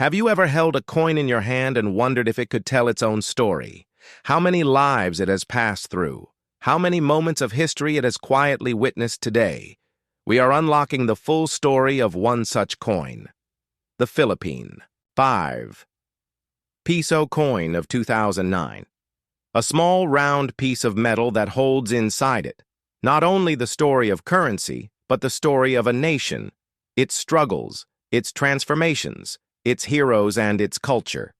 Have you ever held a coin in your hand and wondered if it could tell its own story? How many lives it has passed through? How many moments of history it has quietly witnessed today? We are unlocking the full story of one such coin. The Philippine. 5. Piso coin of 2009. A small round piece of metal that holds inside it not only the story of currency, but the story of a nation, its struggles, its transformations, its heroes, and its culture.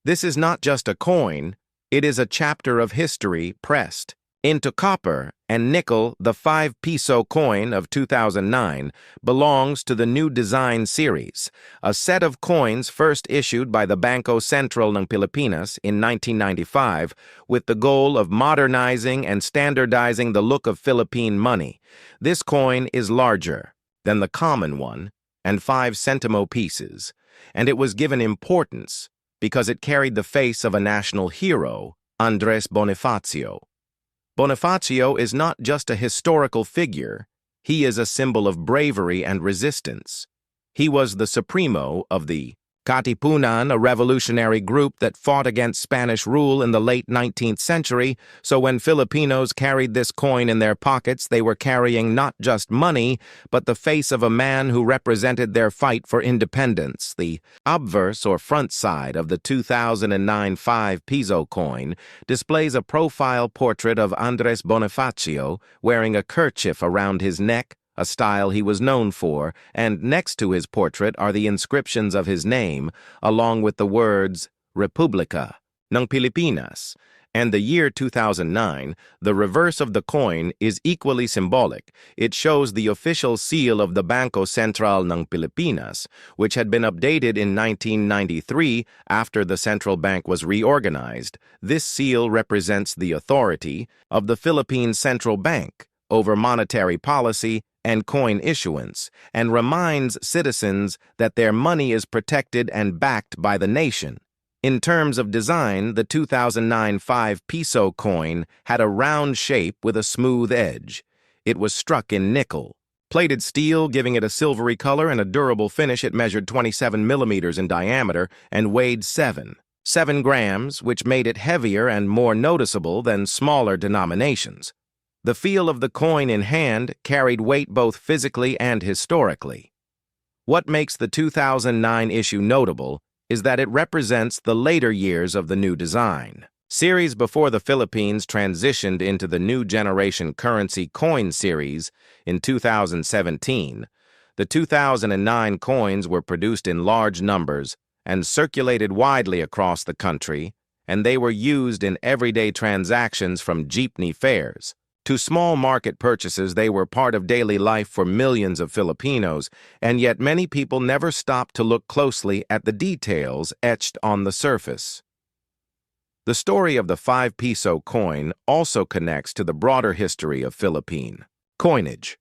This is not just a coin, it is a chapter of history pressed into copper and nickel. The 5 Piso coin of 2009 belongs to the new design series, a set of coins first issued by the Bangko Sentral ng Pilipinas in 1995 with the goal of modernizing and standardizing the look of Philippine money. This coin is larger than the common one and 5 centimo pieces, and it was given importance because it carried the face of a national hero, Andres Bonifacio. Bonifacio is not just a historical figure, he is a symbol of bravery and resistance. He was the supremo of the Katipunan, a revolutionary group that fought against Spanish rule in the late 19th century, so when Filipinos carried this coin in their pockets, they were carrying not just money, but the face of a man who represented their fight for independence. The obverse or front side of the 2009 5 Piso coin displays a profile portrait of Andres Bonifacio wearing a kerchief around his neck, a style he was known for, and next to his portrait are the inscriptions of his name, along with the words Republika ng Pilipinas, and the year 2009. The reverse of the coin is equally symbolic. It shows the official seal of the Bangko Sentral ng Pilipinas, which had been updated in 1993 after the central bank was reorganized. This seal represents the authority of the Philippine Central Bank over monetary policy and coin issuance, and reminds citizens that their money is protected and backed by the nation. In terms of design, the 2009 5 Piso coin had a round shape with a smooth edge. It was struck in nickel. Plated steel, giving it a silvery color and a durable finish. It measured 27 millimeters in diameter and weighed 7 grams, which made it heavier and more noticeable than smaller denominations. The feel of the coin in hand carried weight both physically and historically. What makes the 2009 issue notable is that it represents the later years of the new design series before the Philippines transitioned into the new generation currency coin series in 2017. The 2009 coins were produced in large numbers and circulated widely across the country, and they were used in everyday transactions from jeepney fares to small market purchases. They were part of daily life for millions of Filipinos, and yet many people never stopped to look closely at the details etched on the surface. The story of the 5 Piso coin also connects to the broader history of Philippine coinage.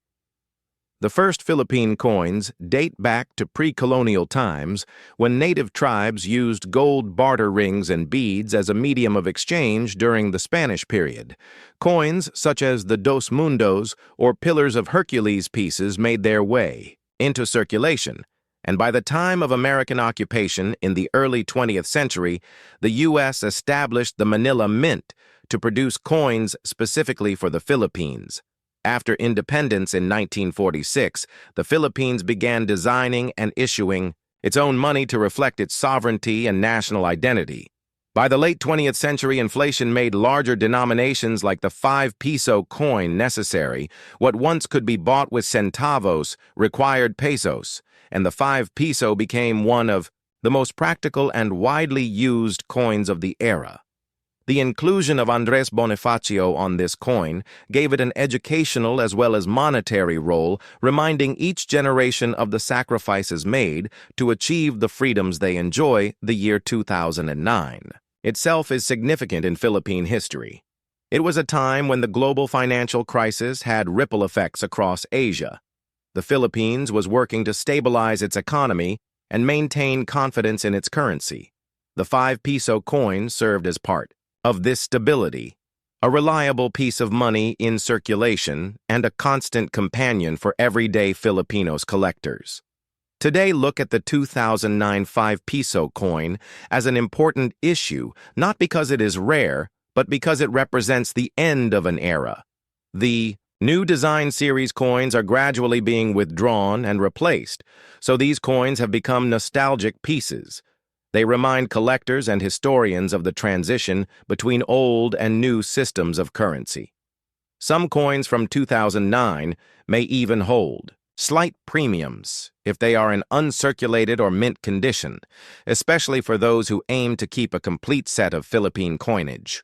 The first Philippine coins date back to pre-colonial times when native tribes used gold barter rings and beads as a medium of exchange during the Spanish period. Coins such as the Dos Mundos or Pillars of Hercules pieces made their way into circulation, and by the time of American occupation in the early 20th century, the U.S. established the Manila Mint to produce coins specifically for the Philippines. After independence in 1946, the Philippines began designing and issuing its own money to reflect its sovereignty and national identity. By the late 20th century, inflation made larger denominations like the 5 Piso coin necessary. What once could be bought with centavos required pesos, and the 5 Piso became one of the most practical and widely used coins of the era. The inclusion of Andres Bonifacio on this coin gave it an educational as well as monetary role, reminding each generation of the sacrifices made to achieve the freedoms they enjoy. The year 2009 itself is significant in Philippine history. It was a time when the global financial crisis had ripple effects across Asia. The Philippines was working to stabilize its economy and maintain confidence in its currency. The 5 Piso coin served as part of this stability, a reliable piece of money in circulation and a constant companion for everyday Filipinos collectors. Today, look at the 2009 5 Piso coin as an important issue, not because it is rare, but because it represents the end of an era. The new design series coins are gradually being withdrawn and replaced, so these coins have become nostalgic pieces. They remind collectors and historians of the transition between old and new systems of currency. Some coins from 2009 may even hold slight premiums if they are in uncirculated or mint condition, especially for those who aim to keep a complete set of Philippine coinage.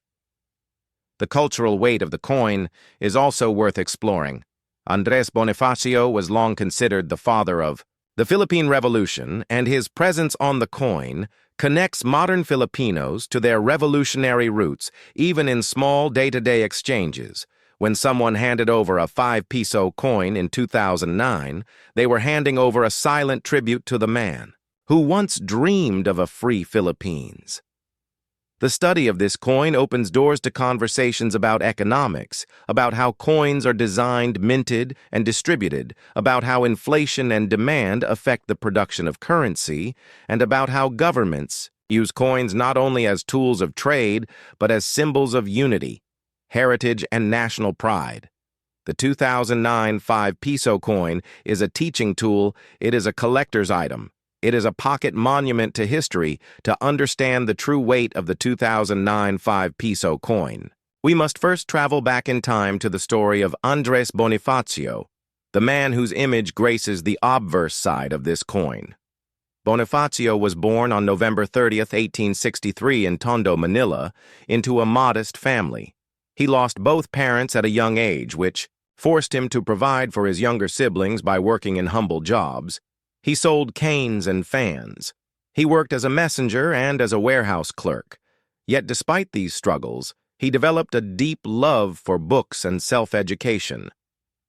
The cultural weight of the coin is also worth exploring. Andres Bonifacio was long considered the father of the Philippine Revolution, and his presence on the coin connects modern Filipinos to their revolutionary roots, even in small day-to-day exchanges. When someone handed over a 5 Piso coin in 2009, they were handing over a silent tribute to the man who once dreamed of a free Philippines. The study of this coin opens doors to conversations about economics, about how coins are designed, minted, and distributed, about how inflation and demand affect the production of currency, and about how governments use coins not only as tools of trade, but as symbols of unity, heritage, and national pride. The 2009 5 Piso coin is a teaching tool. It is a collector's item. It is a pocket monument to history. To understand the true weight of the 2009 5 Piso coin, we must first travel back in time to the story of Andres Bonifacio, the man whose image graces the obverse side of this coin. Bonifacio was born on November 30th, 1863 in Tondo, Manila, into a modest family. He lost both parents at a young age, which forced him to provide for his younger siblings by working in humble jobs. He sold canes and fans. He worked as a messenger and as a warehouse clerk. Yet despite these struggles, he developed a deep love for books and self-education.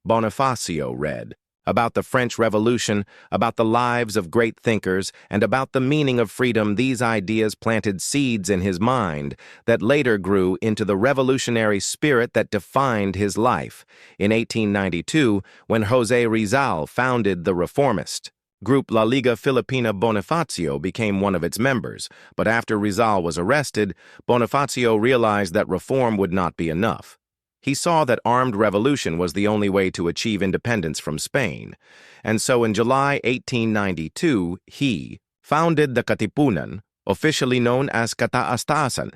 Bonifacio read about the French Revolution, about the lives of great thinkers, and about the meaning of freedom. These ideas planted seeds in his mind that later grew into the revolutionary spirit that defined his life. In 1892, when José Rizal founded the Reformist group La Liga Filipina, Bonifacio became one of its members, but after Rizal was arrested, Bonifacio realized that reform would not be enough. He saw that armed revolution was the only way to achieve independence from Spain, and so in July 1892, he founded the Katipunan, officially known as Kataas-taasan,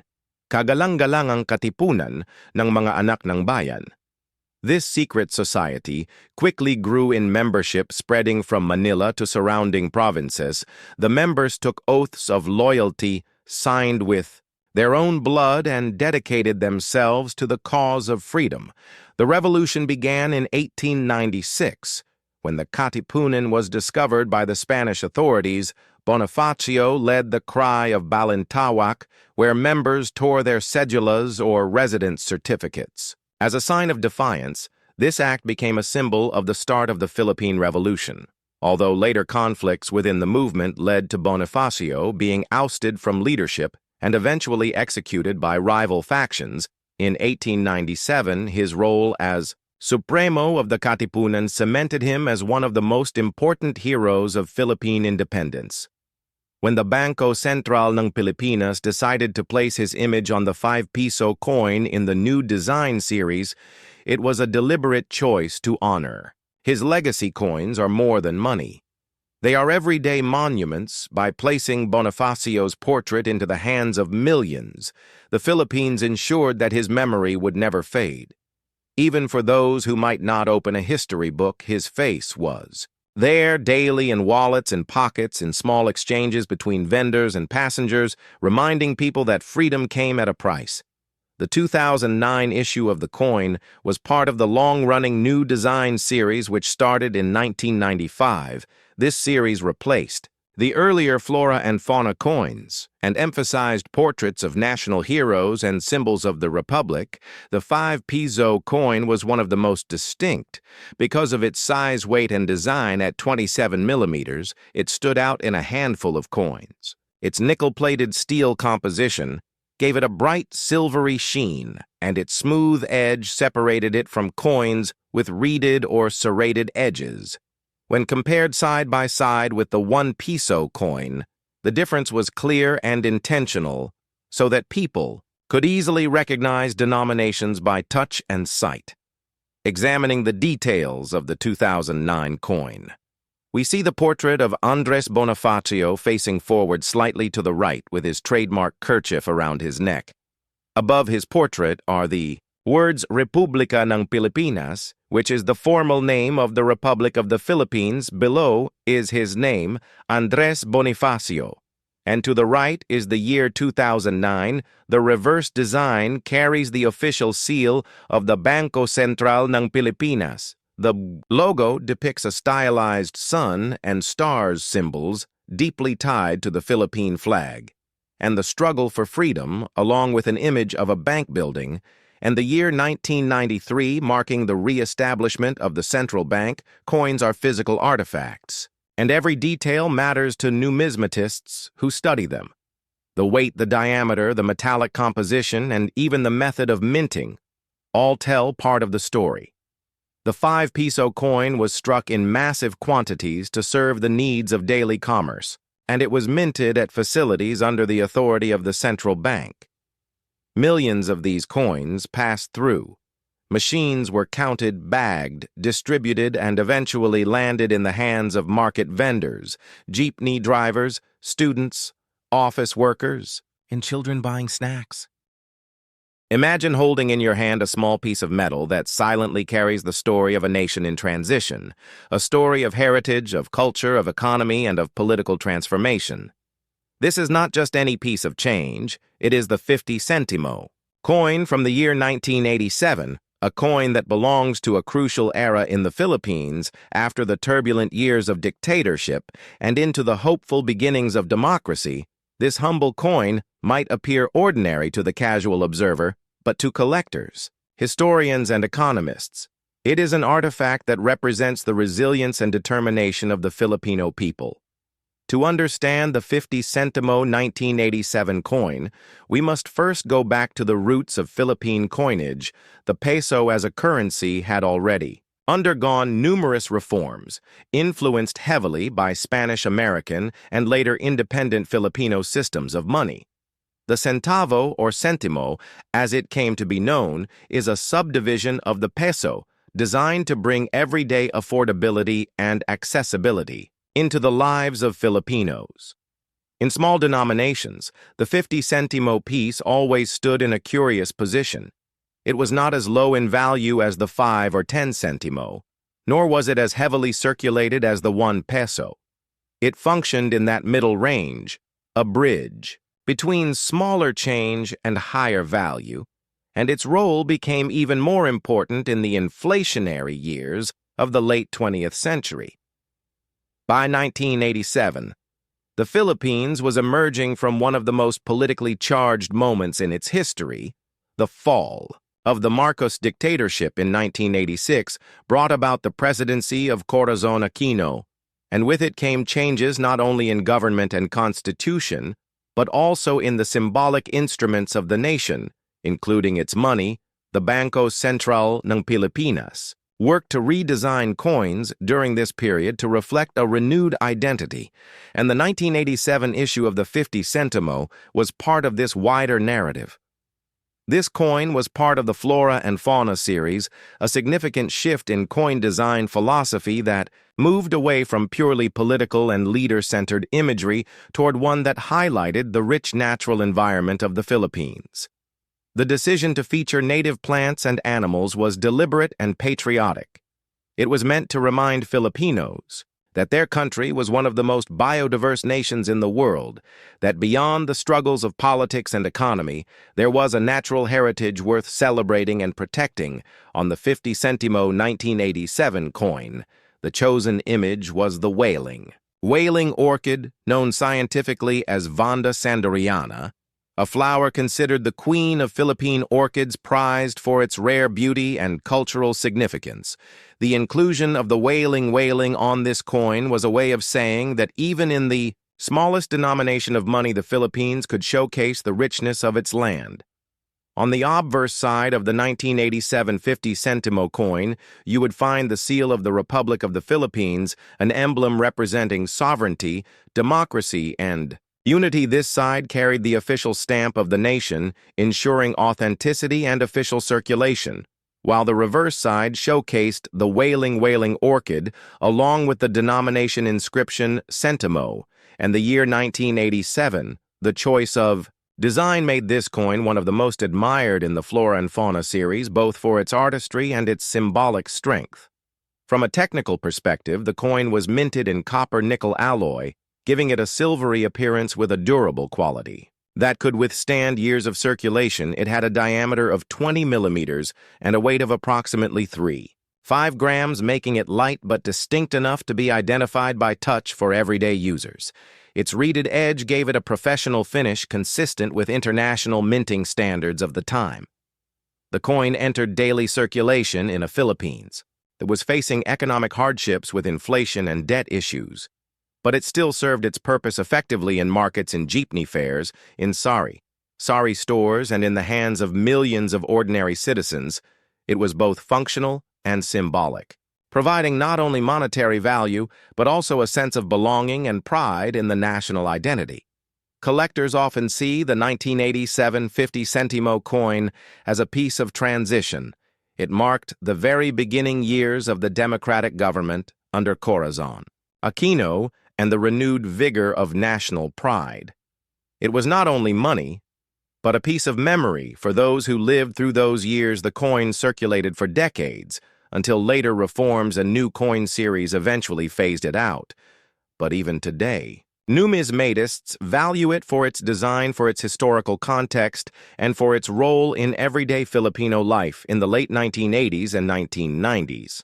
Kagalang-galangang Katipunan ng mga anak ng bayan. This secret society quickly grew in membership, spreading from Manila to surrounding provinces. The members took oaths of loyalty, signed with their own blood, and dedicated themselves to the cause of freedom. The revolution began in 1896. When the Katipunan was discovered by the Spanish authorities, Bonifacio led the cry of Balintawak, where members tore their cedulas or residence certificates. As a sign of defiance, this act became a symbol of the start of the Philippine Revolution, although later conflicts within the movement led to Bonifacio being ousted from leadership and eventually executed by rival factions. In 1897, his role as Supremo of the Katipunan cemented him as one of the most important heroes of Philippine independence. When the Bangko Sentral ng Pilipinas decided to place his image on the 5 Piso coin in the new design series, it was a deliberate choice to honor. His legacy coins are more than money. They are everyday monuments. By placing Bonifacio's portrait into the hands of millions, the Philippines ensured that his memory would never fade. Even for those who might not open a history book, his face was there daily in wallets and pockets, in small exchanges between vendors and passengers, reminding people that freedom came at a price. The 2009 issue of the coin was part of the long-running new design series which started in 1995. This series replaced the earlier flora and fauna coins and emphasized portraits of national heroes and symbols of the Republic. The 5 Piso coin was one of the most distinct. Because of its size, weight, and design at 27 millimeters, it stood out in a handful of coins. Its nickel-plated steel composition gave it a bright silvery sheen, and its smooth edge separated it from coins with reeded or serrated edges. When compared side by side with the 1 peso coin, the difference was clear and intentional, so that people could easily recognize denominations by touch and sight. Examining the details of the 2009 coin, we see the portrait of Andres Bonifacio facing forward slightly to the right with his trademark kerchief around his neck. Above his portrait are the words Republika ng Pilipinas, which is the formal name of the Republic of the Philippines. Below is his name, Andres Bonifacio. And to the right is the year 2009. The reverse design carries the official seal of the Bangko Sentral ng Pilipinas. The logo depicts a stylized sun and stars symbols deeply tied to the Philippine flag, and the struggle for freedom, along with an image of a bank building, and the year 1993 marking the re-establishment of the central bank. Coins are physical artifacts, and every detail matters to numismatists who study them. The weight, the diameter, the metallic composition, and even the method of minting all tell part of the story. The 5 peso coin was struck in massive quantities to serve the needs of daily commerce, and it was minted at facilities under the authority of the central bank. Millions of these coins passed through. Machines were counted, bagged, distributed, and eventually landed in the hands of market vendors, jeepney drivers, students, office workers, and children buying snacks. Imagine holding in your hand a small piece of metal that silently carries the story of a nation in transition, a story of heritage, of culture, of economy, and of political transformation. This is not just any piece of change, it is the 50 centimo coin from the year 1987, a coin that belongs to a crucial era in the Philippines after the turbulent years of dictatorship and into the hopeful beginnings of democracy. This humble coin might appear ordinary to the casual observer, but to collectors, historians, and economists, it is an artifact that represents the resilience and determination of the Filipino people. To understand the 50 centimo 1987 coin, we must first go back to the roots of Philippine coinage. The peso as a currency had already undergone numerous reforms, influenced heavily by Spanish-American and later independent Filipino systems of money. The centavo or centimo, as it came to be known, is a subdivision of the peso designed to bring everyday affordability and accessibility into the lives of Filipinos. In small denominations, the 50 centimo piece always stood in a curious position. It was not as low in value as the 5 or 10 centimo, nor was it as heavily circulated as the 1 peso. It functioned in that middle range, a bridge between smaller change and higher value, and its role became even more important in the inflationary years of the late 20th century. By 1987, the Philippines was emerging from one of the most politically charged moments in its history. The fall of the Marcos dictatorship in 1986 brought about the presidency of Corazon Aquino, and with it came changes not only in government and constitution, but also in the symbolic instruments of the nation, including its money. The Bangko Sentral ng Pilipinas worked to redesign coins during this period to reflect a renewed identity, and the 1987 issue of the 50 centimo was part of this wider narrative. This coin was part of the Flora and Fauna series, a significant shift in coin design philosophy that moved away from purely political and leader-centered imagery toward one that highlighted the rich natural environment of the Philippines. The decision to feature native plants and animals was deliberate and patriotic. It was meant to remind Filipinos that their country was one of the most biodiverse nations in the world, that beyond the struggles of politics and economy, there was a natural heritage worth celebrating and protecting. On the 50 centimo 1987 coin, the chosen image was the wailing orchid, known scientifically as Vanda sanderiana, a flower considered the queen of Philippine orchids, prized for its rare beauty and cultural significance. The inclusion of the wailing on this coin was a way of saying that even in the smallest denomination of money, the Philippines could showcase the richness of its land. On the obverse side of the 1987 50 centimo coin, you would find the seal of the Republic of the Philippines, an emblem representing sovereignty, democracy, and unity. This side carried the official stamp of the nation, ensuring authenticity and official circulation, while the reverse side showcased the wailing orchid, along with the denomination inscription centimo, and the year 1987, the choice of design made this coin one of the most admired in the Flora and Fauna series, both for its artistry and its symbolic strength. From a technical perspective, the coin was minted in copper-nickel alloy, giving it a silvery appearance with a durable quality that could withstand years of circulation. It had a diameter of 20 millimeters and a weight of approximately 3.5 grams, making it light but distinct enough to be identified by touch for everyday users. Its reeded edge gave it a professional finish consistent with international minting standards of the time. The coin entered daily circulation in a Philippines that was facing economic hardships with inflation and debt issues, but it still served its purpose effectively in markets, in jeepney fairs, in sari stores, and in the hands of millions of ordinary citizens. It was both functional and symbolic, providing not only monetary value, but also a sense of belonging and pride in the national identity. Collectors often see the 1987 50 centimo coin as a piece of transition. It marked the very beginning years of the democratic government under Corazon Aquino and the renewed vigor of national pride. It was not only money, but a piece of memory for those who lived through those years. The coin circulated for decades, until later reforms and new coin series eventually phased it out. But even today, numismatists value it for its design, for its historical context, and for its role in everyday Filipino life in the late 1980s and 1990s.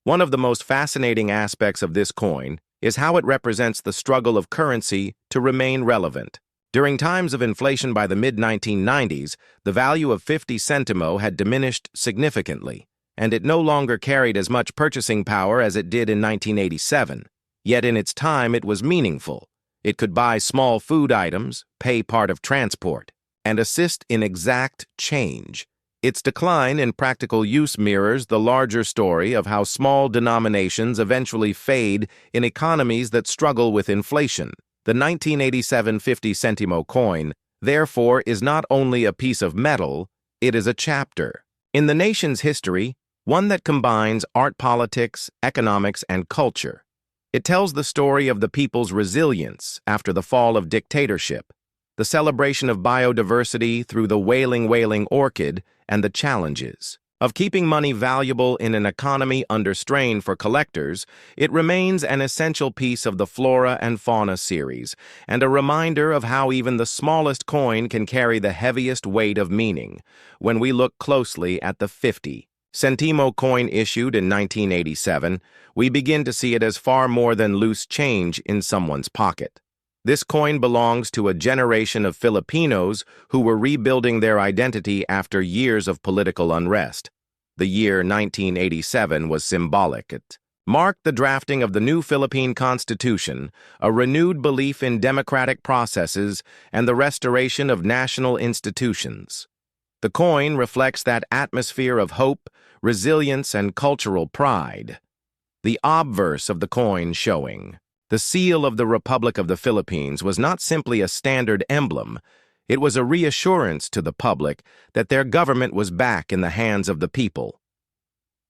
One of the most fascinating aspects of this coin is how it represents the struggle of currency to remain relevant. During times of inflation by the mid-1990s, the value of 50 centimo had diminished significantly, and it no longer carried as much purchasing power as it did in 1987. Yet in its time it was meaningful. It could buy small food items, pay part of transport, and assist in exact change. Its decline in practical use mirrors the larger story of how small denominations eventually fade in economies that struggle with inflation. The 1987 50 centimo coin, therefore, is not only a piece of metal, it is a chapter in the nation's history, one that combines art, politics, economics, and culture. It tells the story of the people's resilience after the fall of dictatorship, the celebration of biodiversity through the wailing orchid, and the challenges of keeping money valuable in an economy under strain. For collectors, it remains an essential piece of the Flora and Fauna series, and a reminder of how even the smallest coin can carry the heaviest weight of meaning. When we look closely at the 50 centimo coin issued in 1987, we begin to see it as far more than loose change in someone's pocket. This coin belongs to a generation of Filipinos who were rebuilding their identity after years of political unrest. The year 1987 was symbolic. It marked the drafting of the new Philippine Constitution, a renewed belief in democratic processes, and the restoration of national institutions. The coin reflects that atmosphere of hope, resilience, and cultural pride. The obverse of the coin showing the seal of the Republic of the Philippines was not simply a standard emblem. It was a reassurance to the public that their government was back in the hands of the people.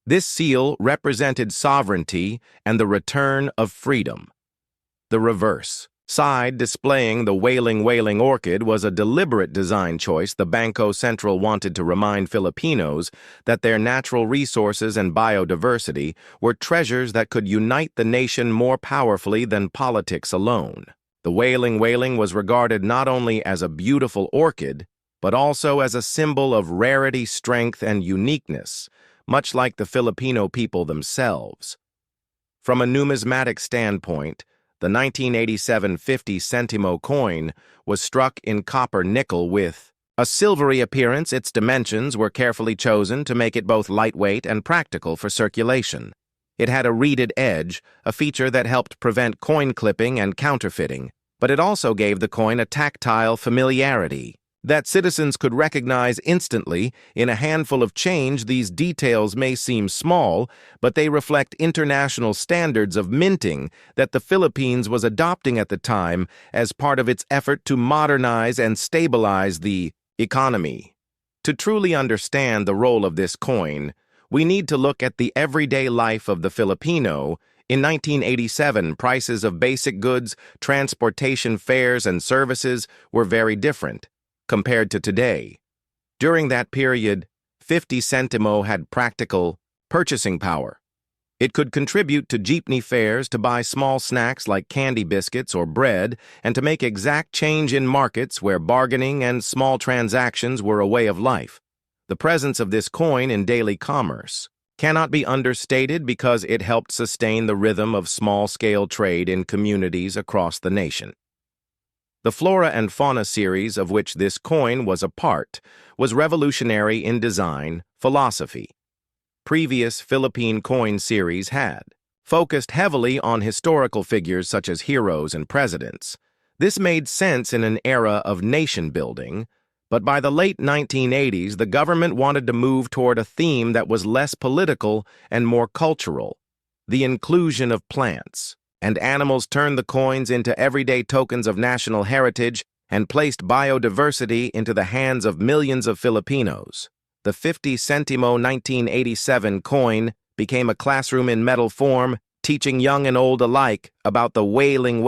This seal represented sovereignty and the return of freedom. The reverse side, displaying the wailing orchid, was a deliberate design choice. The Bangko Sentral wanted to remind Filipinos that their natural resources and biodiversity were treasures that could unite the nation more powerfully than politics alone. The wailing was regarded not only as a beautiful orchid, but also as a symbol of rarity, strength, and uniqueness, much like the Filipino people themselves. From a numismatic standpoint, the 1987 50 centimo coin was struck in copper-nickel with a silvery appearance. Its dimensions were carefully chosen to make it both lightweight and practical for circulation. It had a reeded edge, a feature that helped prevent coin clipping and counterfeiting, but it also gave the coin a tactile familiarity. that citizens could recognize instantly. In a handful of change, these details may seem small, but they reflect international standards of minting that the Philippines was adopting at the time as part of its effort to modernize and stabilize the economy. To truly understand the role of this coin, we need to look at the everyday life of the Filipino. In 1987, prices of basic goods, transportation fares, and services were very different compared to today. During that period, 50 centimo had practical purchasing power. It could contribute to jeepney fares to buy small snacks like candy biscuits or bread and to make exact change in markets where bargaining and small transactions were a way of life. The presence of this coin in daily commerce cannot be understated because it helped sustain the rhythm of small-scale trade in communities across the nation. The Flora and Fauna series, of which this coin was a part, was revolutionary in design philosophy. Previous Philippine coin series had focused heavily on historical figures such as heroes and presidents. This made sense in an era of nation-building, but by the late 1980s, the government wanted to move toward a theme that was less political and more cultural: the inclusion of plants and animals turned the coins into everyday tokens of national heritage and placed biodiversity into the hands of millions of Filipinos. The 50 centimo 1987 coin became a classroom in metal form, teaching young and old alike about the wailing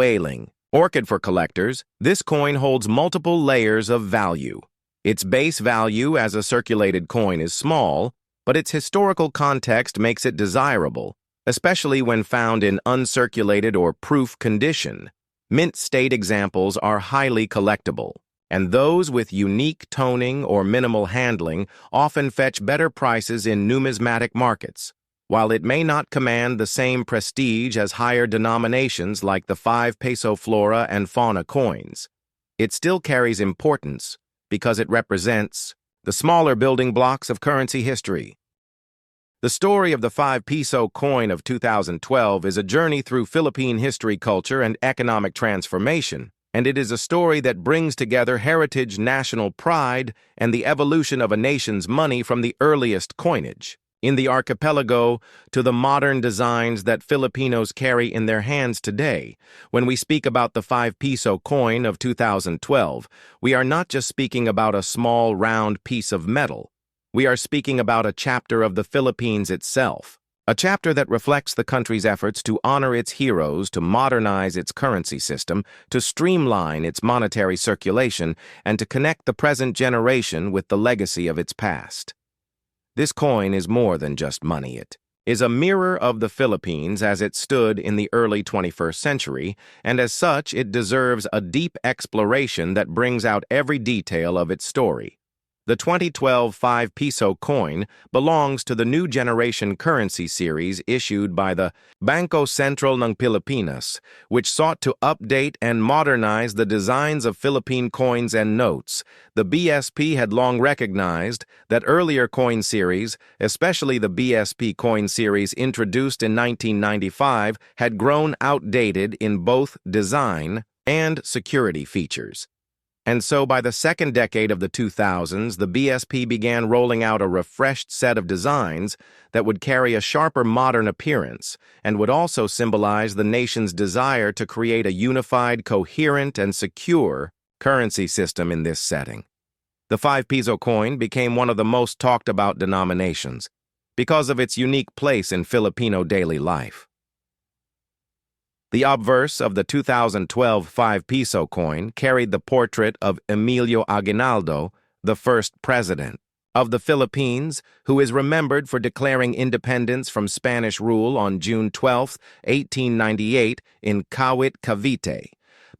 orchid. For collectors, this coin holds multiple layers of value. Its base value as a circulated coin is small, but its historical context makes it desirable, especially when found in uncirculated or proof condition. Mint state examples are highly collectible, and those with unique toning or minimal handling often fetch better prices in numismatic markets. While it may not command the same prestige as higher denominations like the 5 peso Flora and Fauna coins, it still carries importance because it represents the smaller building blocks of currency history. The story of the 5 peso coin of 2012 is a journey through Philippine history, culture, and economic transformation, and it is a story that brings together heritage, national pride, and the evolution of a nation's money from the earliest coinage in the archipelago to the modern designs that Filipinos carry in their hands today. When we speak about the 5 peso coin of 2012, we are not just speaking about a small, round piece of metal. We are speaking about a chapter of the Philippines itself, a chapter that reflects the country's efforts to honor its heroes, to modernize its currency system, to streamline its monetary circulation, and to connect the present generation with the legacy of its past. This coin is more than just money. It is a mirror of the Philippines as it stood in the early 21st century, and as such, it deserves a deep exploration that brings out every detail of its story. The 2012 5 peso coin belongs to the new generation currency series issued by the Bangko Sentral ng Pilipinas, which sought to update and modernize the designs of Philippine coins and notes. The BSP had long recognized that earlier coin series, especially the BSP coin series introduced in 1995, had grown outdated in both design and security features. And so by the second decade of the 2000s, the BSP began rolling out a refreshed set of designs that would carry a sharper modern appearance and would also symbolize the nation's desire to create a unified, coherent, and secure currency system in this setting. The 5 peso coin became one of the most talked about denominations because of its unique place in Filipino daily life. The obverse of the 2012 5 peso coin carried the portrait of Emilio Aguinaldo, the first president of the Philippines, who is remembered for declaring independence from Spanish rule on June 12, 1898 in Kawit, Cavite.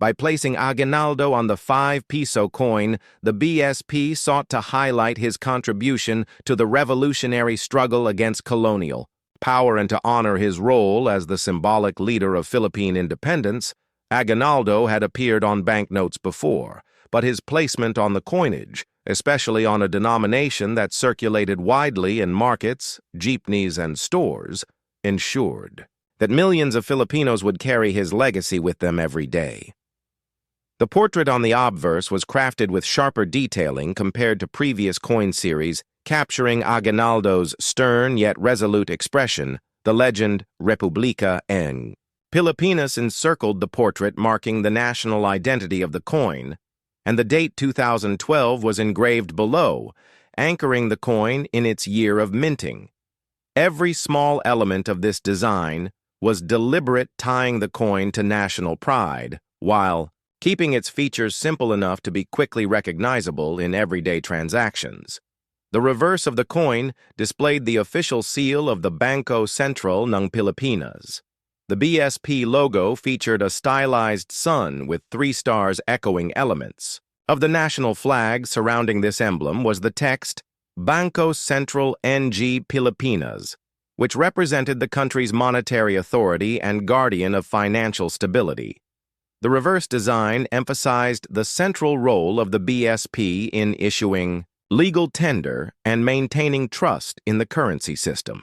By placing Aguinaldo on the 5 peso coin, the BSP sought to highlight his contribution to the revolutionary struggle against colonial power and to honor his role as the symbolic leader of Philippine independence. Aguinaldo had appeared on banknotes before, but his placement on the coinage, especially on a denomination that circulated widely in markets, jeepneys, and stores, ensured that millions of Filipinos would carry his legacy with them every day. The portrait on the obverse was crafted with sharper detailing compared to previous coin series, capturing Aguinaldo's stern yet resolute expression, the legend Republica en. Pilipinas encircled the portrait, marking the national identity of the coin, and the date 2012 was engraved below, anchoring the coin in its year of minting. Every small element of this design was deliberate, tying the coin to national pride, while keeping its features simple enough to be quickly recognizable in everyday transactions. The reverse of the coin displayed the official seal of the Bangko Sentral ng Pilipinas. The BSP logo featured a stylized sun with 3 stars echoing elements. Of the national flag surrounding this emblem was the text, Bangko Sentral ng Pilipinas, which represented the country's monetary authority and guardian of financial stability. The reverse design emphasized the central role of the BSP in issuing legal tender and maintaining trust in the currency system.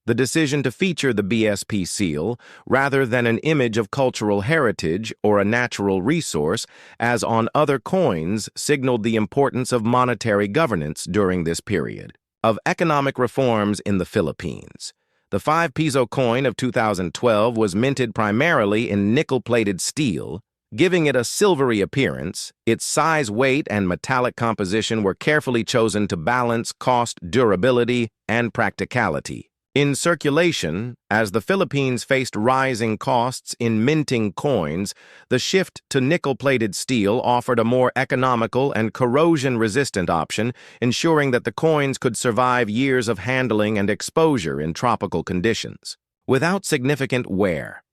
The decision to feature the BSP seal, rather than an image of cultural heritage or a natural resource, as on other coins, signaled the importance of monetary governance during this period. Of economic reforms in the Philippines, the 5 Piso coin of 2012 was minted primarily in nickel-plated steel, giving it a silvery appearance. Its size, weight, and metallic composition were carefully chosen to balance cost, durability, and practicality. In circulation, as the Philippines faced rising costs in minting coins, the shift to nickel-plated steel offered a more economical and corrosion-resistant option, ensuring that the coins could survive years of handling and exposure in tropical conditions, without significant wear.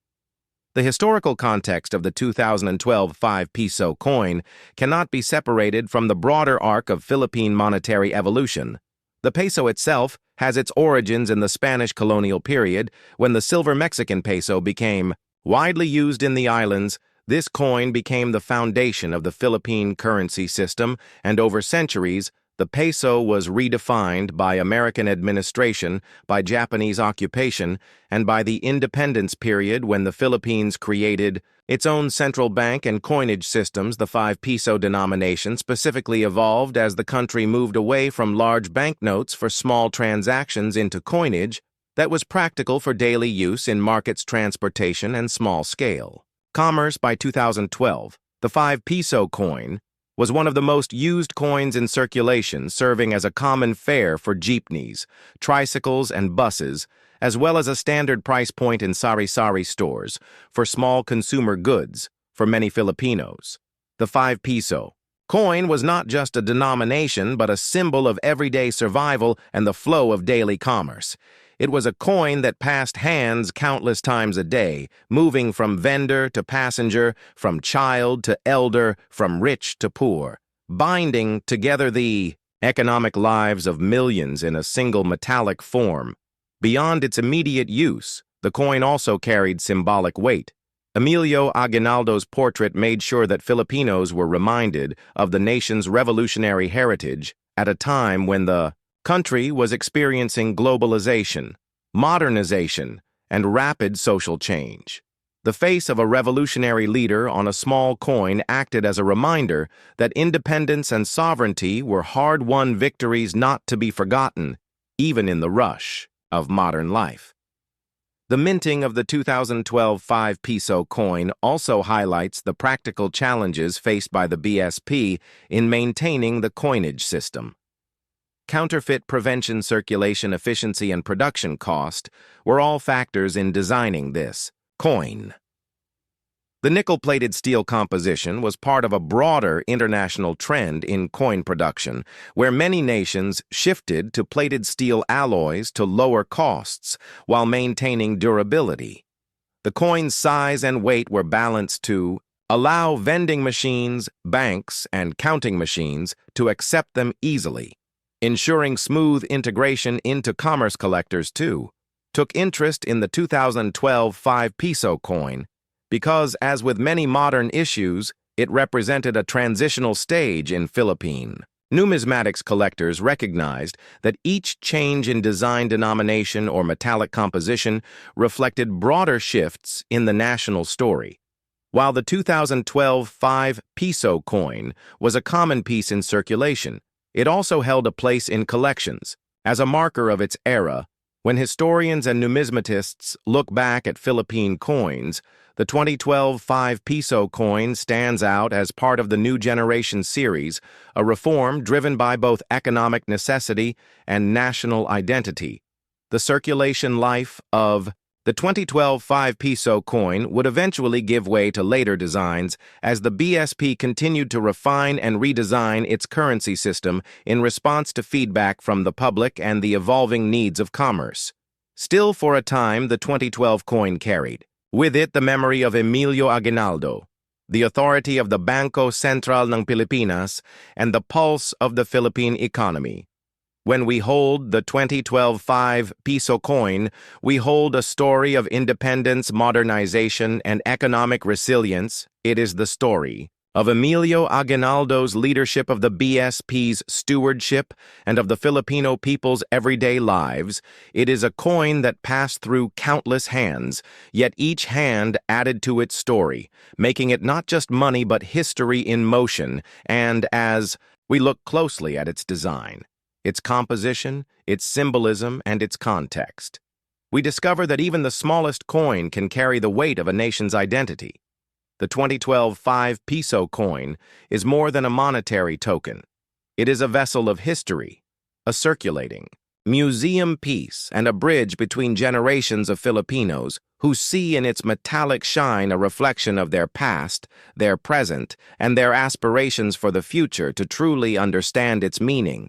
The historical context of the 2012 5 Piso coin cannot be separated from the broader arc of Philippine monetary evolution. The peso itself has its origins in the Spanish colonial period, when the silver Mexican peso became widely used in the islands. This coin became the foundation of the Philippine currency system, and over centuries, the peso was redefined by American administration, by Japanese occupation, and by the independence period when the Philippines created its own central bank and coinage systems. The 5 Piso denomination specifically evolved as the country moved away from large banknotes for small transactions into coinage that was practical for daily use in markets, transportation, and small scale commerce. By 2012, the 5 Piso coin was one of the most used coins in circulation, serving as a common fare for jeepneys, tricycles, and buses, as well as a standard price point in sari-sari stores for small consumer goods for many Filipinos. The 5 Piso coin was not just a denomination, but a symbol of everyday survival and the flow of daily commerce. It was a coin that passed hands countless times a day, moving from vendor to passenger, from child to elder, from rich to poor, binding together the economic lives of millions in a single metallic form. Beyond its immediate use, the coin also carried symbolic weight. Emilio Aguinaldo's portrait made sure that Filipinos were reminded of the nation's revolutionary heritage at a time when the country was experiencing globalization, modernization, and rapid social change. The face of a revolutionary leader on a small coin acted as a reminder that independence and sovereignty were hard-won victories not to be forgotten, even in the rush of modern life. The minting of the 2012 5 Piso coin also highlights the practical challenges faced by the BSP in maintaining the coinage system. Counterfeit prevention, circulation efficiency, and production cost were all factors in designing this coin. The nickel-plated steel composition was part of a broader international trend in coin production, where many nations shifted to plated steel alloys to lower costs while maintaining durability. The coin's size and weight were balanced to allow vending machines, banks, and counting machines to accept them easily, ensuring smooth integration into commerce. Collectors, too, took interest in the 2012 5 Piso coin because, as with many modern issues, it represented a transitional stage in Philippine numismatics. Collectors recognized that each change in design, denomination, or metallic composition reflected broader shifts in the national story. While the 2012 5 Piso coin was a common piece in circulation, it also held a place in collections. As a marker of its era, when historians and numismatists look back at Philippine coins, the 2012 5 Piso coin stands out as part of the New Generation series, a reform driven by both economic necessity and national identity. The circulation life of the 2012 5 Piso coin would eventually give way to later designs as the BSP continued to refine and redesign its currency system in response to feedback from the public and the evolving needs of commerce. Still, for a time, the 2012 coin carried with it the memory of Emilio Aguinaldo, the authority of the Bangko Sentral ng Pilipinas, and the pulse of the Philippine economy. When we hold the 2012 5 Piso coin, we hold a story of independence, modernization, and economic resilience. It is the story of Emilio Aguinaldo's leadership, of the BSP's stewardship, and of the Filipino people's everyday lives. It is a coin that passed through countless hands, yet each hand added to its story, making it not just money but history in motion. And as we look closely at its design, its composition, its symbolism, and its context, we discover that even the smallest coin can carry the weight of a nation's identity. The 2012 5 Piso coin is more than a monetary token. It is a vessel of history, a circulating museum piece, and a bridge between generations of Filipinos who see in its metallic shine a reflection of their past, their present, and their aspirations for the future. To truly understand its meaning,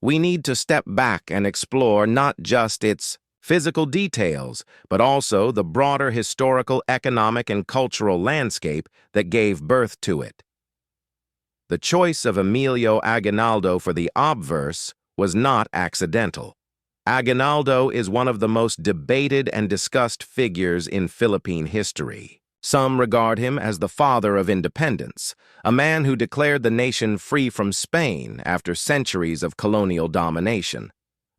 we need to step back and explore not just its physical details, but also the broader historical, economic, and cultural landscape that gave birth to it. The choice of Emilio Aguinaldo for the obverse was not accidental. Aguinaldo is one of the most debated and discussed figures in Philippine history. Some regard him as the father of independence, a man who declared the nation free from Spain after centuries of colonial domination.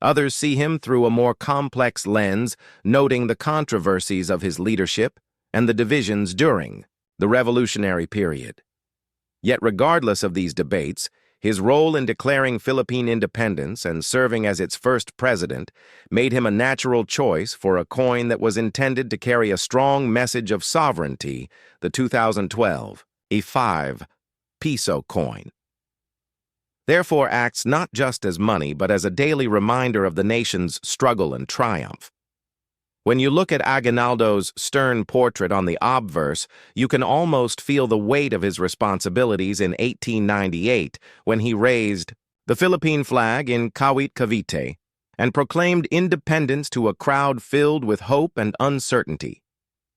Others see him through a more complex lens, noting the controversies of his leadership and the divisions during the revolutionary period. Yet regardless of these debates, his role in declaring Philippine independence and serving as its first president made him a natural choice for a coin that was intended to carry a strong message of sovereignty, the 2012 5 Piso coin. Therefore acts not just as money, but as a daily reminder of the nation's struggle and triumph. When you look at Aguinaldo's stern portrait on the obverse, you can almost feel the weight of his responsibilities in 1898 when he raised the Philippine flag in Kawit, Cavite, and proclaimed independence to a crowd filled with hope and uncertainty.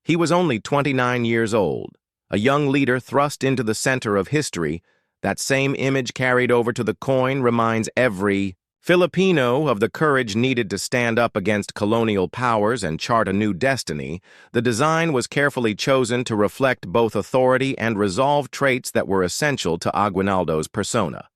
He was only 29 years old, a young leader thrust into the center of history. That same image carried over to the coin reminds every Filipino of the courage needed to stand up against colonial powers and chart a new destiny. The design was carefully chosen to reflect both authority and resolve, traits that were essential to Aguinaldo's persona.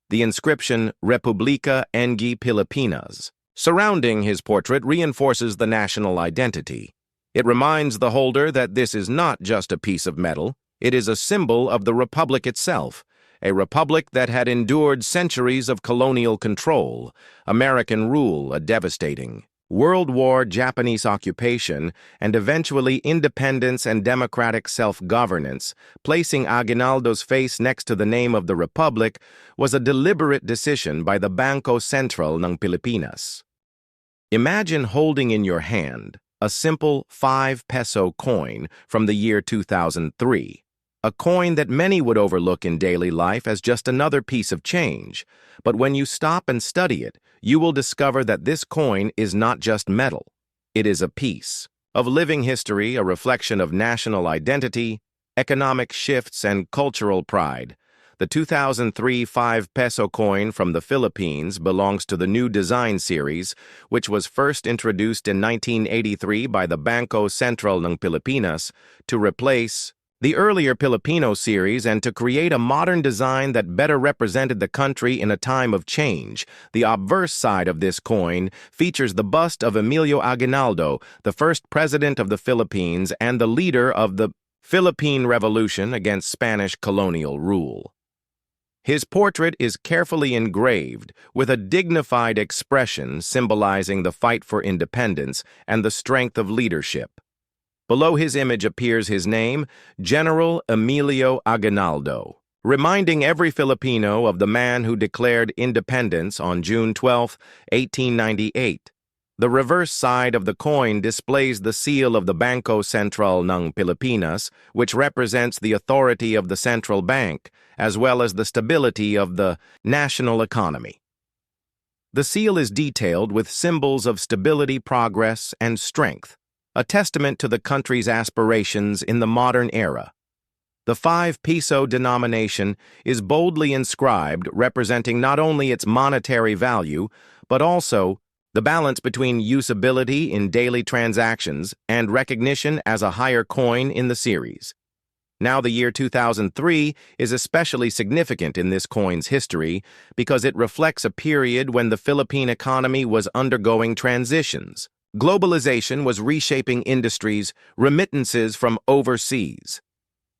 The inscription Republica Ng Pilipinas surrounding his portrait reinforces the national identity. It reminds the holder that this is not just a piece of metal, it is a symbol of the republic itself. A republic that had endured centuries of colonial control, American rule, a devastating World War, Japanese occupation, and eventually independence and democratic self-governance. Placing Aguinaldo's face next to the name of the republic was a deliberate decision by the Bangko Sentral ng Pilipinas. Imagine holding in your hand a simple 5 peso coin from the year 2003. A coin that many would overlook in daily life as just another piece of change. But when you stop and study it, you will discover that this coin is not just metal. It is a piece of living history, a reflection of national identity, economic shifts, and cultural pride. The 2003 5 peso coin from the Philippines belongs to the new design series, which was first introduced in 1983 by the Bangko Sentral ng Pilipinas to replace the earlier Filipino series and to create a modern design that better represented the country in a time of change. The obverse side of this coin features the bust of Emilio Aguinaldo, the first president of the Philippines and the leader of the Philippine Revolution against Spanish colonial rule. His portrait is carefully engraved with a dignified expression symbolizing the fight for independence and the strength of leadership. Below his image appears his name, General Emilio Aguinaldo, reminding every Filipino of the man who declared independence on June 12, 1898. The reverse side of the coin displays the seal of the Bangko Sentral ng Pilipinas, which represents the authority of the central bank, as well as the stability of the national economy. The seal is detailed with symbols of stability, progress, and strength, a testament to the country's aspirations in the modern era. The 5 Piso denomination is boldly inscribed, representing not only its monetary value, but also the balance between usability in daily transactions and recognition as a higher coin in the series. Now, the year 2003 is especially significant in this coin's history because it reflects a period when the Philippine economy was undergoing transitions. Globalization was reshaping industries, remittances from overseas.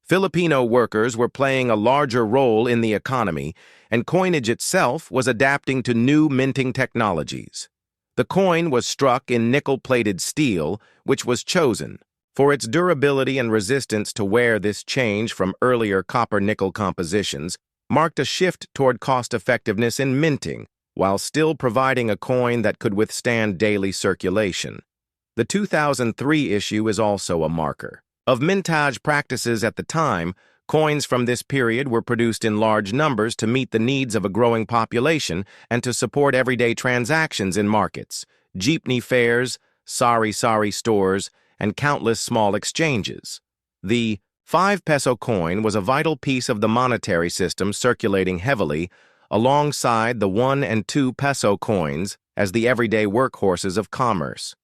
Filipino workers were playing a larger role in the economy, and coinage itself was adapting to new minting technologies. The coin was struck in nickel-plated steel, which was chosen for its durability and resistance to wear. This change from earlier copper-nickel compositions marked a shift toward cost-effectiveness in minting, while still providing a coin that could withstand daily circulation. The 2003 issue is also a marker of mintage practices at the time. Coins from this period were produced in large numbers to meet the needs of a growing population and to support everyday transactions in markets, jeepney fares, sari-sari stores, and countless small exchanges. The 5 peso coin was a vital piece of the monetary system, circulating heavily alongside the 1 and 2 peso coins as the everyday workhorses of commerce.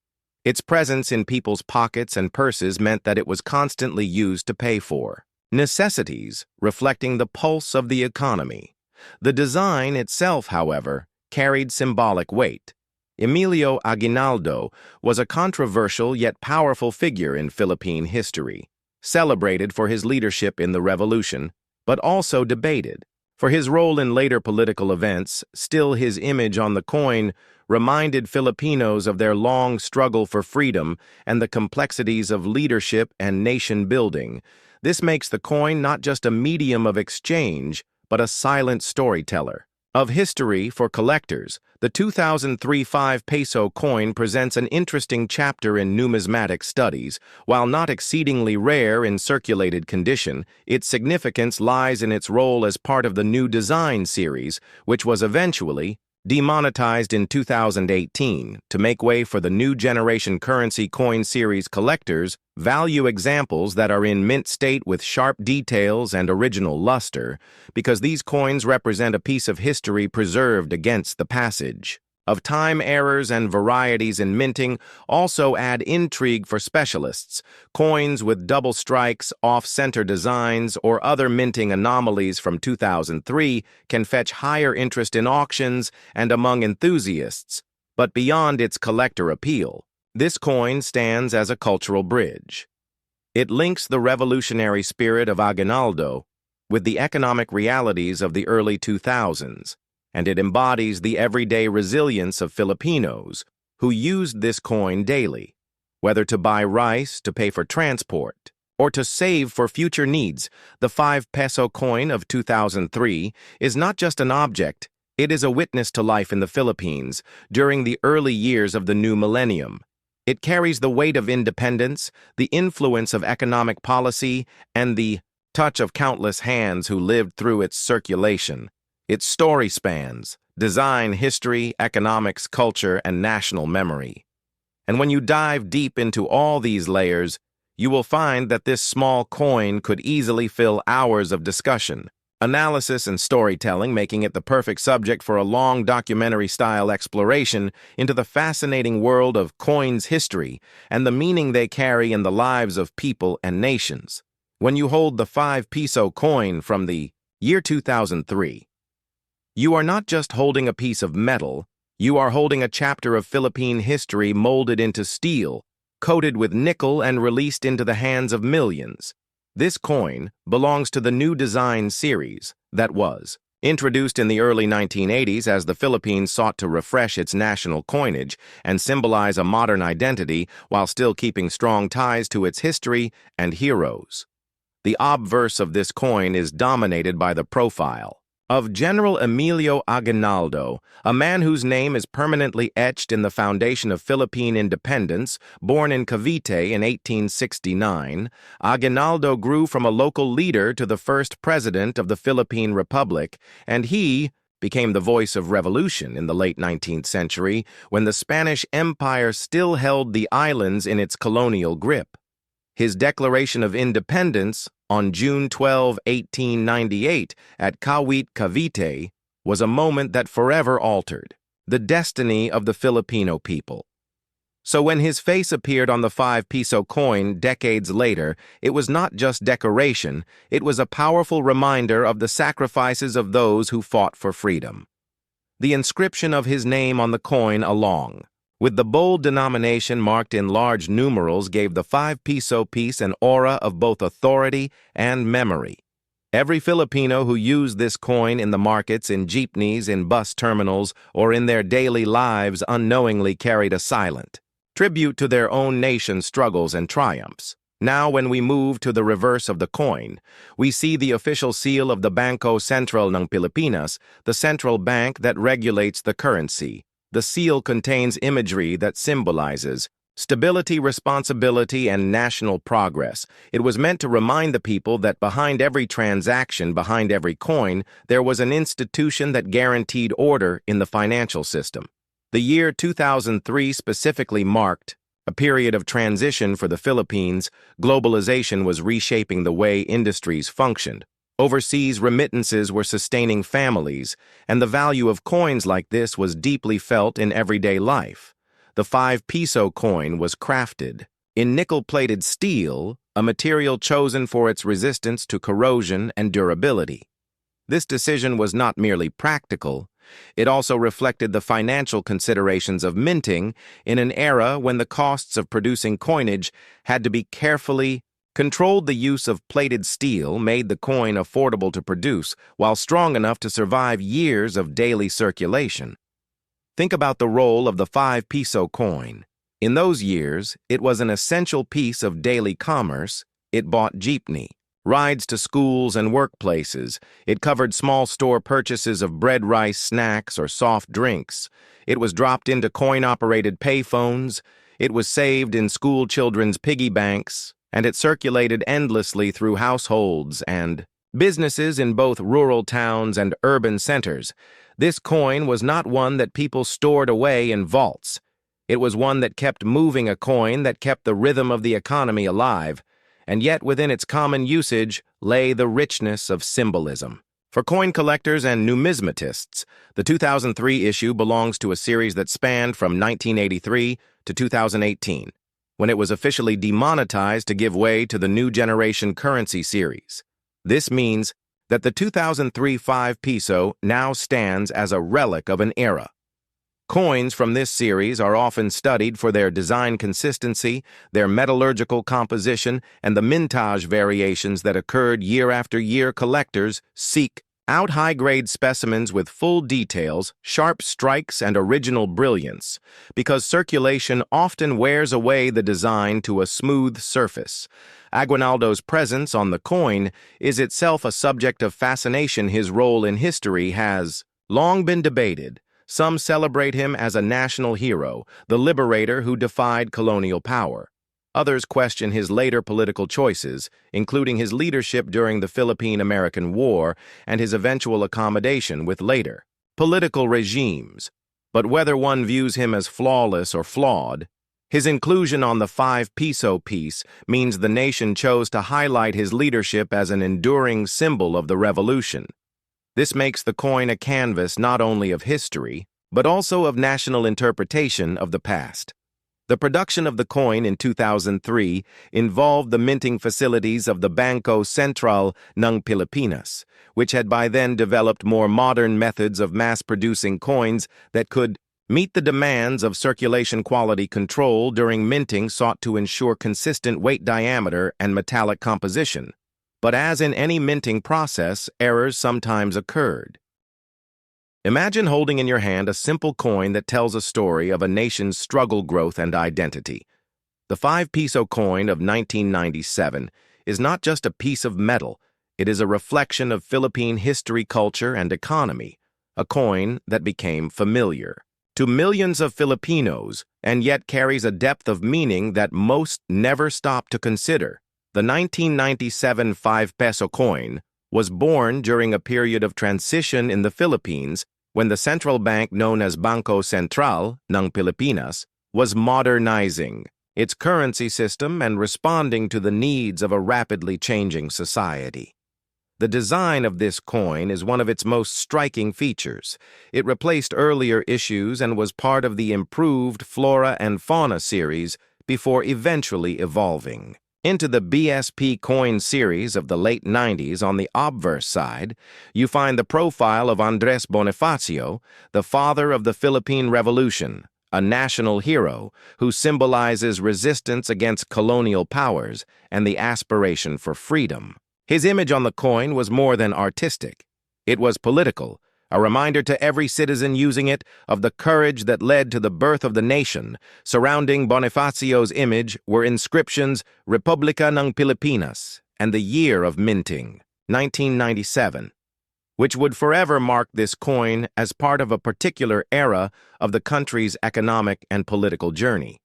Its presence in people's pockets and purses meant that it was constantly used to pay for necessities, reflecting the pulse of the economy. The design itself, however, carried symbolic weight. Emilio Aguinaldo was a controversial yet powerful figure in Philippine history, celebrated for his leadership in the revolution, but also debated for his role in later political events. Still, his image on the coin reminded Filipinos of their long struggle for freedom and the complexities of leadership and nation building. This makes the coin not just a medium of exchange, but a silent storyteller of history for collectors. The 2003 5 peso coin presents an interesting chapter in numismatic studies. While not exceedingly rare in circulated condition, its significance lies in its role as part of the new design series, which was eventually demonetized in 2018 to make way for the new generation currency coin series. Collectors value examples that are in mint state with sharp details and original luster, because these coins represent a piece of history preserved against the passage of time. Errors and varieties in minting also add intrigue for specialists. Coins with double strikes, off-center designs, or other minting anomalies from 2003 can fetch higher interest in auctions and among enthusiasts. But beyond its collector appeal, this coin stands as a cultural bridge. It links the revolutionary spirit of Aguinaldo with the economic realities of the early 2000s, and it embodies the everyday resilience of Filipinos who used this coin daily, whether to buy rice, to pay for transport, or to save for future needs. The 5 peso coin of 2003 is not just an object, it is a witness to life in the Philippines during the early years of the new millennium. It carries the weight of independence, the influence of economic policy, and the touch of countless hands who lived through its circulation. Its story spans design, history, economics, culture, and national memory. And when you dive deep into all these layers, you will find that this small coin could easily fill hours of discussion, analysis, and storytelling, making it the perfect subject for a long documentary-style exploration into the fascinating world of coins' history and the meaning they carry in the lives of people and nations. When you hold the 5 peso coin from the year 2003, you are not just holding a piece of metal, you are holding a chapter of Philippine history molded into steel, coated with nickel, and released into the hands of millions. This coin belongs to the new design series that was introduced in the early 1980s as the Philippines sought to refresh its national coinage and symbolize a modern identity while still keeping strong ties to its history and heroes. The obverse of this coin is dominated by the profile of General Emilio Aguinaldo, a man whose name is permanently etched in the foundation of Philippine independence. Born in Cavite in 1869, Aguinaldo grew from a local leader to the first president of the Philippine Republic, and he became the voice of revolution in the late 19th century when the Spanish Empire still held the islands in its colonial grip. His declaration of independence on June 12, 1898, at Kawit, Cavite, was a moment that forever altered the destiny of the Filipino people. So when his face appeared on the 5-piso coin decades later, it was not just decoration, it was a powerful reminder of the sacrifices of those who fought for freedom. The inscription of his name on the coin along with the bold denomination marked in large numerals gave the 5-piso piece an aura of both authority and memory. Every Filipino who used this coin in the markets, in jeepneys, in bus terminals, or in their daily lives unknowingly carried a silent tribute to their own nation's struggles and triumphs. Now, when we move to the reverse of the coin, we see the official seal of the Bangko Sentral ng Pilipinas, the central bank that regulates the currency. The seal contains imagery that symbolizes stability, responsibility, and national progress. It was meant to remind the people that behind every transaction, behind every coin, there was an institution that guaranteed order in the financial system. The year 2003 specifically marked a period of transition for the Philippines. Globalization was reshaping the way industries functioned. Overseas remittances were sustaining families, and the value of coins like this was deeply felt in everyday life. The 5-piso coin was crafted in nickel-plated steel, a material chosen for its resistance to corrosion and durability. This decision was not merely practical, it also reflected the financial considerations of minting in an era when the costs of producing coinage had to be carefully controlled. The use of plated steel made the coin affordable to produce while strong enough to survive years of daily circulation. Think about the role of the 5-piso coin. In those years, it was an essential piece of daily commerce. It bought jeepney rides to schools and workplaces. It covered small store purchases of bread, rice, snacks, or soft drinks. It was dropped into coin-operated payphones. It was saved in school children's piggy banks, and it circulated endlessly through households and businesses in both rural towns and urban centers. This coin was not one that people stored away in vaults. It was one that kept moving, a coin that kept the rhythm of the economy alive, and yet within its common usage lay the richness of symbolism. For coin collectors and numismatists, the 2003 issue belongs to a series that spanned from 1983 to 2018, when it was officially demonetized to give way to the new generation currency series. This means that the 2003 5-piso now stands as a relic of an era. Coins from this series are often studied for their design consistency, their metallurgical composition, and the mintage variations that occurred year after year. Collectors seek out high-grade specimens with full details, sharp strikes, and original brilliance, because circulation often wears away the design to a smooth surface. Aguinaldo's presence on the coin is itself a subject of fascination. His role in history has long been debated. Some celebrate him as a national hero, the liberator who defied colonial power. Others question his later political choices, including his leadership during the Philippine-American War and his eventual accommodation with later political regimes. But whether one views him as flawless or flawed, his inclusion on the 5-piso piece means the nation chose to highlight his leadership as an enduring symbol of the revolution. This makes the coin a canvas not only of history, but also of national interpretation of the past. The production of the coin in 2003 involved the minting facilities of the Bangko Sentral ng Pilipinas, which had by then developed more modern methods of mass-producing coins that could meet the demands of circulation. Quality control during minting sought to ensure consistent weight, diameter, and metallic composition. But as in any minting process, errors sometimes occurred. Imagine holding in your hand a simple coin that tells a story of a nation's struggle, growth, and identity. The 5 peso coin of 1997 is not just a piece of metal, it is a reflection of Philippine history, culture, and economy, a coin that became familiar to millions of Filipinos and yet carries a depth of meaning that most never stop to consider. The 1997 5 peso coin was born during a period of transition in the Philippines when the central bank known as Bangko Sentral ng Pilipinas was modernizing its currency system and responding to the needs of a rapidly changing society. The design of this coin is one of its most striking features. It replaced earlier issues and was part of the improved Flora and Fauna series before eventually evolving into the BSP coin series of the late 90s. On the obverse side, you find the profile of Andrés Bonifacio, the father of the Philippine Revolution, a national hero who symbolizes resistance against colonial powers and the aspiration for freedom. His image on the coin was more than artistic. It was political, a reminder to every citizen using it of the courage that led to the birth of the nation. Surrounding Bonifacio's image were inscriptions Republika ng Pilipinas and the year of minting, 1997, which would forever mark this coin as part of a particular era of the country's economic and political journey.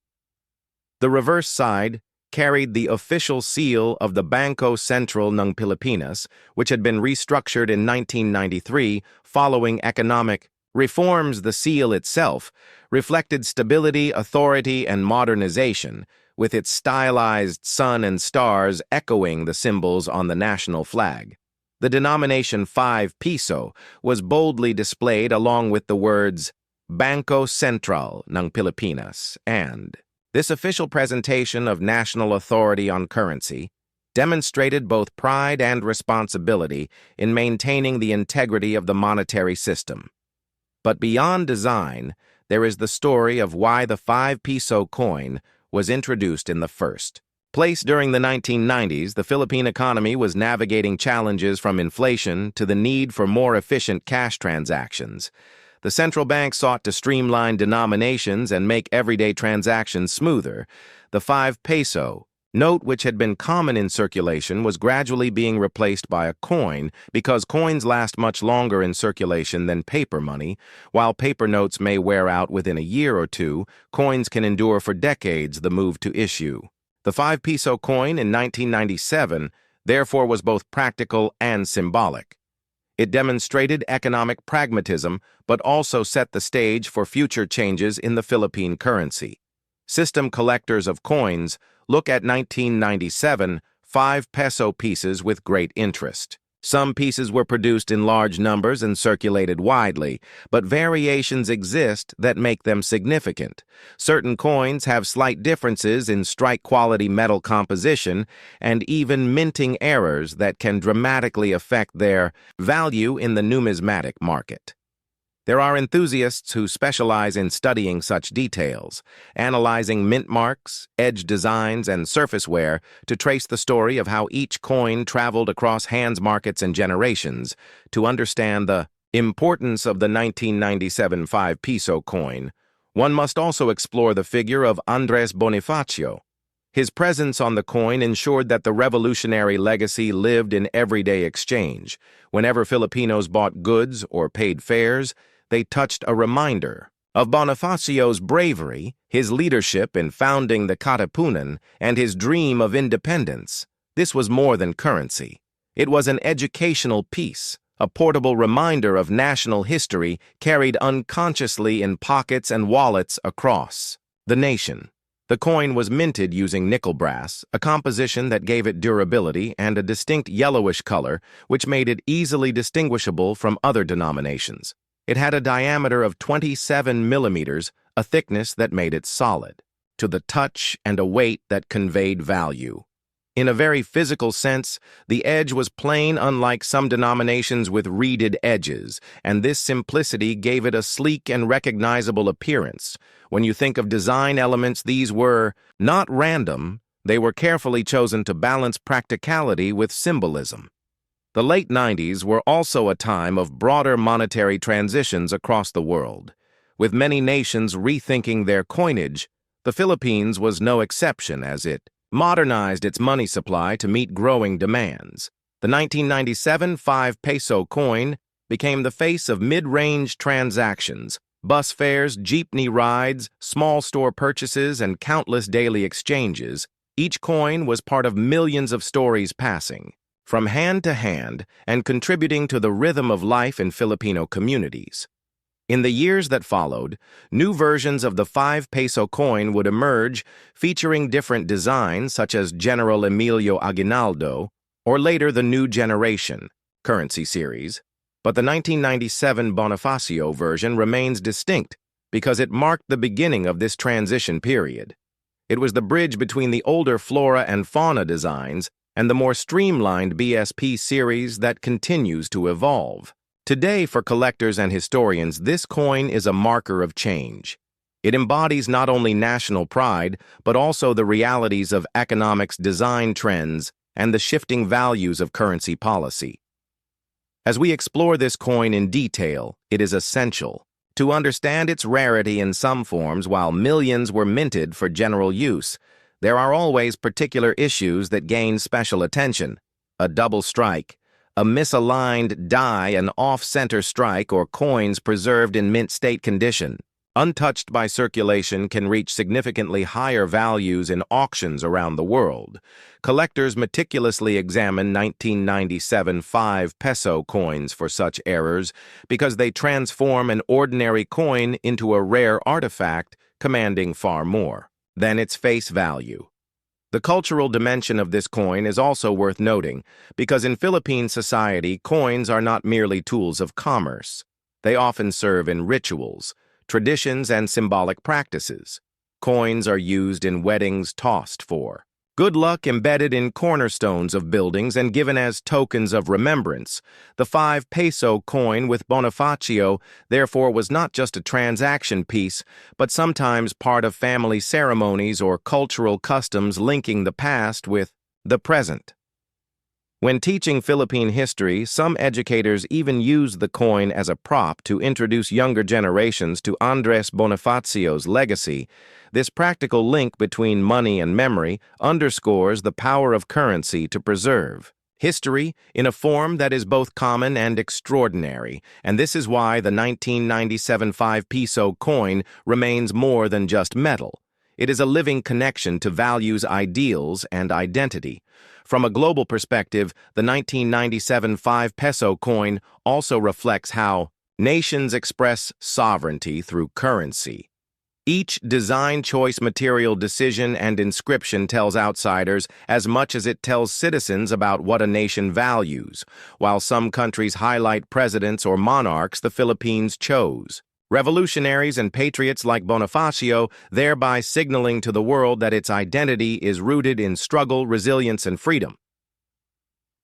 The reverse side carried the official seal of the Bangko Sentral ng Pilipinas, which had been restructured in 1993 following economic reforms. The seal itself reflected stability, authority, and modernization, with its stylized sun and stars echoing the symbols on the national flag. The denomination 5 peso was boldly displayed along with the words Bangko Sentral ng Pilipinas and this official presentation of national authority on currency demonstrated both pride and responsibility in maintaining the integrity of the monetary system. But beyond design, there is the story of why the 5 peso coin was introduced in the first place. During the 1990s, the Philippine economy was navigating challenges from inflation to the need for more efficient cash transactions. The central bank sought to streamline denominations and make everyday transactions smoother. The 5 peso note, which had been common in circulation, was gradually being replaced by a coin because coins last much longer in circulation than paper money. While paper notes may wear out within a year or two, coins can endure for decades. The move to issue the 5 peso coin in 1997, therefore, was both practical and symbolic. It demonstrated economic pragmatism, but also set the stage for future changes in the Philippine currency. System collectors of coins look at 1997 5 peso pieces with great interest. Some pieces were produced in large numbers and circulated widely, but variations exist that make them significant. Certain coins have slight differences in strike-quality metal composition and even minting errors that can dramatically affect their value in the numismatic market. There are enthusiasts who specialize in studying such details, analyzing mint marks, edge designs, and surface wear to trace the story of how each coin traveled across hands, markets, and generations. To understand the importance of the 1997 5 peso coin, one must also explore the figure of Andrés Bonifacio. His presence on the coin ensured that the revolutionary legacy lived in everyday exchange. Whenever Filipinos bought goods or paid fares, they touched a reminder of Bonifacio's bravery, his leadership in founding the Katipunan, and his dream of independence. This was more than currency. It was an educational piece, a portable reminder of national history carried unconsciously in pockets and wallets across the nation. The coin was minted using nickel brass, a composition that gave it durability and a distinct yellowish color, which made it easily distinguishable from other denominations. It had a diameter of 27 millimeters, a thickness that made it solid to the touch and a weight that conveyed value. In a very physical sense, the edge was plain, unlike some denominations with reeded edges, and this simplicity gave it a sleek and recognizable appearance. When you think of design elements, these were not random, They were carefully chosen to balance practicality with symbolism. The late 90s were also a time of broader monetary transitions across the world. With many nations rethinking their coinage, the Philippines was no exception as it modernized its money supply to meet growing demands. The 1997 5-peso coin became the face of mid-range transactions, bus fares, jeepney rides, small store purchases, and countless daily exchanges. Each coin was part of millions of stories passing from hand to hand and contributing to the rhythm of life in Filipino communities. In the years that followed, new versions of the 5-peso coin would emerge, featuring different designs such as General Emilio Aguinaldo, or later the New Generation currency series. But the 1997 Bonifacio version remains distinct because it marked the beginning of this transition period. It was the bridge between the older flora and fauna designs and the more streamlined BSP series that continues to evolve. Today, for collectors and historians, this coin is a marker of change. It embodies not only national pride, but also the realities of economics, design trends, and the shifting values of currency policy. As we explore this coin in detail, it is essential to understand its rarity in some forms. While millions were minted for general use, there are always particular issues that gain special attention. A double strike, a misaligned die, an off-center strike, or coins preserved in mint state condition, untouched by circulation, can reach significantly higher values in auctions around the world. Collectors meticulously examine 1997 5-peso coins for such errors because they transform an ordinary coin into a rare artifact commanding far more than its face value. The cultural dimension of this coin is also worth noting because in Philippine society, coins are not merely tools of commerce. They often serve in rituals, traditions, and symbolic practices. Coins are used in weddings, tossed for good luck, embedded in cornerstones of buildings, and given as tokens of remembrance. The 5-peso coin with Bonifacio, therefore, was not just a transaction piece, but sometimes part of family ceremonies or cultural customs linking the past with the present. When teaching Philippine history, some educators even use the coin as a prop to introduce younger generations to Andres Bonifacio's legacy. This practical link between money and memory underscores the power of currency to preserve history in a form that is both common and extraordinary, and this is why the 1997 5-peso coin remains more than just metal. It is a living connection to values, ideals, and identity. From a global perspective, the 1997 5-peso coin also reflects how nations express sovereignty through currency. Each design choice, material decision, and inscription tells outsiders as much as it tells citizens about what a nation values. While some countries highlight presidents or monarchs, the Philippines chose revolutionaries and patriots like Bonifacio, thereby signaling to the world that its identity is rooted in struggle, resilience, and freedom.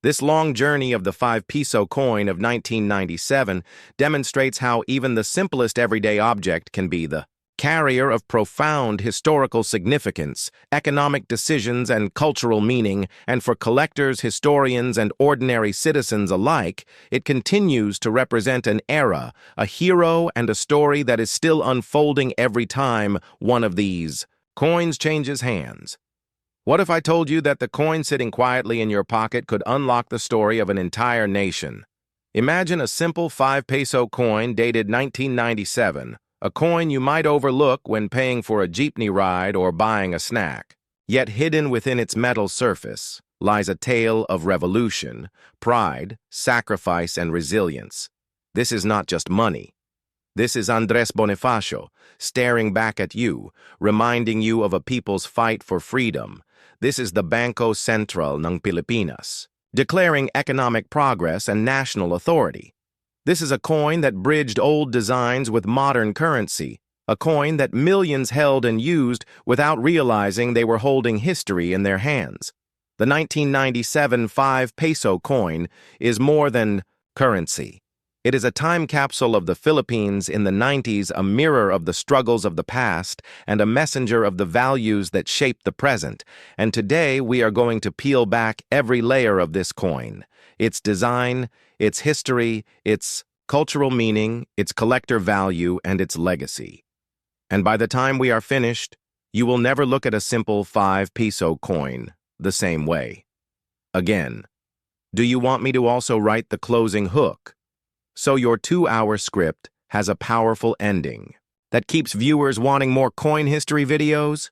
This long journey of the 5-peso coin of 1997 demonstrates how even the simplest everyday object can be the carrier of profound historical significance, economic decisions, and cultural meaning, and for collectors, historians, and ordinary citizens alike, it continues to represent an era, a hero, and a story that is still unfolding every time one of these coins changes hands. What if I told you that the coin sitting quietly in your pocket could unlock the story of an entire nation? Imagine a simple 5-peso coin dated 1997, a coin you might overlook when paying for a jeepney ride or buying a snack. Yet hidden within its metal surface lies a tale of revolution, pride, sacrifice, and resilience. This is not just money. This is Andres Bonifacio staring back at you, reminding you of a people's fight for freedom. This is the Bangko Sentral ng Pilipinas, declaring economic progress and national authority. This is a coin that bridged old designs with modern currency, a coin that millions held and used without realizing they were holding history in their hands. The 1997 5-peso coin is more than currency. It is a time capsule of the Philippines in the 90s, a mirror of the struggles of the past and a messenger of the values that shape the present. And today we are going to peel back every layer of this coin. Its design, its history, its cultural meaning, its collector value, and its legacy. And by the time we are finished, you will never look at a simple 5 peso coin the same way. Again, do you want me to also write the closing hook? So your 2-hour script has a powerful ending that keeps viewers wanting more coin history videos?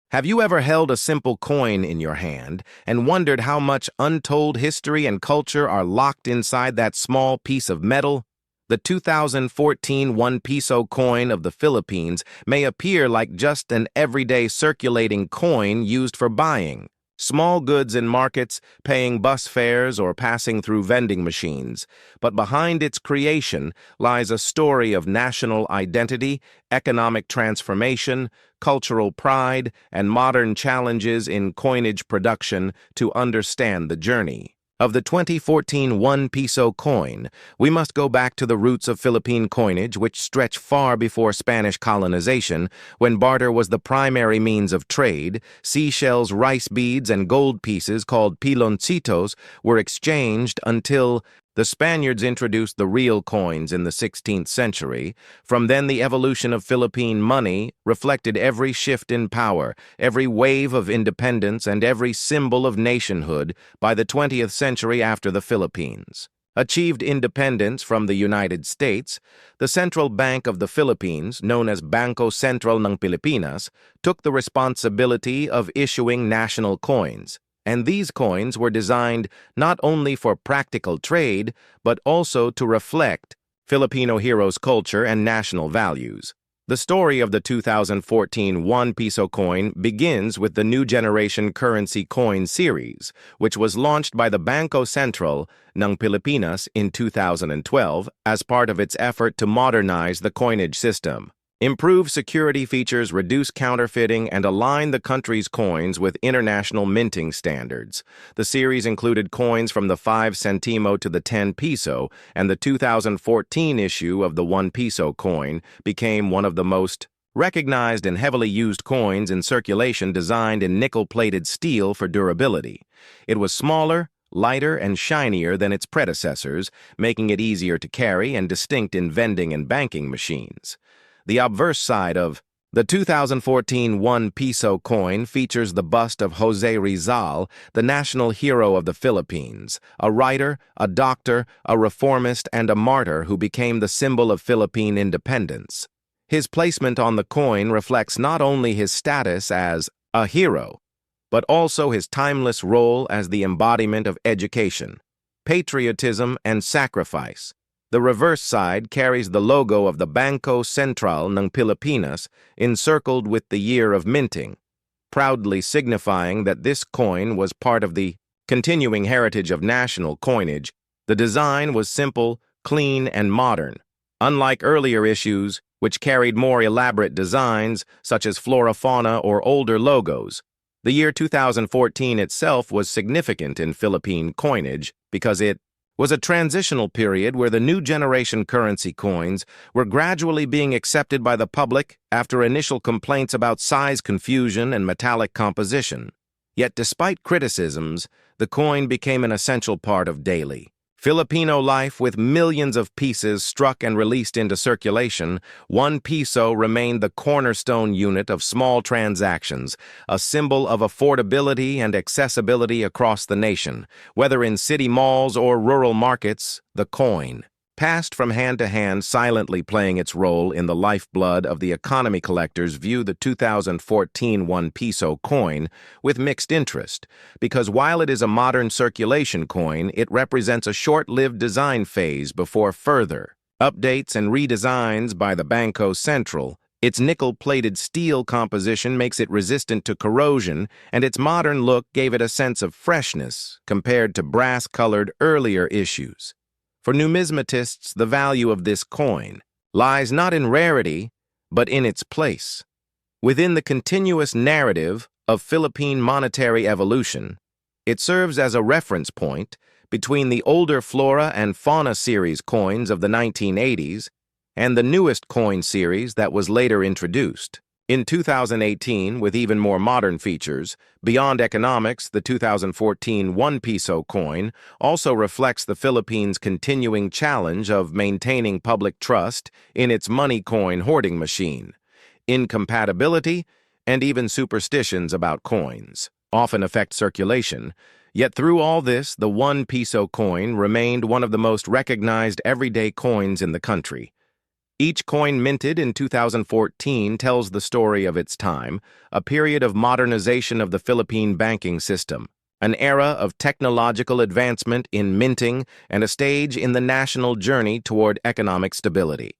Have you ever held a simple coin in your hand and wondered how much untold history and culture are locked inside that small piece of metal? The 2014 1 peso coin of the Philippines may appear like just an everyday circulating coin used for buying small goods in markets, paying bus fares, or passing through vending machines. But behind its creation lies a story of national identity, economic transformation, cultural pride, and modern challenges in coinage production. To understand the journey of the 2014 1 peso coin, we must go back to the roots of Philippine coinage, which stretch far before Spanish colonization, when barter was the primary means of trade. Seashells, rice beads, and gold pieces called piloncitos were exchanged until the Spaniards introduced the real coins in the 16th century. From then, the evolution of Philippine money reflected every shift in power, every wave of independence, and every symbol of nationhood. By the 20th century, after the Philippines achieved independence from the United States, the Central Bank of the Philippines, known as Bangko Sentral ng Pilipinas, took the responsibility of issuing national coins. And these coins were designed not only for practical trade, but also to reflect Filipino heroes' culture and national values. The story of the 2014 1 peso coin begins with the New Generation Currency Coin series, which was launched by the Bangko Sentral ng Pilipinas in 2012 as part of its effort to modernize the coinage system. Improve security features, reduce counterfeiting, and align the country's coins with international minting standards. The series included coins from the 5 centimo to the 10 peso, and the 2014 issue of the 1 peso coin became one of the most recognized and heavily used coins in circulation, designed in nickel-plated steel for durability. It was smaller, lighter, and shinier than its predecessors, making it easier to carry and distinct in vending and banking machines. The obverse side of the 2014 1 peso coin features the bust of José Rizal, the national hero of the Philippines, a writer, a doctor, a reformist, and a martyr who became the symbol of Philippine independence. His placement on the coin reflects not only his status as a hero, but also his timeless role as the embodiment of education, patriotism, and sacrifice. The reverse side carries the logo of the Bangko Sentral ng Pilipinas encircled with the year of minting, proudly signifying that this coin was part of the continuing heritage of national coinage. The design was simple, clean, and modern. Unlike earlier issues, which carried more elaborate designs, such as flora-fauna or older logos, the year 2014 itself was significant in Philippine coinage because it was a transitional period where the new generation currency coins were gradually being accepted by the public after initial complaints about size confusion and metallic composition. Yet despite criticisms, the coin became an essential part of daily Filipino life. With millions of pieces struck and released into circulation, 1 peso remained the cornerstone unit of small transactions, a symbol of affordability and accessibility across the nation. Whether in city malls or rural markets, the coin passed from hand to hand, silently playing its role in the lifeblood of the economy. Collectors view the 2014 1 peso coin with mixed interest, because while it is a modern circulation coin, it represents a short-lived design phase before further updates and redesigns by the Bangko Sentral. Its nickel-plated steel composition makes it resistant to corrosion, and its modern look gave it a sense of freshness compared to brass-colored earlier issues. For numismatists, the value of this coin lies not in rarity, but in its place. Within the continuous narrative of Philippine monetary evolution, it serves as a reference point, between the older Flora and Fauna series coins of the 1980s and the newest coin series that was later introduced. In 2018, with even more modern features, beyond economics, the 2014 1 Piso coin also reflects the Philippines' continuing challenge of maintaining public trust in its money coin hoarding machine. Incompatibility and even superstitions about coins often affect circulation, yet through all this, the 1 Piso coin remained one of the most recognized everyday coins in the country. Each coin minted in 2014 tells the story of its time, a period of modernization of the Philippine banking system, an era of technological advancement in minting, and a stage in the national journey toward economic stability.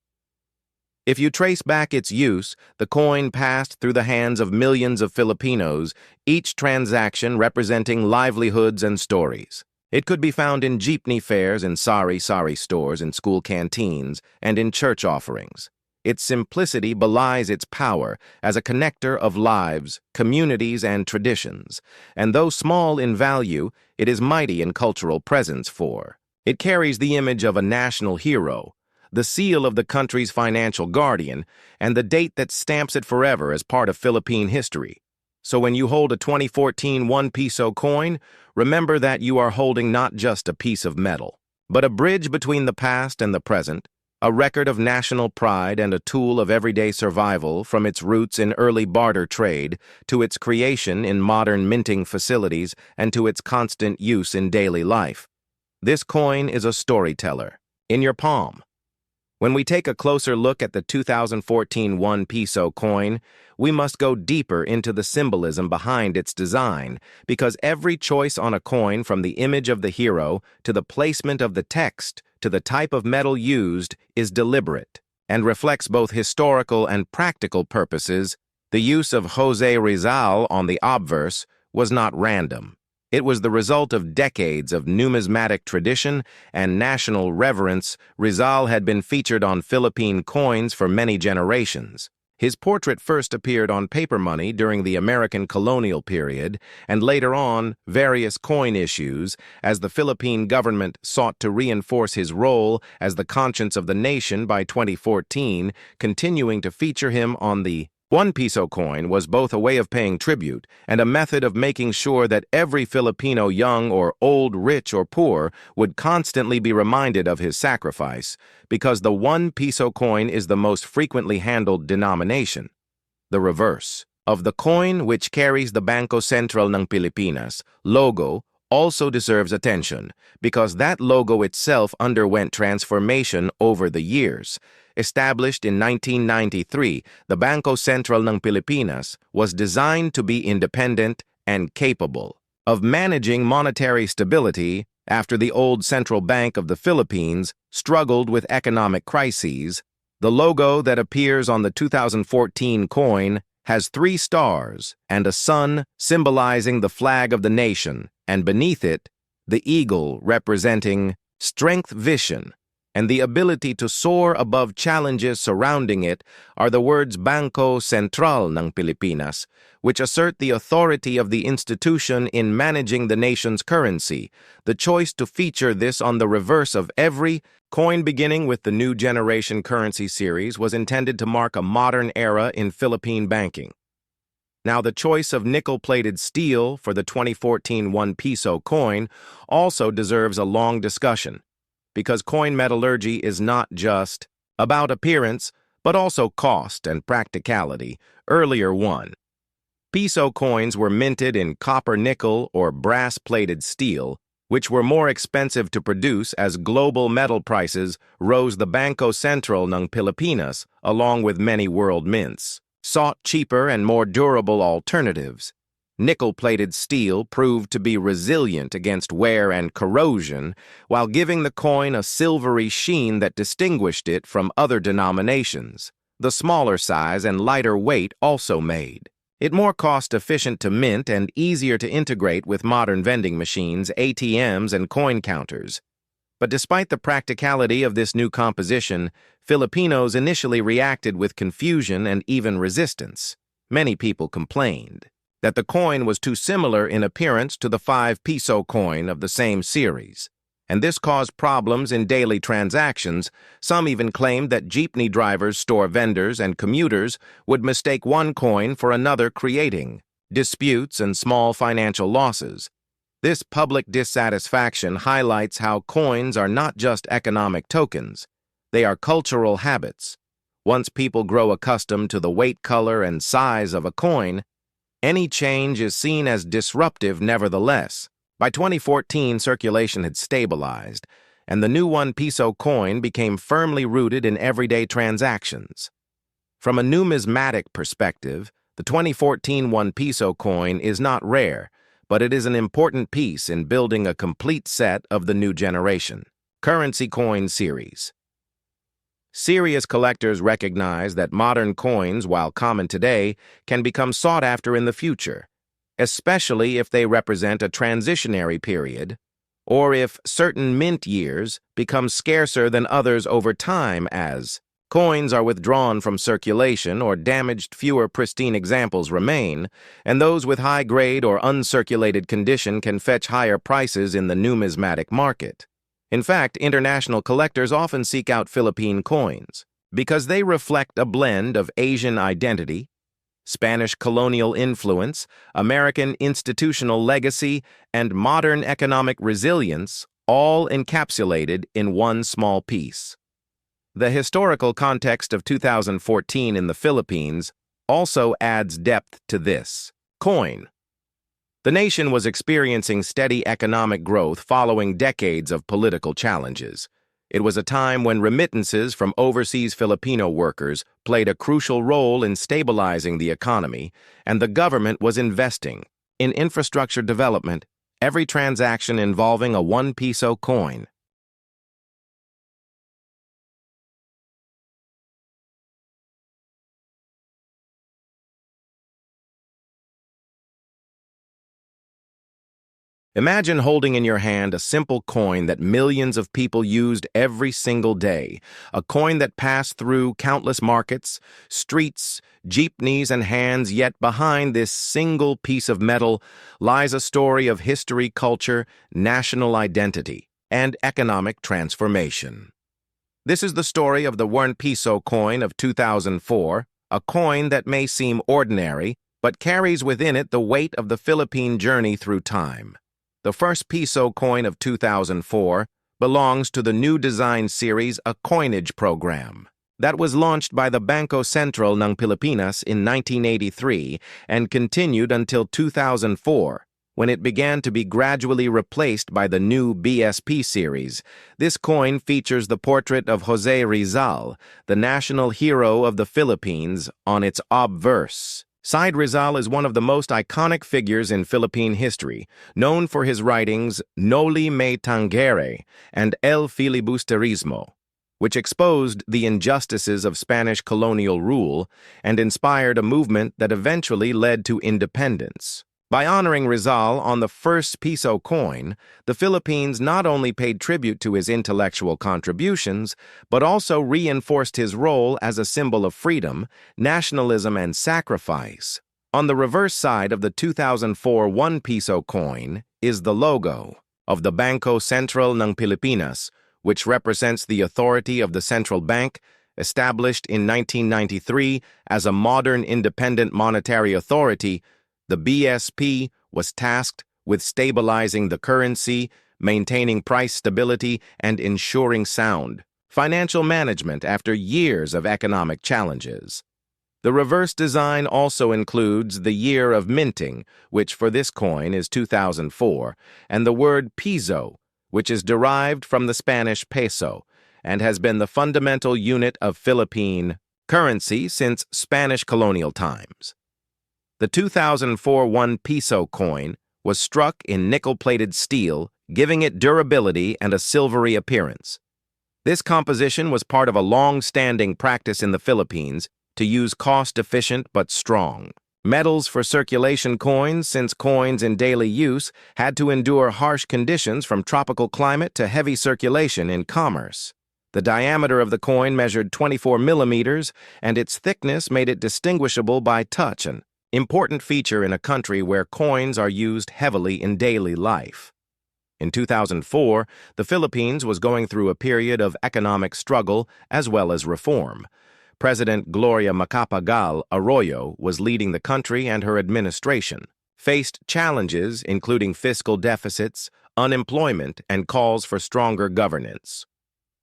If you trace back its use, the coin passed through the hands of millions of Filipinos, each transaction representing livelihoods and stories. It could be found in jeepney fares, in sari-sari stores, in school canteens, and in church offerings. Its simplicity belies its power as a connector of lives, communities, and traditions, and though small in value, it is mighty in cultural presence for. It carries the image of a national hero, the seal of the country's financial guardian, and the date that stamps it forever as part of Philippine history. So when you hold a 2014 1 Piso coin, remember that you are holding not just a piece of metal, but a bridge between the past and the present, a record of national pride and a tool of everyday survival from its roots in early barter trade to its creation in modern minting facilities and to its constant use in daily life. This coin is a storyteller, in your palm. When we take a closer look at the 2014 1 Piso coin, we must go deeper into the symbolism behind its design, because every choice on a coin, from the image of the hero to the placement of the text to the type of metal used, is deliberate and reflects both historical and practical purposes. The use of Jose Rizal on the obverse was not random. It was the result of decades of numismatic tradition and national reverence. Rizal had been featured on Philippine coins for many generations. His portrait first appeared on paper money during the American colonial period, and later on, various coin issues, as the Philippine government sought to reinforce his role as the conscience of the nation by 2014, continuing to feature him on the 1 Piso coin was both a way of paying tribute and a method of making sure that every Filipino, young or old, rich or poor, would constantly be reminded of his sacrifice, because the 1 Piso coin is the most frequently handled denomination. The reverse of the coin, which carries the Bangko Sentral ng Pilipinas logo, also deserves attention, because that logo itself underwent transformation over the years. Established in 1993, the Bangko Sentral ng Pilipinas was designed to be independent and capable of managing monetary stability after the old Central Bank of the Philippines struggled with economic crises. The logo that appears on the 2014 coin has 3 stars and a sun symbolizing the flag of the nation, and beneath it, the eagle representing strength, vision, and the ability to soar above challenges surrounding it are the words Bangko Sentral ng Pilipinas, which assert the authority of the institution in managing the nation's currency. The choice to feature this on the reverse of every coin beginning with the new generation currency series was intended to mark a modern era in Philippine banking. Now, the choice of nickel-plated steel for the 2014 1 Piso coin also deserves a long discussion, because coin metallurgy is not just about appearance, but also cost and practicality. Earlier 1 Piso coins were minted in copper nickel or brass-plated steel, which were more expensive to produce as global metal prices rose. The Bangko Sentral ng Pilipinas, along with many world mints, sought cheaper and more durable alternatives. Nickel-plated steel proved to be resilient against wear and corrosion, while giving the coin a silvery sheen that distinguished it from other denominations. The smaller size and lighter weight also made it more cost-efficient to mint and easier to integrate with modern vending machines, ATMs, and coin counters. But despite the practicality of this new composition, Filipinos initially reacted with confusion and even resistance. Many people complained that the coin was too similar in appearance to the 5 Piso coin of the same series. and this caused problems in daily transactions. Some even claimed that jeepney drivers, store vendors, and commuters would mistake one coin for another, creating disputes and small financial losses. This public dissatisfaction highlights how coins are not just economic tokens, they are cultural habits. Once people grow accustomed to the weight, color, and size of a coin, any change is seen as disruptive nevertheless. By 2014, circulation had stabilized, and the new Piso coin became firmly rooted in everyday transactions. From a numismatic perspective, the 2014 Piso coin is not rare, but it is an important piece in building a complete set of the new generation. Currency Coin Series. Serious collectors recognize that modern coins, while common today, can become sought after in the future, especially if they represent a transitionary period, or if certain mint years become scarcer than others over time as coins are withdrawn from circulation or damaged. Fewer pristine examples remain, and those with high grade or uncirculated condition can fetch higher prices in the numismatic market. In fact, international collectors often seek out Philippine coins because they reflect a blend of Asian identity, Spanish colonial influence, American institutional legacy, and modern economic resilience, all encapsulated in one small piece. The historical context of 2014 in the Philippines also adds depth to this coin. The nation was experiencing steady economic growth following decades of political challenges. It was a time when remittances from overseas Filipino workers played a crucial role in stabilizing the economy, and the government was investing in infrastructure development, every transaction involving a Piso coin. Imagine holding in your hand a simple coin that millions of people used every single day, a coin that passed through countless markets, streets, jeepneys, and hands, yet behind this single piece of metal lies a story of history, culture, national identity, and economic transformation. This is the story of the Piso coin of 2004, a coin that may seem ordinary, but carries within it the weight of the Philippine journey through time. The first Piso coin of 2004 belongs to the new design series, a coinage program that was launched by the Bangko Sentral ng Pilipinas in 1983 and continued until 2004, when it began to be gradually replaced by the new BSP series. This coin features the portrait of Jose Rizal, the national hero of the Philippines, on its obverse side. Rizal is one of the most iconic figures in Philippine history, known for his writings Noli Me Tangere and El Filibusterismo, which exposed the injustices of Spanish colonial rule and inspired a movement that eventually led to independence. By honoring Rizal on the first Piso coin, the Philippines not only paid tribute to his intellectual contributions, but also reinforced his role as a symbol of freedom, nationalism, and sacrifice. On the reverse side of the 2004 Piso coin is the logo of the Bangko Sentral ng Pilipinas, which represents the authority of the central bank, established in 1993 as a modern independent monetary authority. The BSP was tasked with stabilizing the currency, maintaining price stability, and ensuring sound financial management after years of economic challenges. The reverse design also includes the year of minting, which for this coin is 2004, and the word piso, which is derived from the Spanish peso and has been the fundamental unit of Philippine currency since Spanish colonial times. The 2004 Piso coin was struck in nickel-plated steel, giving it durability and a silvery appearance. This composition was part of a long-standing practice in the Philippines to use cost-efficient but strong metals for circulation coins, since coins in daily use had to endure harsh conditions from tropical climate to heavy circulation in commerce. The diameter of the coin measured 24 millimeters, and its thickness made it distinguishable by touch, an important feature in a country where coins are used heavily in daily life. In 2004, the Philippines was going through a period of economic struggle as well as reform. President Gloria Macapagal Arroyo was leading the country, and her administration faced challenges including fiscal deficits, unemployment, and calls for stronger governance.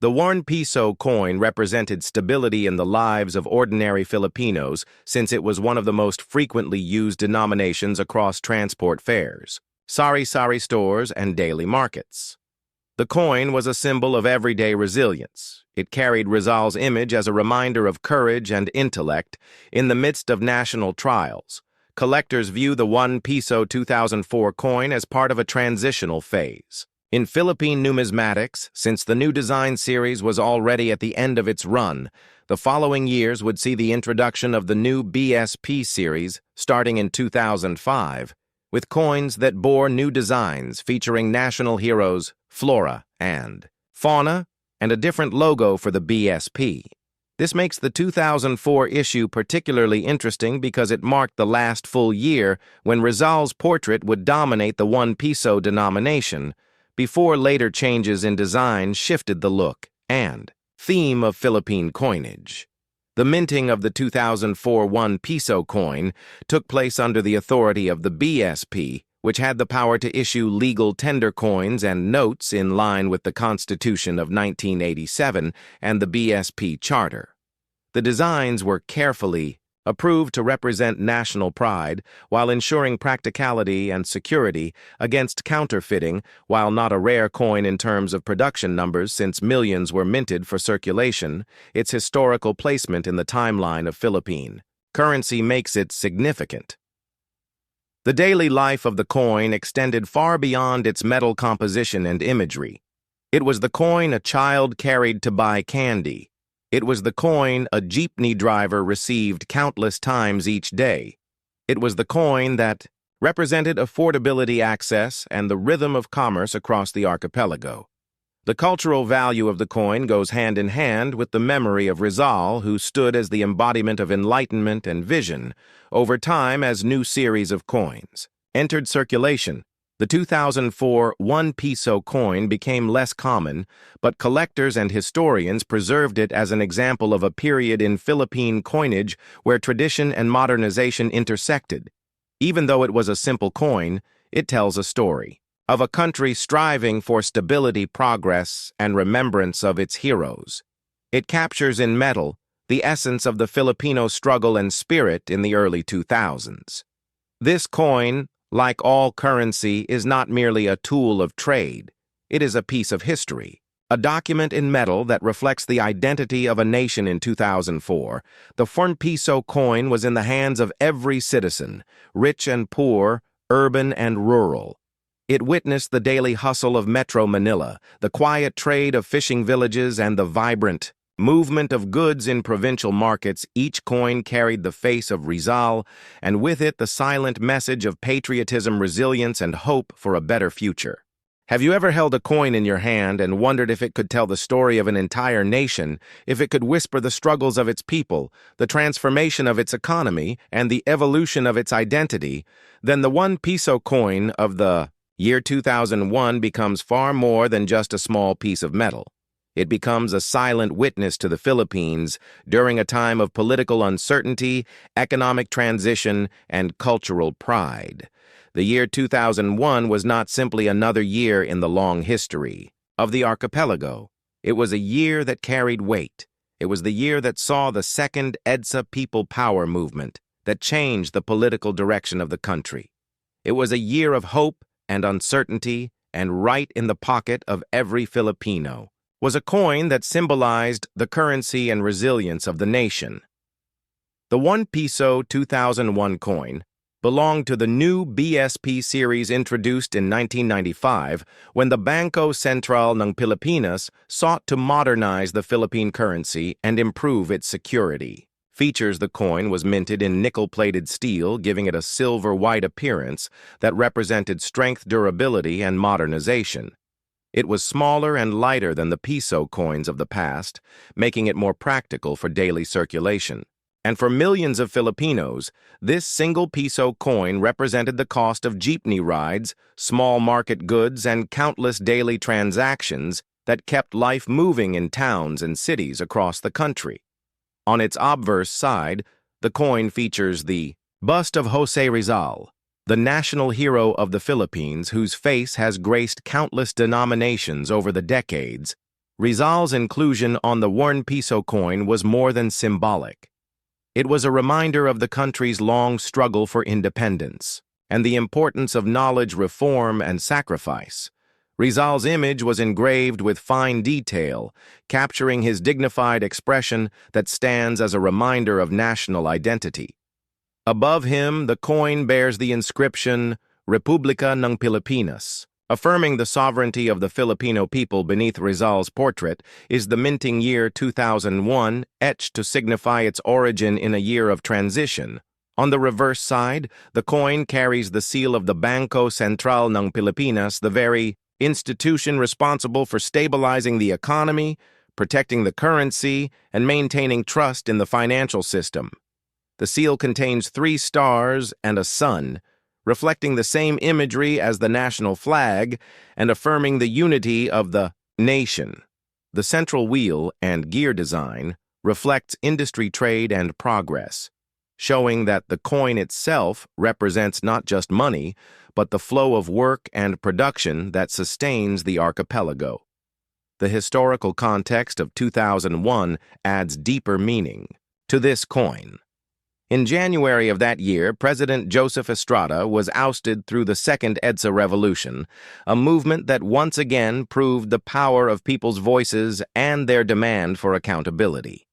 The worn Piso coin represented stability in the lives of ordinary Filipinos since it was one of the most frequently used denominations across transport fares, sari-sari stores, and daily markets. The coin was a symbol of everyday resilience. It carried Rizal's image as a reminder of courage and intellect in the midst of national trials. Collectors view the 1 Piso 2004 coin as part of a transitional phase. In Philippine numismatics, since the new design series was already at the end of its run, the following years would see the introduction of the new BSP series starting in 2005, with coins that bore new designs featuring national heroes, flora, and fauna, and a different logo for the BSP. This makes the 2004 issue particularly interesting because it marked the last full year when Rizal's portrait would dominate the 1 Piso denomination, before later changes in design shifted the look and theme of Philippine coinage. The minting of the 2004 1 Piso coin took place under the authority of the BSP, which had the power to issue legal tender coins and notes in line with the Constitution of 1987 and the BSP Charter. The designs were carefully approved to represent national pride while ensuring practicality and security against counterfeiting, while not a rare coin in terms of production numbers since millions were minted for circulation. Its historical placement in the timeline of Philippine currency makes it significant. The daily life of the coin extended far beyond its metal composition and imagery. It was the coin a child carried to buy candy. It was the coin a jeepney driver received countless times each day. It was the coin that represented affordability, access, and the rhythm of commerce across the archipelago. The cultural value of the coin goes hand in hand with the memory of Rizal, who stood as the embodiment of enlightenment and vision. Over time, as new series of coins entered circulation, the 2004 1 Piso coin became less common, but collectors and historians preserved it as an example of a period in Philippine coinage where tradition and modernization intersected. Even though it was a simple coin, it tells a story of a country striving for stability, progress, and remembrance of its heroes. It captures in metal the essence of the Filipino struggle and spirit in the early 2000s. This coin, like all currency, is not merely a tool of trade. It is a piece of history, a document in metal that reflects the identity of a nation. In 2004, the 1 Piso coin was in the hands of every citizen, rich and poor, urban and rural. It witnessed the daily hustle of Metro Manila, the quiet trade of fishing villages, and the vibrant movement of goods in provincial markets. Each coin carried the face of Rizal, and with it the silent message of patriotism, resilience, and hope for a better future. Have you ever held a coin in your hand and wondered if it could tell the story of an entire nation, if it could whisper the struggles of its people, the transformation of its economy, and the evolution of its identity? Then the 1 Piso coin of the year 2001 becomes far more than just a small piece of metal. It becomes a silent witness to the Philippines during a time of political uncertainty, economic transition, and cultural pride. The year 2001 was not simply another year in the long history of the archipelago. It was a year that carried weight. It was the year that saw the second EDSA People Power movement that changed the political direction of the country. It was a year of hope and uncertainty, and right in the pocket of every Filipino was a coin that symbolized the currency and resilience of the nation. The 1 Piso 2001 coin belonged to the new BSP series introduced in 1995 when the Bangko Sentral ng Pilipinas sought to modernize the Philippine currency and improve its security. Features: the coin was minted in nickel-plated steel, giving it a silver-white appearance that represented strength, durability, and modernization. It was smaller and lighter than the Piso coins of the past, making it more practical for daily circulation. And for millions of Filipinos, this single piso coin represented the cost of jeepney rides, small market goods, and countless daily transactions that kept life moving in towns and cities across the country. On its obverse side, the coin features the bust of Jose Rizal, the national hero of the Philippines whose face has graced countless denominations over the decades. Rizal's inclusion on the worn piso coin was more than symbolic. It was a reminder of the country's long struggle for independence and the importance of knowledge, reform, and sacrifice. Rizal's image was engraved with fine detail, capturing his dignified expression that stands as a reminder of national identity. Above him, the coin bears the inscription, Republika ng Pilipinas. Affirming the sovereignty of the Filipino people beneath Rizal's portrait is the minting year 2001, etched to signify its origin in a year of transition. On the reverse side, the coin carries the seal of the Bangko Sentral ng Pilipinas, the very institution responsible for stabilizing the economy, protecting the currency, and maintaining trust in the financial system. The seal contains 3 stars and a sun, reflecting the same imagery as the national flag and affirming the unity of the nation. The central wheel and gear design reflects industry trade and progress, showing that the coin itself represents not just money, but the flow of work and production that sustains the archipelago. The historical context of 2001 adds deeper meaning to this coin. In January of that year, President Joseph Estrada was ousted through the Second EDSA Revolution, a movement that once again proved the power of people's voices and their demand for accountability.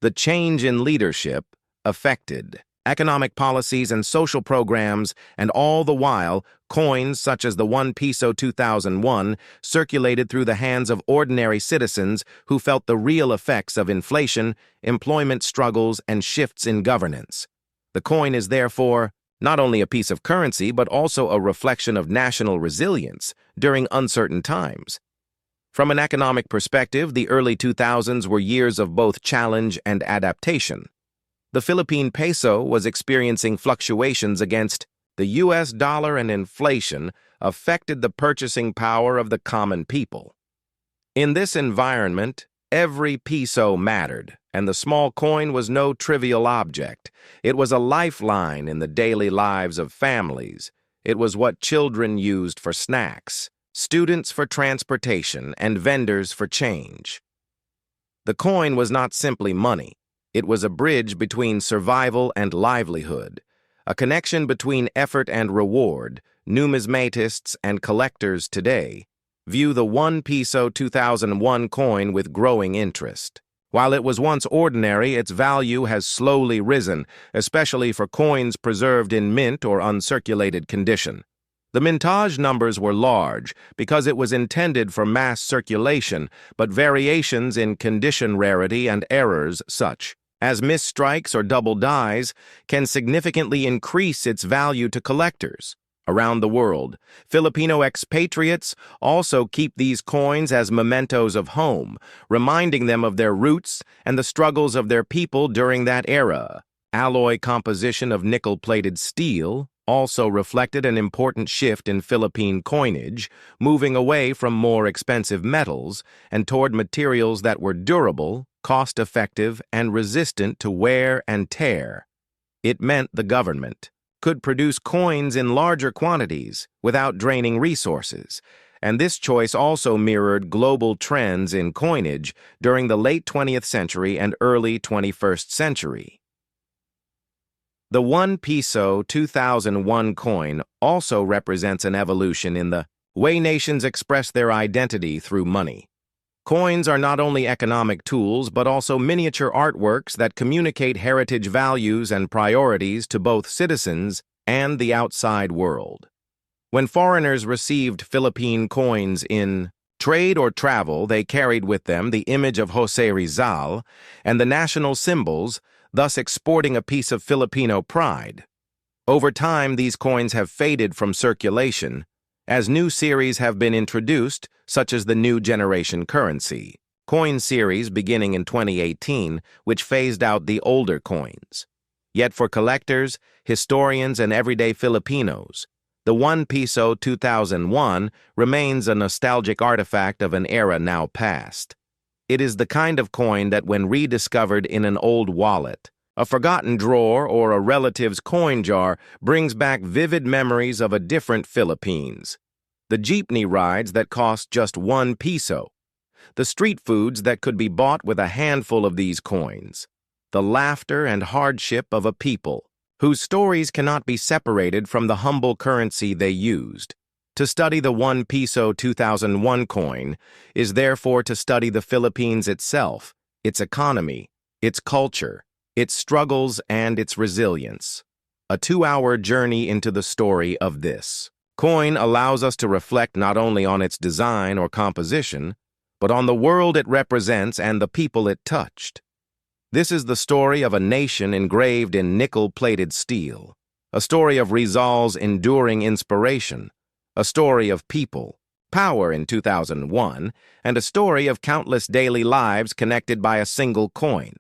The change in leadership affected economic policies and social programs, and all the while, coins such as the 1 Piso 2001 circulated through the hands of ordinary citizens who felt the real effects of inflation, employment struggles, and shifts in governance. The coin is therefore not only a piece of currency, but also a reflection of national resilience during uncertain times. From an economic perspective, the early 2000s were years of both challenge and adaptation. The Philippine peso was experiencing fluctuations against the US dollar, and inflation affected the purchasing power of the common people. In this environment, every piso mattered, and the small coin was no trivial object. It was a lifeline in the daily lives of families. It was what children used for snacks, students for transportation, and vendors for change. The coin was not simply money. It was a bridge between survival and livelihood, a connection between effort and reward. Numismatists and collectors today view the 1 Piso 2001 coin with growing interest. While it was once ordinary, its value has slowly risen, especially for coins preserved in mint or uncirculated condition. The mintage numbers were large because it was intended for mass circulation, but variations in condition rarity and errors such as misstrikes or double dies can significantly increase its value to collectors. Around the world, Filipino expatriates also keep these coins as mementos of home, reminding them of their roots and the struggles of their people during that era. Alloy composition of nickel-plated steel also reflected an important shift in Philippine coinage, moving away from more expensive metals and toward materials that were durable, cost-effective, and resistant to wear and tear. It meant the government could produce coins in larger quantities without draining resources, and this choice also mirrored global trends in coinage during the late 20th century and early 21st century. The 1 Piso 2001 coin also represents an evolution in the way nations express their identity through money. Coins are not only economic tools, but also miniature artworks that communicate heritage values and priorities to both citizens and the outside world. When foreigners received Philippine coins in trade or travel, they carried with them the image of Jose Rizal and the national symbols, thus exporting a piece of Filipino pride. Over time, these coins have faded from circulation, as new series have been introduced, such as the new generation currency. coin series beginning in 2018, which phased out the older coins. Yet for collectors, historians, and everyday Filipinos, the 1 Piso 2001 remains a nostalgic artifact of an era now past. It is the kind of coin that, when rediscovered in an old wallet, a forgotten drawer, or a relative's coin jar, brings back vivid memories of a different Philippines. The jeepney rides that cost just 1 Piso, the street foods that could be bought with a handful of these coins, the laughter and hardship of a people whose stories cannot be separated from the humble currency they used. To study the 1 Piso 2001 coin is therefore to study the Philippines itself, its economy, its culture, its struggles, and its resilience. A 2-hour journey into the story of this coin allows us to reflect not only on its design or composition, but on the world it represents and the people it touched. This is the story of a nation engraved in nickel-plated steel, a story of Rizal's enduring inspiration, a story of people, power in 2001, and a story of countless daily lives connected by a single coin.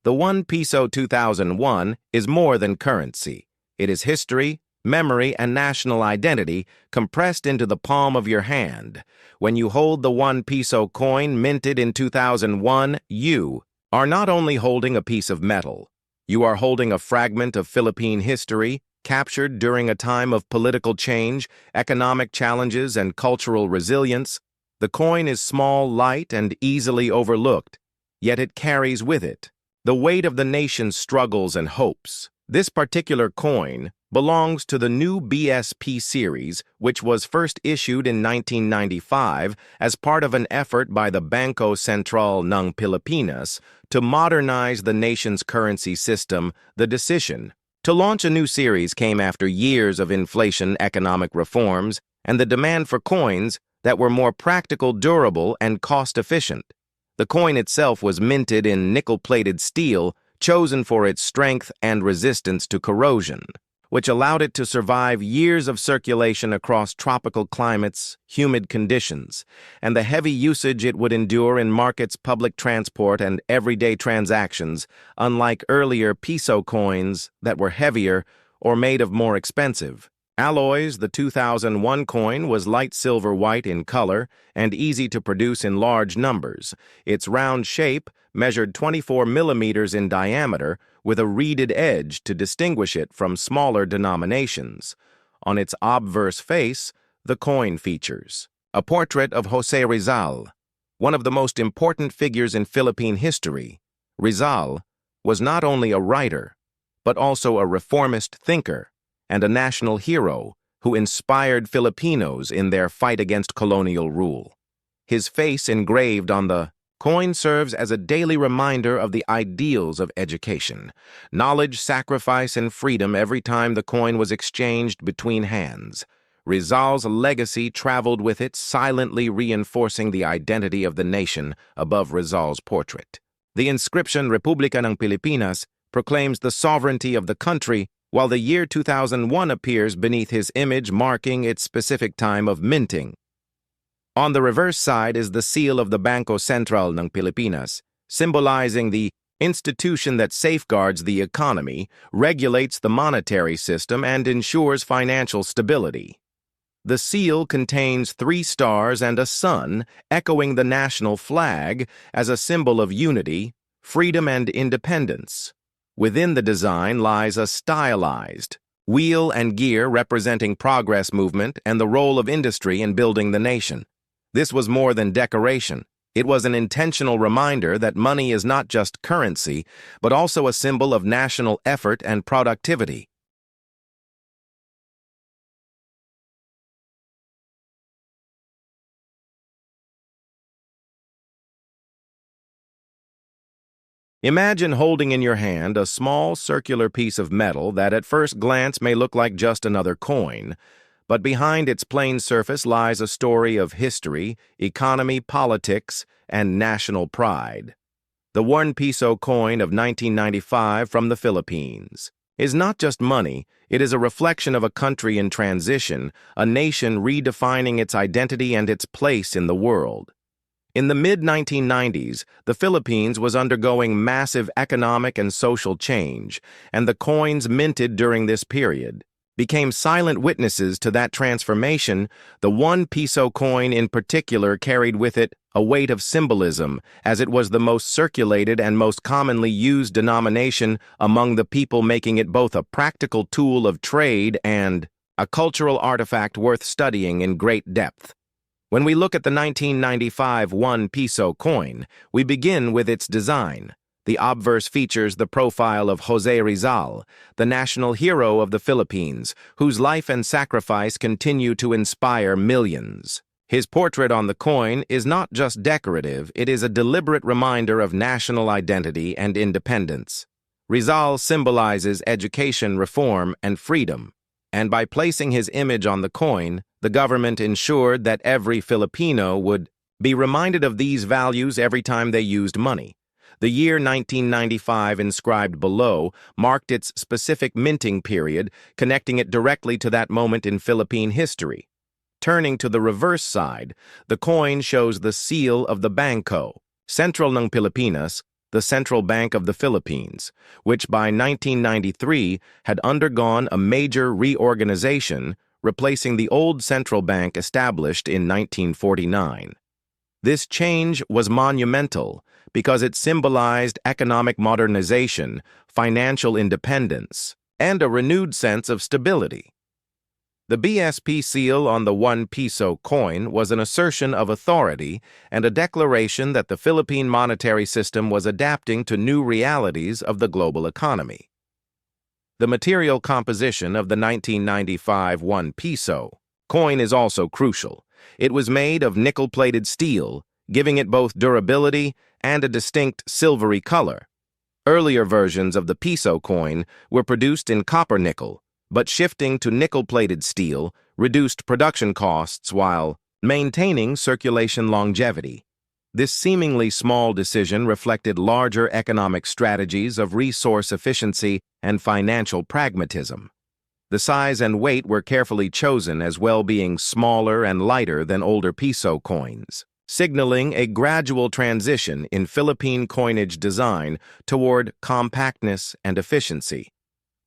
The 1 Piso 2001 is more than currency. It is history, memory, and national identity compressed into the palm of your hand. When you hold the 1 Piso coin minted in 2001, you are not only holding a piece of metal, you are holding a fragment of Philippine history captured during a time of political change, economic challenges, and cultural resilience. The coin is small, light, and easily overlooked, yet it carries with it the weight of the nation's struggles and hopes. This particular coin belongs to the new BSP series, which was first issued in 1995 as part of an effort by the Bangko Sentral ng Pilipinas to modernize the nation's currency system. The decision to launch a new series came after years of inflation, economic reforms, and the demand for coins that were more practical, durable, and cost-efficient. The coin itself was minted in nickel-plated steel, chosen for its strength and resistance to corrosion, which allowed it to survive years of circulation across tropical climates, humid conditions, and the heavy usage it would endure in markets, public transport, and everyday transactions, unlike earlier Piso coins that were heavier or made of more expensive alloys. The 2001 coin was light silver white in color and easy to produce in large numbers. Its round shape measured 24 millimeters in diameter, with a reeded edge to distinguish it from smaller denominations. On its obverse face, the coin features a portrait of Jose Rizal, one of the most important figures in Philippine history. Rizal was not only a writer, but also a reformist thinker and a national hero who inspired Filipinos in their fight against colonial rule. His face engraved on the coin serves as a daily reminder of the ideals of education, knowledge, sacrifice, and freedom every time the coin was exchanged between hands. Rizal's legacy traveled with it, silently reinforcing the identity of the nation above Rizal's portrait. The inscription Republika ng Pilipinas proclaims the sovereignty of the country, while the year 2001 appears beneath his image, marking its specific time of minting. On the reverse side is the seal of the Bangko Sentral ng Pilipinas, symbolizing the institution that safeguards the economy, regulates the monetary system, and ensures financial stability. The seal contains 3 stars and a sun, echoing the national flag as a symbol of unity, freedom, and independence. Within the design lies a stylized wheel and gear representing progress movement and the role of industry in building the nation. This was more than decoration. It was an intentional reminder that money is not just currency, but also a symbol of national effort and productivity. Imagine holding in your hand a small circular piece of metal that at first glance may look like just another coin, but behind its plain surface lies a story of history, economy, politics, and national pride. The 1 Piso coin of 1995 from the Philippines is not just money, it is a reflection of a country in transition, a nation redefining its identity and its place in the world. In the mid-1990s, the Philippines was undergoing massive economic and social change, and the coins minted during this period became silent witnesses to that transformation. The 1 peso coin in particular carried with it a weight of symbolism, as it was the most circulated and most commonly used denomination among the people, making it both a practical tool of trade and a cultural artifact worth studying in great depth. When we look at the 1995 1 peso coin, we begin with its design. The obverse features the profile of José Rizal, the national hero of the Philippines, whose life and sacrifice continue to inspire millions. His portrait on the coin is not just decorative, it is a deliberate reminder of national identity and independence. Rizal symbolizes education, reform, and freedom, and by placing his image on the coin, the government ensured that every Filipino would be reminded of these values every time they used money. The year 1995 inscribed below marked its specific minting period, connecting it directly to that moment in Philippine history. Turning to the reverse side, the coin shows the seal of the Bangko, Sentral ng Pilipinas, the Central Bank of the Philippines, which by 1993 had undergone a major reorganization, replacing the old central bank established in 1949. This change was monumental because it symbolized economic modernization, financial independence, and a renewed sense of stability. The BSP seal on the 1 peso coin was an assertion of authority and a declaration that the Philippine monetary system was adapting to new realities of the global economy. The material composition of the 1995 1 peso coin is also crucial. It was made of nickel-plated steel, giving it both durability and a distinct silvery color. Earlier versions of the peso coin were produced in copper-nickel, but shifting to nickel-plated steel reduced production costs while maintaining circulation longevity. This seemingly small decision reflected larger economic strategies of resource efficiency and financial pragmatism. The size and weight were carefully chosen, as well being smaller and lighter than older peso coins, signaling a gradual transition in Philippine coinage design toward compactness and efficiency.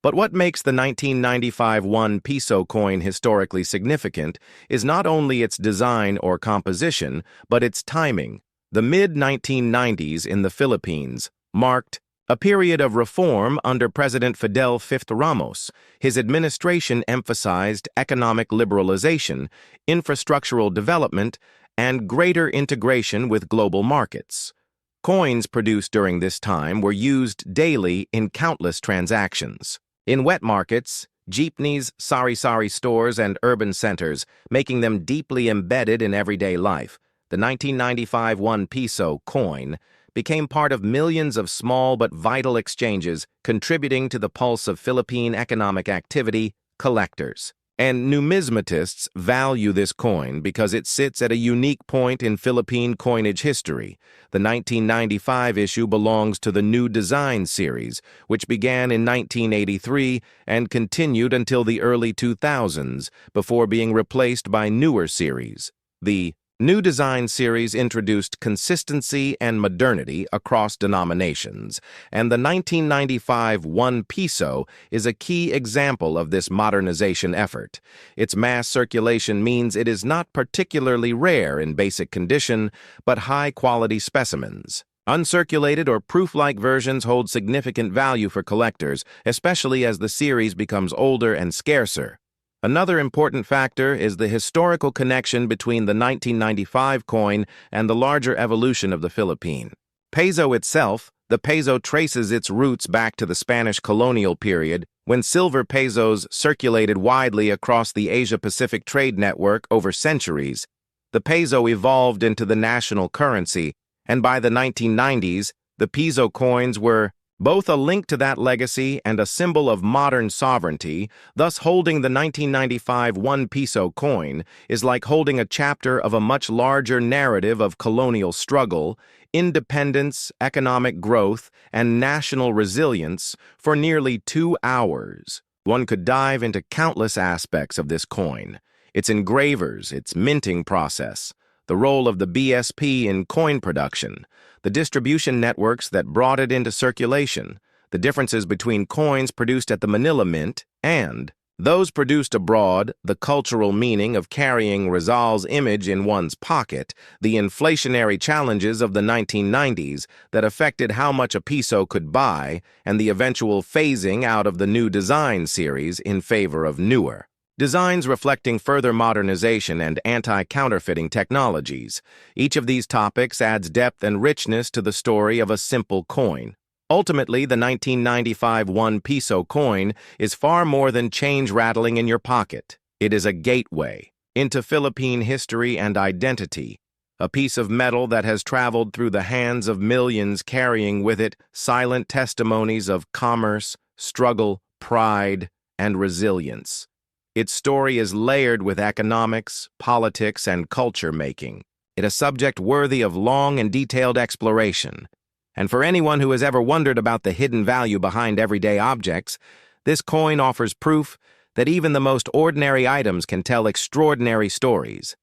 But what makes the 1995 1 peso coin historically significant is not only its design or composition, but its timing. The mid-1990s in the Philippines marked a period of reform under President Fidel V. Ramos. His administration emphasized economic liberalization, infrastructural development, and greater integration with global markets. Coins produced during this time were used daily in countless transactions. In wet markets, jeepneys, sari-sari stores, and urban centers, making them deeply embedded in everyday life, the 1995 1 peso coin became part of millions of small but vital exchanges, contributing to the pulse of Philippine economic activity. Collectors and numismatists value this coin because it sits at a unique point in Philippine coinage history. The 1995 issue belongs to the New Design series, which began in 1983 and continued until the early 2000s, before being replaced by newer series. The New Design series introduced consistency and modernity across denominations, and the 1995 1 peso is a key example of this modernization effort. Its mass circulation means it is not particularly rare in basic condition, but high-quality specimens. Uncirculated or proof-like versions hold significant value for collectors, especially as the series becomes older and scarcer. Another important factor is the historical connection between the 1995 coin and the larger evolution of the Philippine peso itself. The peso traces its roots back to the Spanish colonial period, when silver pesos circulated widely across the Asia-Pacific trade network over centuries. The peso evolved into the national currency, and by the 1990s, the peso coins were both a link to that legacy and a symbol of modern sovereignty. Thus, holding the 1995 1 peso coin is like holding a chapter of a much larger narrative of colonial struggle, independence, economic growth, and national resilience for nearly 2 hours. One could dive into countless aspects of this coin: its engravers, its minting process, the role of the BSP in coin production, the distribution networks that brought it into circulation, the differences between coins produced at the Manila Mint and those produced abroad, the cultural meaning of carrying Rizal's image in one's pocket, the inflationary challenges of the 1990s that affected how much a piso could buy, and the eventual phasing out of the new design series in favor of newer designs reflecting further modernization and anti-counterfeiting technologies. Each of these topics adds depth and richness to the story of a simple coin. Ultimately, the 1995 1 Piso coin is far more than change rattling in your pocket. It is a gateway into Philippine history and identity, a piece of metal that has traveled through the hands of millions carrying with it silent testimonies of commerce, struggle, pride, and resilience. Its story is layered with economics, politics, and culture making. It is a subject worthy of long and detailed exploration. And for anyone who has ever wondered about the hidden value behind everyday objects, this coin offers proof that even the most ordinary items can tell extraordinary stories.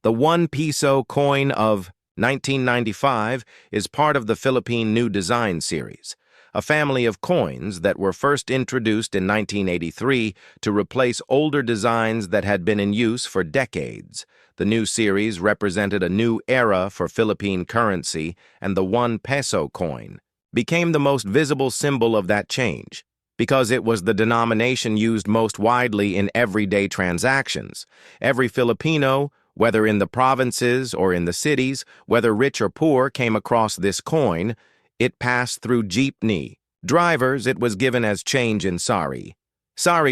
The 1 Piso coin of 1995 is part of the Philippine New Design series, a family of coins that were first introduced in 1983 to replace older designs that had been in use for decades. The new series represented a new era for Philippine currency, and the 1 peso coin became the most visible symbol of that change, because it was the denomination used most widely in everyday transactions. Every Filipino, whether in the provinces or in the cities, whether rich or poor, came across this coin. It passed through jeepney drivers. It was given as change in sari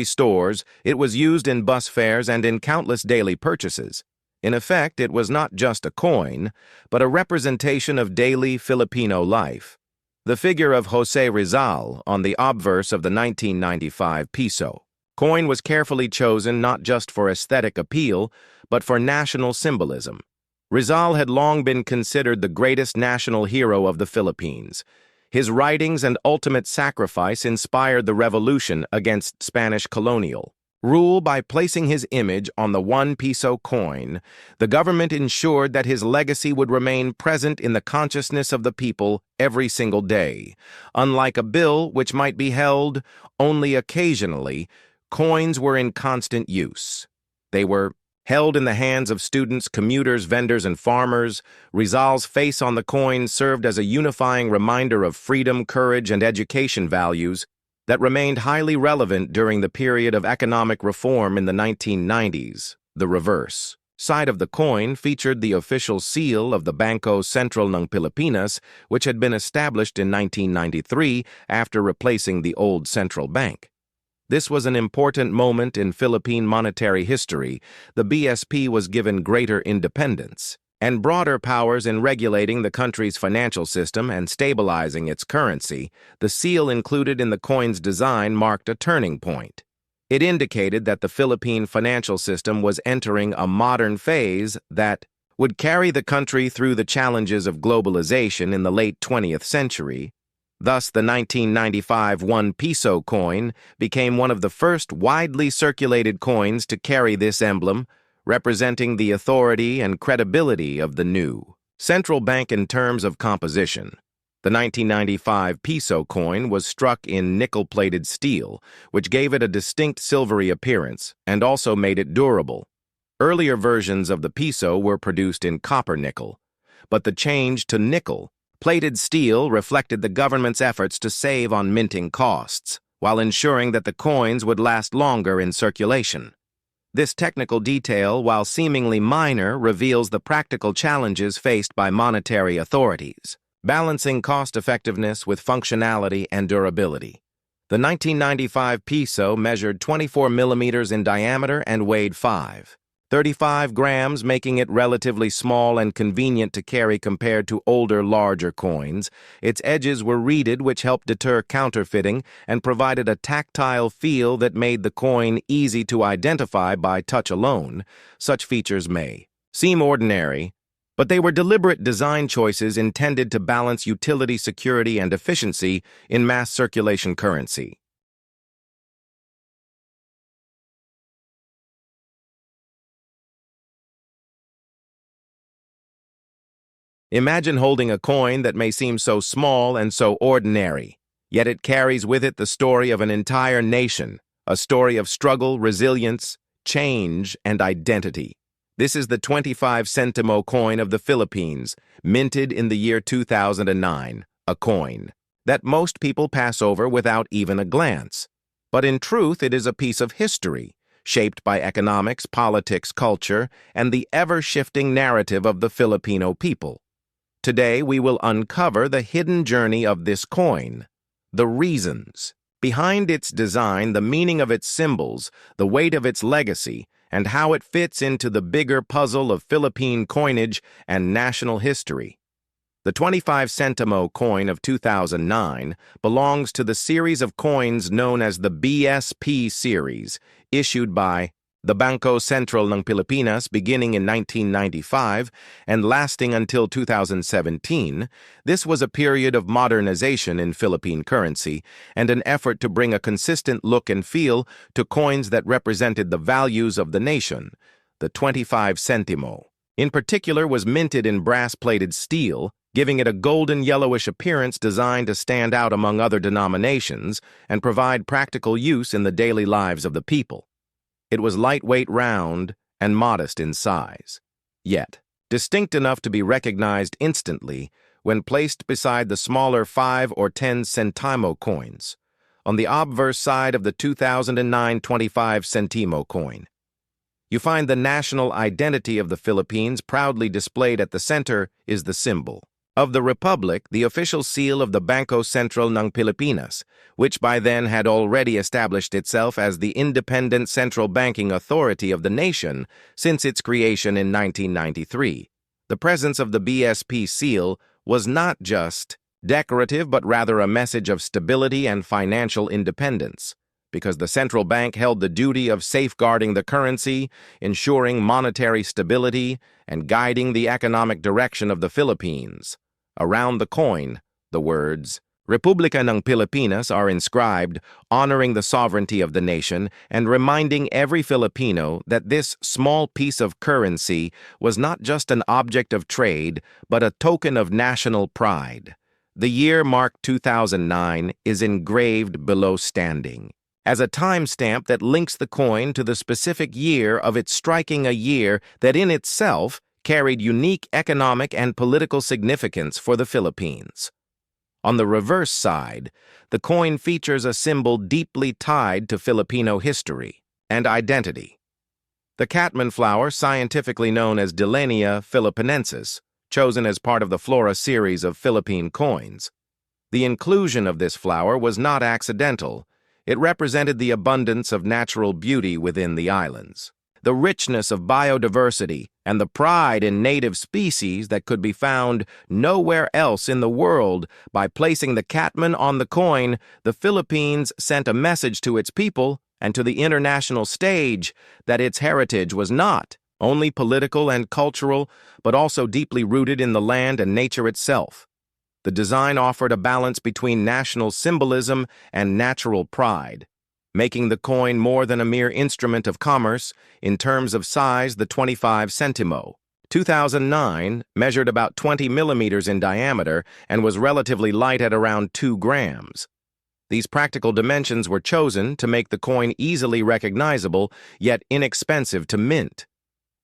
stores. It was used in bus fares and in countless daily purchases. In effect, it was not just a coin, but a representation of daily Filipino life. The figure of Jose Rizal on the obverse of the 1995 Piso coin was carefully chosen not just for aesthetic appeal, but for national symbolism. Rizal had long been considered the greatest national hero of the Philippines. His writings and ultimate sacrifice inspired the revolution against Spanish colonial rule. By placing his image on the 1 Piso coin, the government ensured that his legacy would remain present in the consciousness of the people every single day. Unlike a bill, which might be held only occasionally, coins were in constant use. They were held in the hands of students, commuters, vendors, and farmers. Rizal's face on the coin served as a unifying reminder of freedom, courage, and education values that remained highly relevant during the period of economic reform in the 1990s. The reverse side of the coin featured the official seal of the Bangko Sentral ng Pilipinas, which had been established in 1993 after replacing the old central bank. This was an important moment in Philippine monetary history. The BSP was given greater independence and broader powers in regulating the country's financial system and stabilizing its currency. The seal included in the coin's design marked a turning point. It indicated that the Philippine financial system was entering a modern phase that would carry the country through the challenges of globalization in the late 20th century. Thus, the 1995 1 Piso coin became one of the first widely circulated coins to carry this emblem, representing the authority and credibility of the new central bank. In terms of composition, the 1995 Piso coin was struck in nickel-plated steel, which gave it a distinct silvery appearance and also made it durable. Earlier versions of the Piso were produced in copper nickel, but the change to nickel-plated steel reflected the government's efforts to save on minting costs, while ensuring that the coins would last longer in circulation. This technical detail, while seemingly minor, reveals the practical challenges faced by monetary authorities, balancing cost-effectiveness with functionality and durability. The 1995 Piso measured 24 millimeters in diameter and weighed 35 grams, making it relatively small and convenient to carry compared to older, larger coins. Its edges were reeded, which helped deter counterfeiting and provided a tactile feel that made the coin easy to identify by touch alone. Such features may seem ordinary, but they were deliberate design choices intended to balance utility, security, and efficiency in mass circulation currency. Imagine holding a coin that may seem so small and so ordinary, yet it carries with it the story of an entire nation, a story of struggle, resilience, change, and identity. This is the 25 centimo coin of the Philippines, minted in the year 2009, a coin that most people pass over without even a glance. But in truth, it is a piece of history, shaped by economics, politics, culture, and the ever-shifting narrative of the Filipino people. Today, we will uncover the hidden journey of this coin, the reasons behind its design, the meaning of its symbols, the weight of its legacy, and how it fits into the bigger puzzle of Philippine coinage and national history. The 25 centimo coin of 2009 belongs to the series of coins known as the BSP series, issued by the Bangko Sentral ng Pilipinas beginning in 1995 and lasting until 2017. This was a period of modernization in Philippine currency and an effort to bring a consistent look and feel to coins that represented the values of the nation. The 25 centimo, in particular, was minted in brass-plated steel, giving it a golden yellowish appearance designed to stand out among other denominations and provide practical use in the daily lives of the people. It was lightweight, round, and modest in size, yet distinct enough to be recognized instantly when placed beside the smaller 5 or 10 centimo coins, on the obverse side of the 2009 25 centimo coin. You find the national identity of the Philippines proudly displayed. At the center is the symbol of the Republic, the official seal of the Bangko Sentral ng Pilipinas, which by then had already established itself as the independent central banking authority of the nation since its creation in 1993. The presence of the BSP seal was not just decorative but rather a message of stability and financial independence, because the central bank held the duty of safeguarding the currency, ensuring monetary stability, and guiding the economic direction of the Philippines. Around the coin, the words Republika ng Pilipinas are inscribed, honoring the sovereignty of the nation and reminding every Filipino that this small piece of currency was not just an object of trade, but a token of national pride. The year marked 2009 is engraved below standing as a timestamp that links the coin to the specific year of its striking, a year that in itself carried unique economic and political significance for the Philippines. On the reverse side, the coin features a symbol deeply tied to Filipino history and identity. The catman flower, scientifically known as Dillenia philippinensis, chosen as part of the Flora series of Philippine coins. The inclusion of this flower was not accidental. It represented the abundance of natural beauty within the islands, the richness of biodiversity, and the pride in native species that could be found nowhere else in the world. By placing the catman on the coin, the Philippines sent a message to its people and to the international stage that its heritage was not only political and cultural, but also deeply rooted in the land and nature itself. The design offered a balance between national symbolism and natural pride, making the coin more than a mere instrument of commerce. In terms of size, the 25 centimo, 2009, measured about 20 millimeters in diameter and was relatively light at around 2 grams. These practical dimensions were chosen to make the coin easily recognizable, yet inexpensive to mint.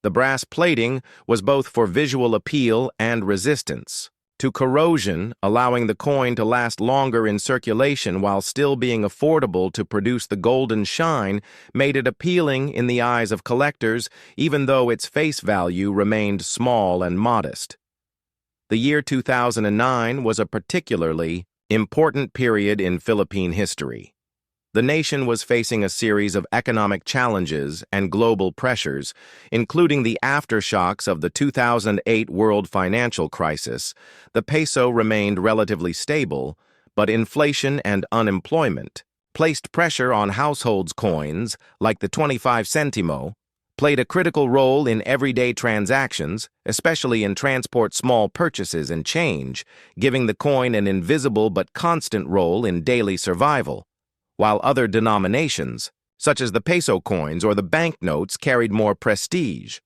The brass plating was both for visual appeal and resistance to corrosion, allowing the coin to last longer in circulation while still being affordable to produce the golden shine, made it appealing in the eyes of collectors, even though its face value remained small and modest. The year 2009 was a particularly important period in Philippine history. The nation was facing a series of economic challenges and global pressures, including the aftershocks of the 2008 world financial crisis. The peso remained relatively stable, but inflation and unemployment placed pressure on households. Coins, like the 25 centimo, played a critical role in everyday transactions, especially in transport, small purchases, and change, giving the coin an invisible but constant role in daily survival. While other denominations, such as the peso coins or the banknotes, carried more prestige.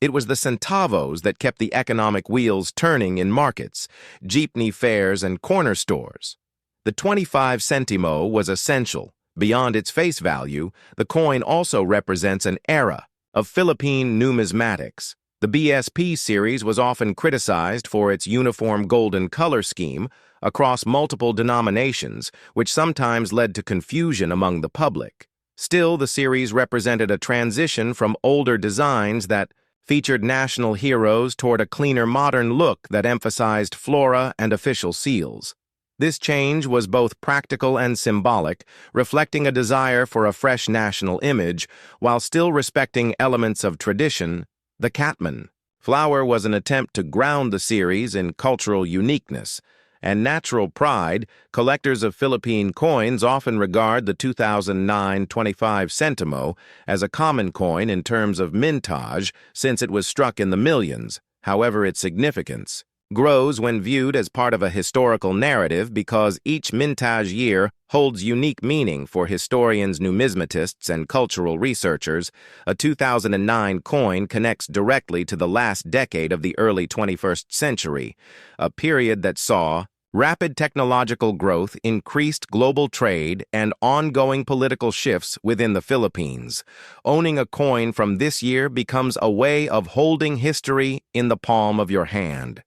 It was the centavos that kept the economic wheels turning in markets, jeepney fairs, and corner stores. The 25 centimo was essential. Beyond its face value, the coin also represents an era of Philippine numismatics. The BSP series was often criticized for its uniform golden color scheme across multiple denominations, which sometimes led to confusion among the public. Still, the series represented a transition from older designs that featured national heroes toward a cleaner modern look that emphasized flora and official seals. This change was both practical and symbolic, reflecting a desire for a fresh national image while still respecting elements of tradition. The Catman flower was an attempt to ground the series in cultural uniqueness and natural pride. Collectors of Philippine coins often regard the 2009 25 centimo as a common coin in terms of mintage since it was struck in the millions. However, its significance grows when viewed as part of a historical narrative because each mintage year holds unique meaning for historians, numismatists, and cultural researchers. A 2009 coin connects directly to the last decade of the early 21st century, a period that saw rapid technological growth, increased global trade, and ongoing political shifts within the Philippines. Owning a coin from this year becomes a way of holding history in the palm of your hand.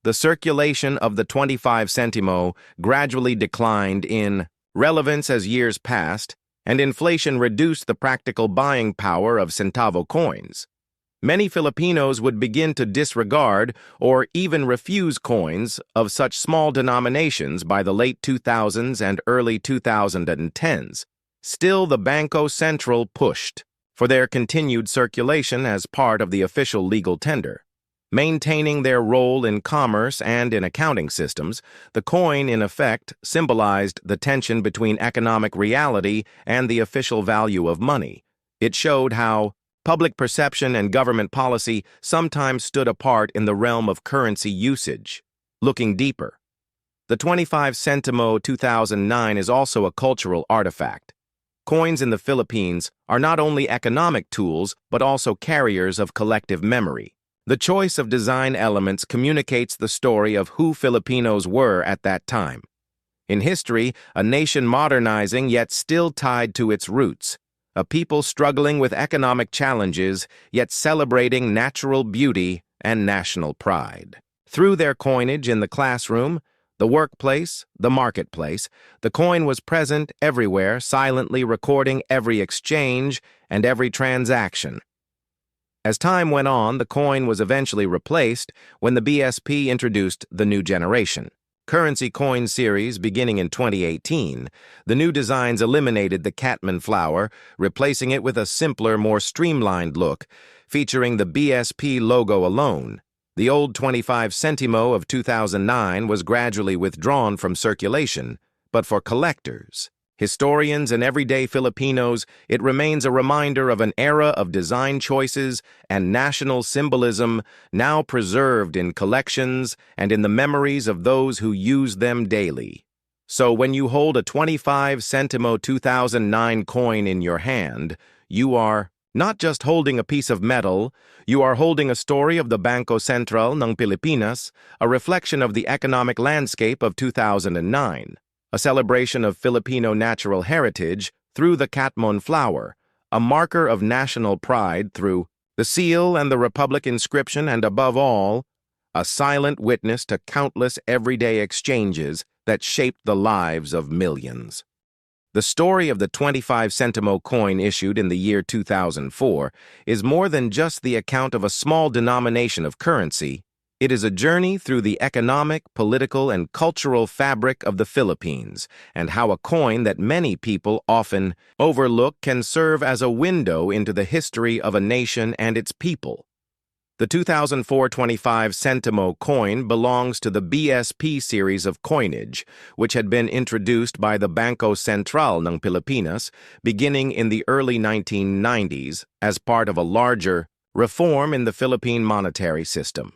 The circulation of the 25 centimo gradually declined in relevance as years passed, and inflation reduced the practical buying power of centavo coins. Many Filipinos would begin to disregard or even refuse coins of such small denominations by the late 2000s and early 2010s. Still, the Bangko Sentral pushed for their continued circulation as part of the official legal tender. Maintaining their role in commerce and in accounting systems, the coin, in effect, symbolized the tension between economic reality and the official value of money. It showed how public perception and government policy sometimes stood apart in the realm of currency usage. Looking deeper, the 25 centimo 2009 is also a cultural artifact. Coins in the Philippines are not only economic tools but also carriers of collective memory. The choice of design elements communicates the story of who Filipinos were at that time. In history, a nation modernizing yet still tied to its roots, a people struggling with economic challenges yet celebrating natural beauty and national pride. Through their coinage in the classroom, the workplace, the marketplace, the coin was present everywhere, silently recording every exchange and every transaction. As time went on, the coin was eventually replaced when the BSP introduced the new generation currency coin series beginning in 2018. The new designs eliminated the Catman flower, replacing it with a simpler, more streamlined look, featuring the BSP logo alone. The old 25 centimo of 2009 was gradually withdrawn from circulation, but for collectors, historians, and everyday Filipinos, it remains a reminder of an era of design choices and national symbolism now preserved in collections and in the memories of those who use them daily. So when you hold a 25 centimo 2009 coin in your hand, you are not just holding a piece of metal, you are holding a story of the Bangko Sentral ng Pilipinas, a reflection of the economic landscape of 2009. A celebration of Filipino natural heritage through the Catman flower, a marker of national pride through the seal and the Republic inscription, and above all, a silent witness to countless everyday exchanges that shaped the lives of millions. The story of the 25 centimo coin issued in the year 2004 is more than just the account of a small denomination of currency. It is a journey through the economic, political, and cultural fabric of the Philippines, and how a coin that many people often overlook can serve as a window into the history of a nation and its people. The 2004 25 centimo coin belongs to the BSP series of coinage, which had been introduced by the Bangko Sentral ng Pilipinas beginning in the early 1990s as part of a larger reform in the Philippine monetary system.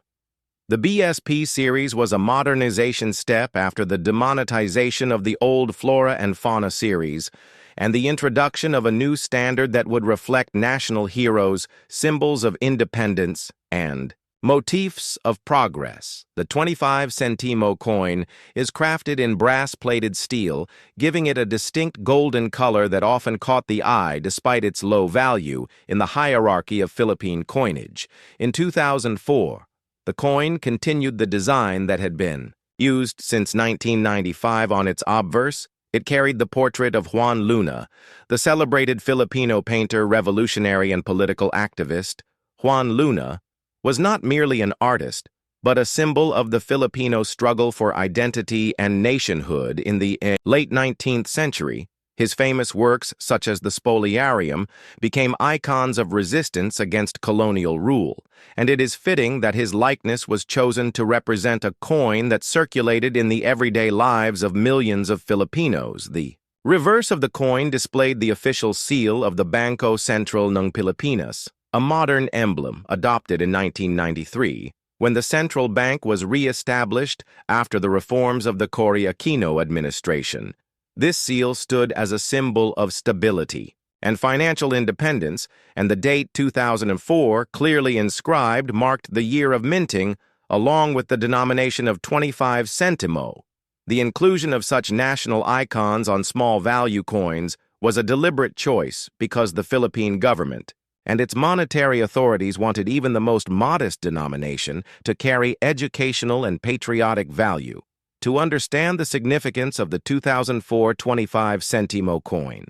The BSP series was a modernization step after the demonetization of the old Flora and Fauna series, and the introduction of a new standard that would reflect national heroes, symbols of independence, and motifs of progress. The 25 centimo coin is crafted in brass-plated steel, giving it a distinct golden color that often caught the eye despite its low value in the hierarchy of Philippine coinage. In 2004, the coin continued the design that had been used since 1995 on its obverse. It carried the portrait of Juan Luna, the celebrated Filipino painter, revolutionary, and political activist. Juan Luna was not merely an artist, but a symbol of the Filipino struggle for identity and nationhood in the late 19th century. His famous works, such as the Spoliarium, became icons of resistance against colonial rule, and it is fitting that his likeness was chosen to represent a coin that circulated in the everyday lives of millions of Filipinos. The reverse of the coin displayed the official seal of the Bangko Sentral ng Pilipinas, a modern emblem adopted in 1993, when the central bank was re-established after the reforms of the Cory Aquino administration. This seal stood as a symbol of stability and financial independence, and the date 2004, clearly inscribed, marked the year of minting, along with the denomination of 25 centimo. The inclusion of such national icons on small value coins was a deliberate choice because the Philippine government and its monetary authorities wanted even the most modest denomination to carry educational and patriotic value. To understand the significance of the 2004 25 centimo coin,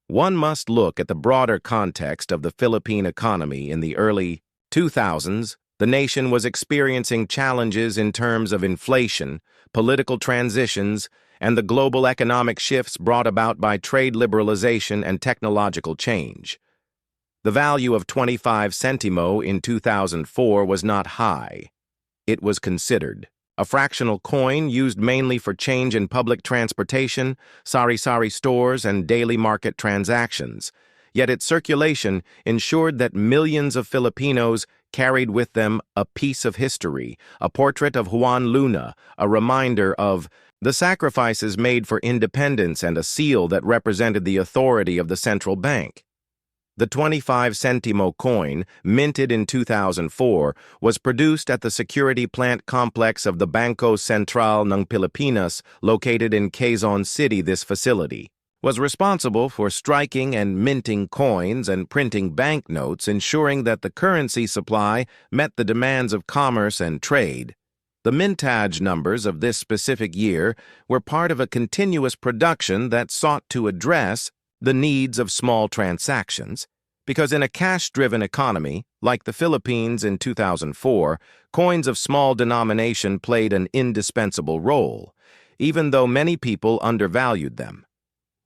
one must look at the broader context of the Philippine economy. In the early 2000s, the nation was experiencing challenges in terms of inflation, political transitions, and the global economic shifts brought about by trade liberalization and technological change. The value of 25 centimo in 2004 was not high. It was considered a fractional coin used mainly for change in public transportation, sari-sari stores, and daily market transactions. Yet its circulation ensured that millions of Filipinos carried with them a piece of history, a portrait of Juan Luna, a reminder of the sacrifices made for independence, and a seal that represented the authority of the central bank. The 25 centimo coin, minted in 2004, was produced at the security plant complex of the Bangko Sentral ng Pilipinas, located in Quezon City. This facility was responsible for striking and minting coins and printing banknotes, ensuring that the currency supply met the demands of commerce and trade. The mintage numbers of this specific year were part of a continuous production that sought to address the needs of small transactions, because in a cash-driven economy, like the Philippines in 2004, coins of small denomination played an indispensable role, even though many people undervalued them.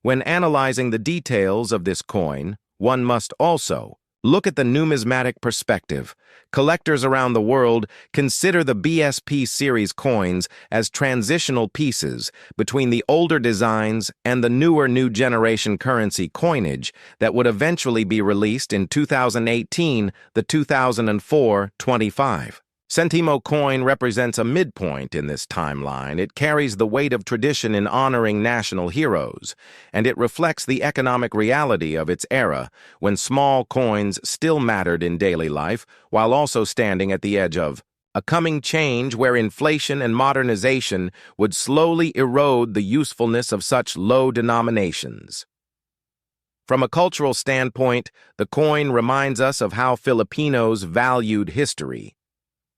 When analyzing the details of this coin, one must also look at the numismatic perspective. Collectors around the world consider the BSP series coins as transitional pieces between the older designs and the newer new generation currency coinage that would eventually be released in 2018, the 2004 25 centimo coin represents a midpoint in this timeline. It carries the weight of tradition in honoring national heroes, and it reflects the economic reality of its era, when small coins still mattered in daily life, while also standing at the edge of a coming change where inflation and modernization would slowly erode the usefulness of such low denominations. From a cultural standpoint, the coin reminds us of how Filipinos valued history.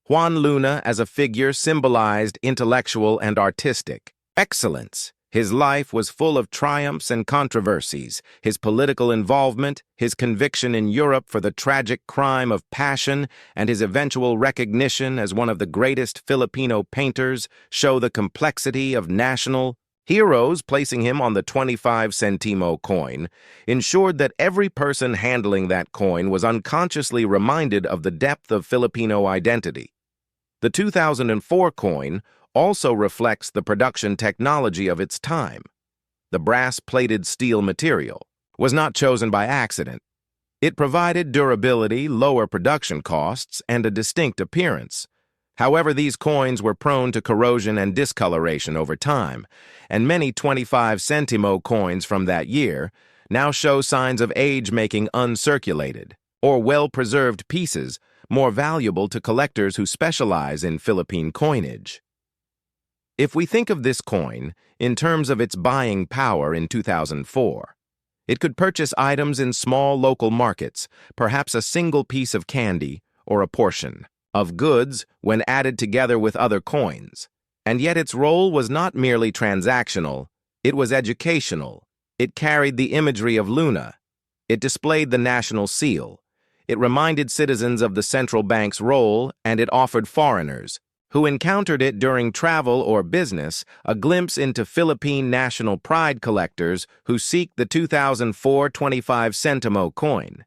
Juan Luna as a figure symbolized intellectual and artistic excellence. His life was full of triumphs and controversies. His political involvement, his conviction in Europe for the tragic crime of passion, and his eventual recognition as one of the greatest Filipino painters show the complexity of national heroes. Placing him on the 25 centimo coin ensured that every person handling that coin was unconsciously reminded of the depth of Filipino identity. The 2004 coin also reflects the production technology of its time. The brass-plated steel material was not chosen by accident. It provided durability, lower production costs, and a distinct appearance. However, these coins were prone to corrosion and discoloration over time, and many 25 centimo coins from that year now show signs of age, making uncirculated or well-preserved pieces more valuable to collectors who specialize in Philippine coinage. If we think of this coin in terms of its buying power in 2004, it could purchase items in small local markets, perhaps a single piece of candy or a portion of goods when added together with other coins. And yet its role was not merely transactional, it was educational. It carried the imagery of Luna. It displayed the national seal. It reminded citizens of the central bank's role, and it offered foreigners who encountered it during travel or business a glimpse into Philippine national pride collectors who seek the 2004 25 centimo coin.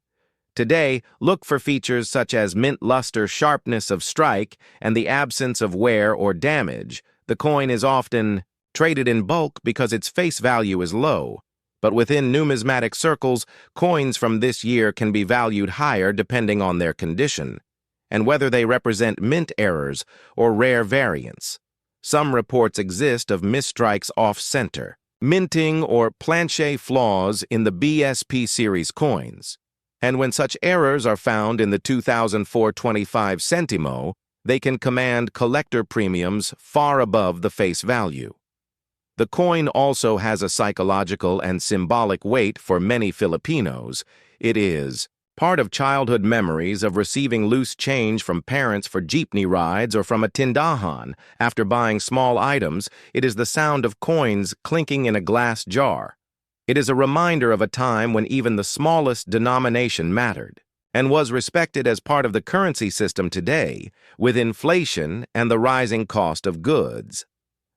Today, look for features such as mint luster, sharpness of strike, and the absence of wear or damage. The coin is often traded in bulk because its face value is low. But within numismatic circles, coins from this year can be valued higher depending on their condition and whether they represent mint errors or rare variants. Some reports exist of misstrikes off-center, minting or planche flaws in the BSP series coins. And when such errors are found in the 2004 25 centimo, they can command collector premiums far above the face value. The coin also has a psychological and symbolic weight for many Filipinos. It is part of childhood memories of receiving loose change from parents for jeepney rides or from a tindahan. After buying small items, it is the sound of coins clinking in a glass jar. It is a reminder of a time when even the smallest denomination mattered and was respected as part of the currency system today, with inflation and the rising cost of goods.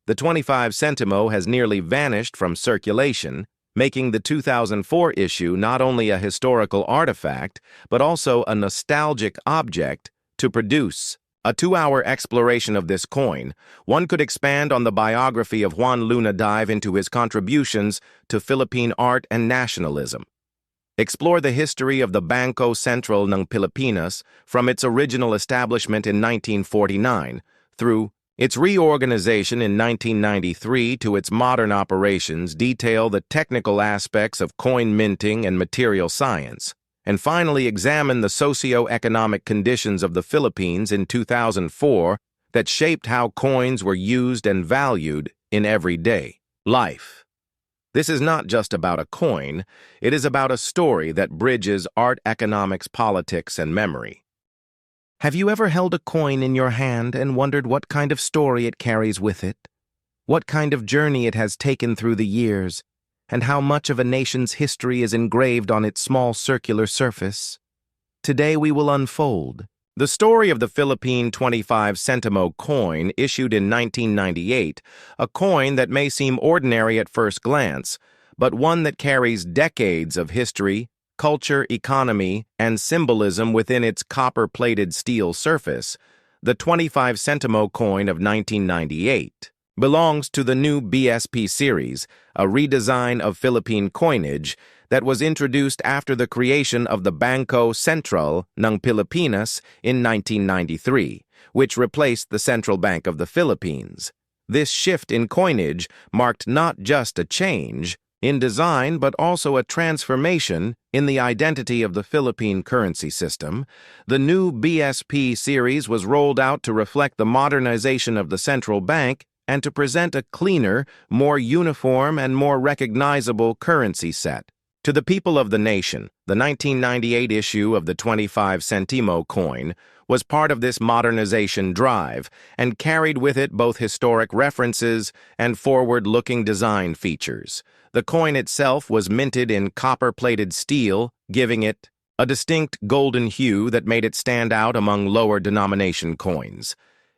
The 25 centimo has nearly vanished from circulation, making the 2004 issue not only a historical artifact, but also a nostalgic object to produce. A 2-hour exploration of this coin, one could expand on the biography of Juan Luna, dive into his contributions to Philippine art and nationalism. Explore the history of the Bangko Sentral ng Pilipinas from its original establishment in 1949 through its reorganization in 1993 to its modern operations. Detail the technical aspects of coin minting and material science, and finally examine the socio-economic conditions of the Philippines in 2004 that shaped how coins were used and valued in everyday life. This is not just about a coin, it is about a story that bridges art, economics, politics, and memory. Have you ever held a coin in your hand and wondered what kind of story it carries with it? What kind of journey it has taken through the years, and how much of a nation's history is engraved on its small circular surface? Today we will unfold the story of the Philippine 25 centimo coin issued in 1998, a coin that may seem ordinary at first glance, but one that carries decades of history, culture, economy, and symbolism within its copper-plated steel surface. The 25 centimo coin of 1998 belongs to the new BSP series, a redesign of Philippine coinage that was introduced after the creation of the Bangko Sentral ng Pilipinas in 1993, which replaced the Central Bank of the Philippines. This shift in coinage marked not just a change in design, but also a transformation in the identity of the Philippine currency system. The new BSP series was rolled out to reflect the modernization of the central bank and to present a cleaner, more uniform, and more recognizable currency set. To the people of the nation, the 1998 issue of the 25 centimo coin was part of this modernization drive and carried with it both historic references and forward-looking design features. The coin itself was minted in copper-plated steel, giving it a distinct golden hue that made it stand out among lower denomination coins.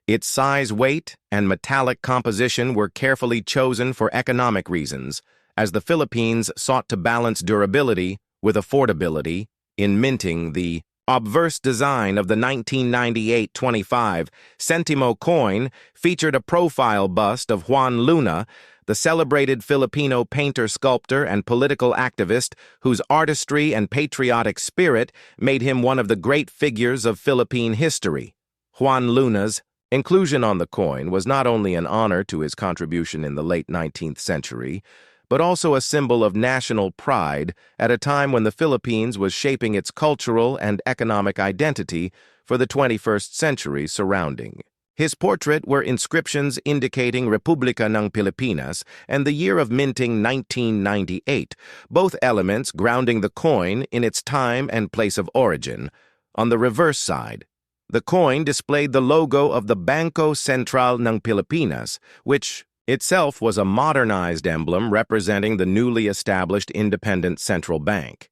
Its size, weight, and metallic composition were carefully chosen for economic reasons, as the Philippines sought to balance durability with affordability in minting. The obverse design of the 1998 25 centimo coin featured a profile bust of Juan Luna, the celebrated Filipino painter, sculptor, and political activist whose artistry and patriotic spirit made him one of the great figures of Philippine history. Juan Luna's inclusion on the coin was not only an honor to his contribution in the late 19th century, but also a symbol of national pride at a time when the Philippines was shaping its cultural and economic identity for the 21st century surrounding. His portrait were inscriptions indicating Republika ng Pilipinas and the year of minting 1998, both elements grounding the coin in its time and place of origin. On the reverse side, the coin displayed the logo of the Bangko Sentral ng Pilipinas, which itself was a modernized emblem representing the newly established independent central bank.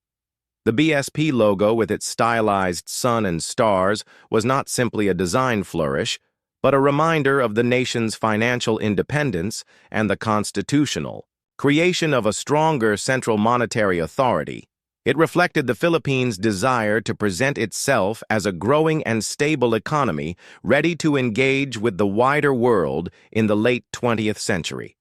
The BSP logo with its stylized sun and stars was not simply a design flourish, but a reminder of the nation's financial independence and the constitutional creation of a stronger central monetary authority. It reflected the Philippines' desire to present itself as a growing and stable economy ready to engage with the wider world in the late 20th century.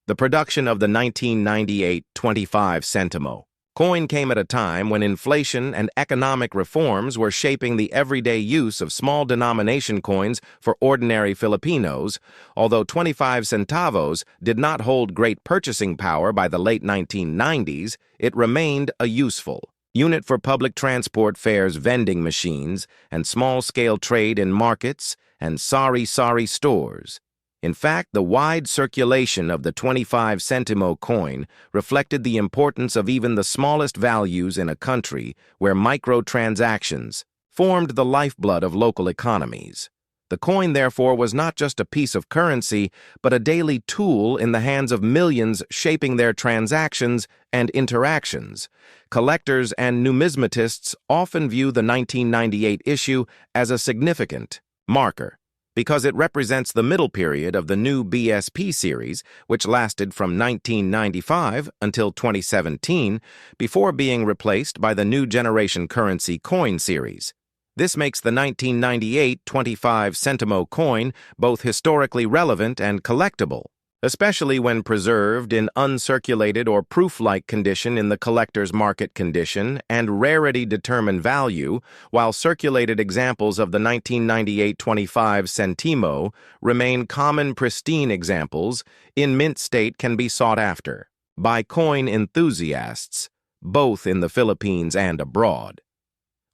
The production of the 1998 25 centimo coin came at a time when inflation and economic reforms were shaping the everyday use of small denomination coins for ordinary Filipinos. Although 25 centavos did not hold great purchasing power by the late 1990s, it remained a useful unit for public transport fares, vending machines, and small-scale trade in markets and sari-sari stores. In fact, the wide circulation of the 25 centimo coin reflected the importance of even the smallest values in a country where microtransactions formed the lifeblood of local economies. The coin, therefore, was not just a piece of currency, but a daily tool in the hands of millions shaping their transactions and interactions. Collectors and numismatists often view the 1998 issue as a significant marker, because it represents the middle period of the new BSP series, which lasted from 1995 until 2017, before being replaced by the new generation currency coin series. This makes the 1998 25 centimo coin both historically relevant and collectible, especially when preserved in uncirculated or proof-like condition in the collector's market condition and rarity-determined value, while circulated examples of the 1998 25 centimo remain common pristine examples, in mint state can be sought after by coin enthusiasts, both in the Philippines and abroad.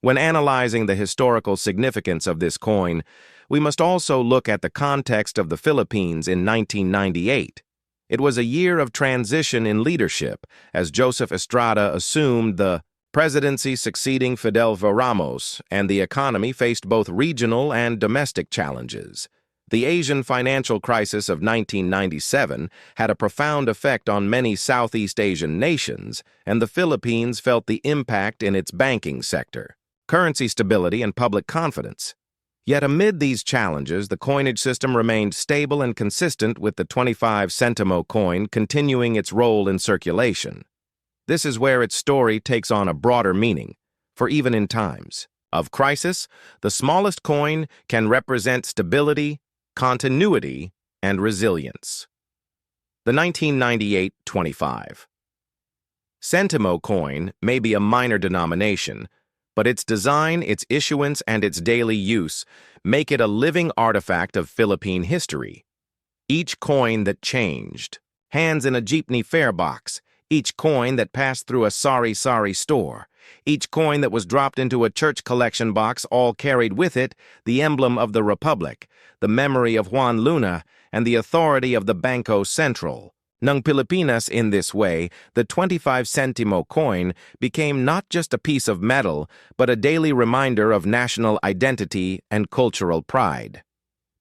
When analyzing the historical significance of this coin, we must also look at the context of the Philippines in 1998. It was a year of transition in leadership, as Joseph Estrada assumed the presidency succeeding Fidel V. Ramos, and the economy faced both regional and domestic challenges. The Asian financial crisis of 1997 had a profound effect on many Southeast Asian nations, and the Philippines felt the impact in its banking sector, currency stability, and public confidence. Yet amid these challenges, the coinage system remained stable and consistent, with the 25 centimo coin continuing its role in circulation. This is where its story takes on a broader meaning, for even in times of crisis, the smallest coin can represent stability, continuity, and resilience. The 1998 25 centimo coin may be a minor denomination, but its design, its issuance, and its daily use make it a living artifact of Philippine history. Each coin that changed hands in a jeepney fare box, each coin that passed through a sari-sari store, each coin that was dropped into a church collection box, all carried with it the emblem of the Republic, the memory of Juan Luna, and the authority of the Bangko Sentral ng Pilipinas. In this way, the 25 centimo coin became not just a piece of metal, but a daily reminder of national identity and cultural pride.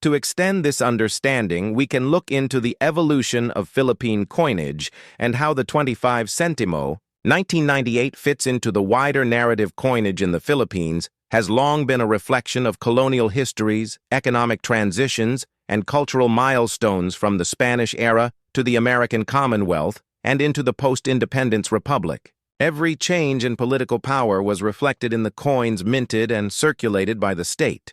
To extend this understanding, we can look into the evolution of Philippine coinage and how the 25 centimo 1998 fits into the wider narrative. Coinage in the Philippines has long been a reflection of colonial histories, economic transitions, and cultural milestones from the Spanish era to the American Commonwealth and into the post-independence republic. Every change in political power was reflected in the coins minted and circulated by the state.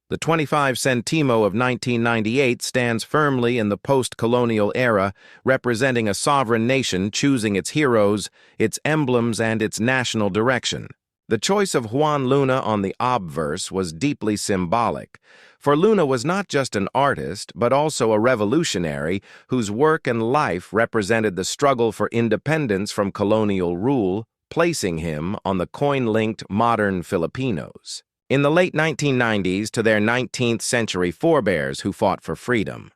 The 25 centimo of 1998 stands firmly in the post-colonial era, representing a sovereign nation choosing its heroes, its emblems, and its national direction. The choice of Juan Luna on the obverse was deeply symbolic, For Luna was not just an artist, but also a revolutionary whose work and life represented the struggle for independence from colonial rule, placing him on the coin-linked modern Filipinos. In the late 1990s to their 19th century forebears who fought for freedom.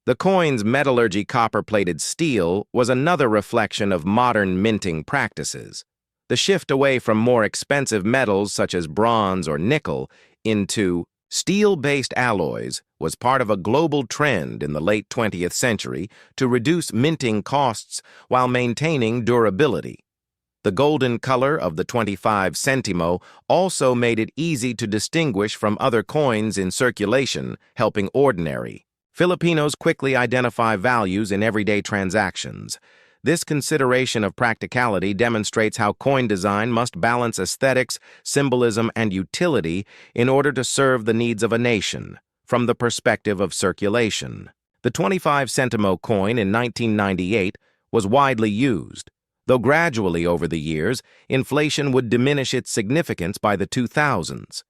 The coin's metallurgy copper-plated steel was another reflection of modern minting practices. The shift away from more expensive metals such as bronze or nickel into steel-based alloys was part of a global trend in the late 20th century to reduce minting costs while maintaining durability. The golden color of the 25 centimo also made it easy to distinguish from other coins in circulation, helping ordinary Filipinos quickly identify values in everyday transactions. This consideration of practicality demonstrates how coin design must balance aesthetics, symbolism, and utility in order to serve the needs of a nation, from the perspective of circulation. The 25 centimo coin in 1998 was widely used, though gradually over the years, inflation would diminish its significance by the 2000s.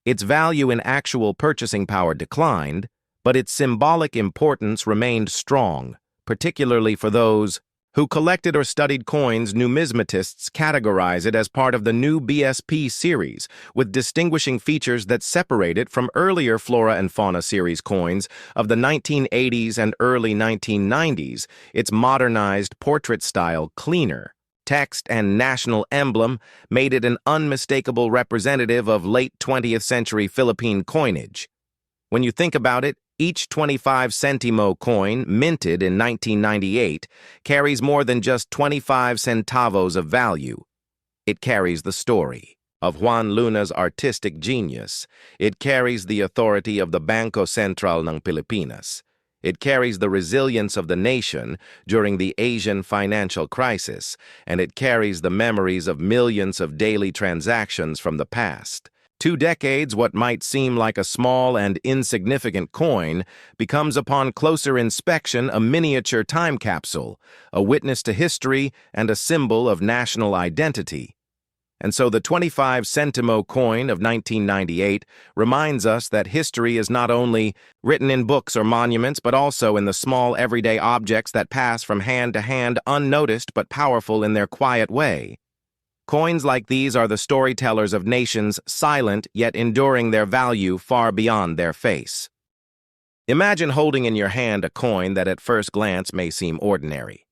Its value in actual purchasing power declined, but its symbolic importance remained strong, particularly for those who collected or studied coins. Numismatists categorize it as part of the new BSP series, with distinguishing features that separate it from earlier Flora and Fauna series coins of the 1980s and early 1990s, its modernized portrait-style cleaner text and national emblem made it an unmistakable representative of late 20th century Philippine coinage. When you think about it, each 25 centimo coin, minted in 1998, carries more than just 25 centavos of value. It carries the story of Juan Luna's artistic genius. It carries the authority of the Bangko Sentral ng Pilipinas. It carries the resilience of the nation during the Asian financial crisis, and it carries the memories of millions of daily transactions from the past. 2 decades, what might seem like a small and insignificant coin becomes upon closer inspection a miniature time capsule, a witness to history and a symbol of national identity. And so the 25 centimo coin of 1998 reminds us that history is not only written in books or monuments, but also in the small everyday objects that pass from hand to hand unnoticed but powerful in their quiet way. Coins like these are the storytellers of nations, silent yet enduring their value far beyond their face. Imagine holding in your hand a coin that at first glance may seem ordinary.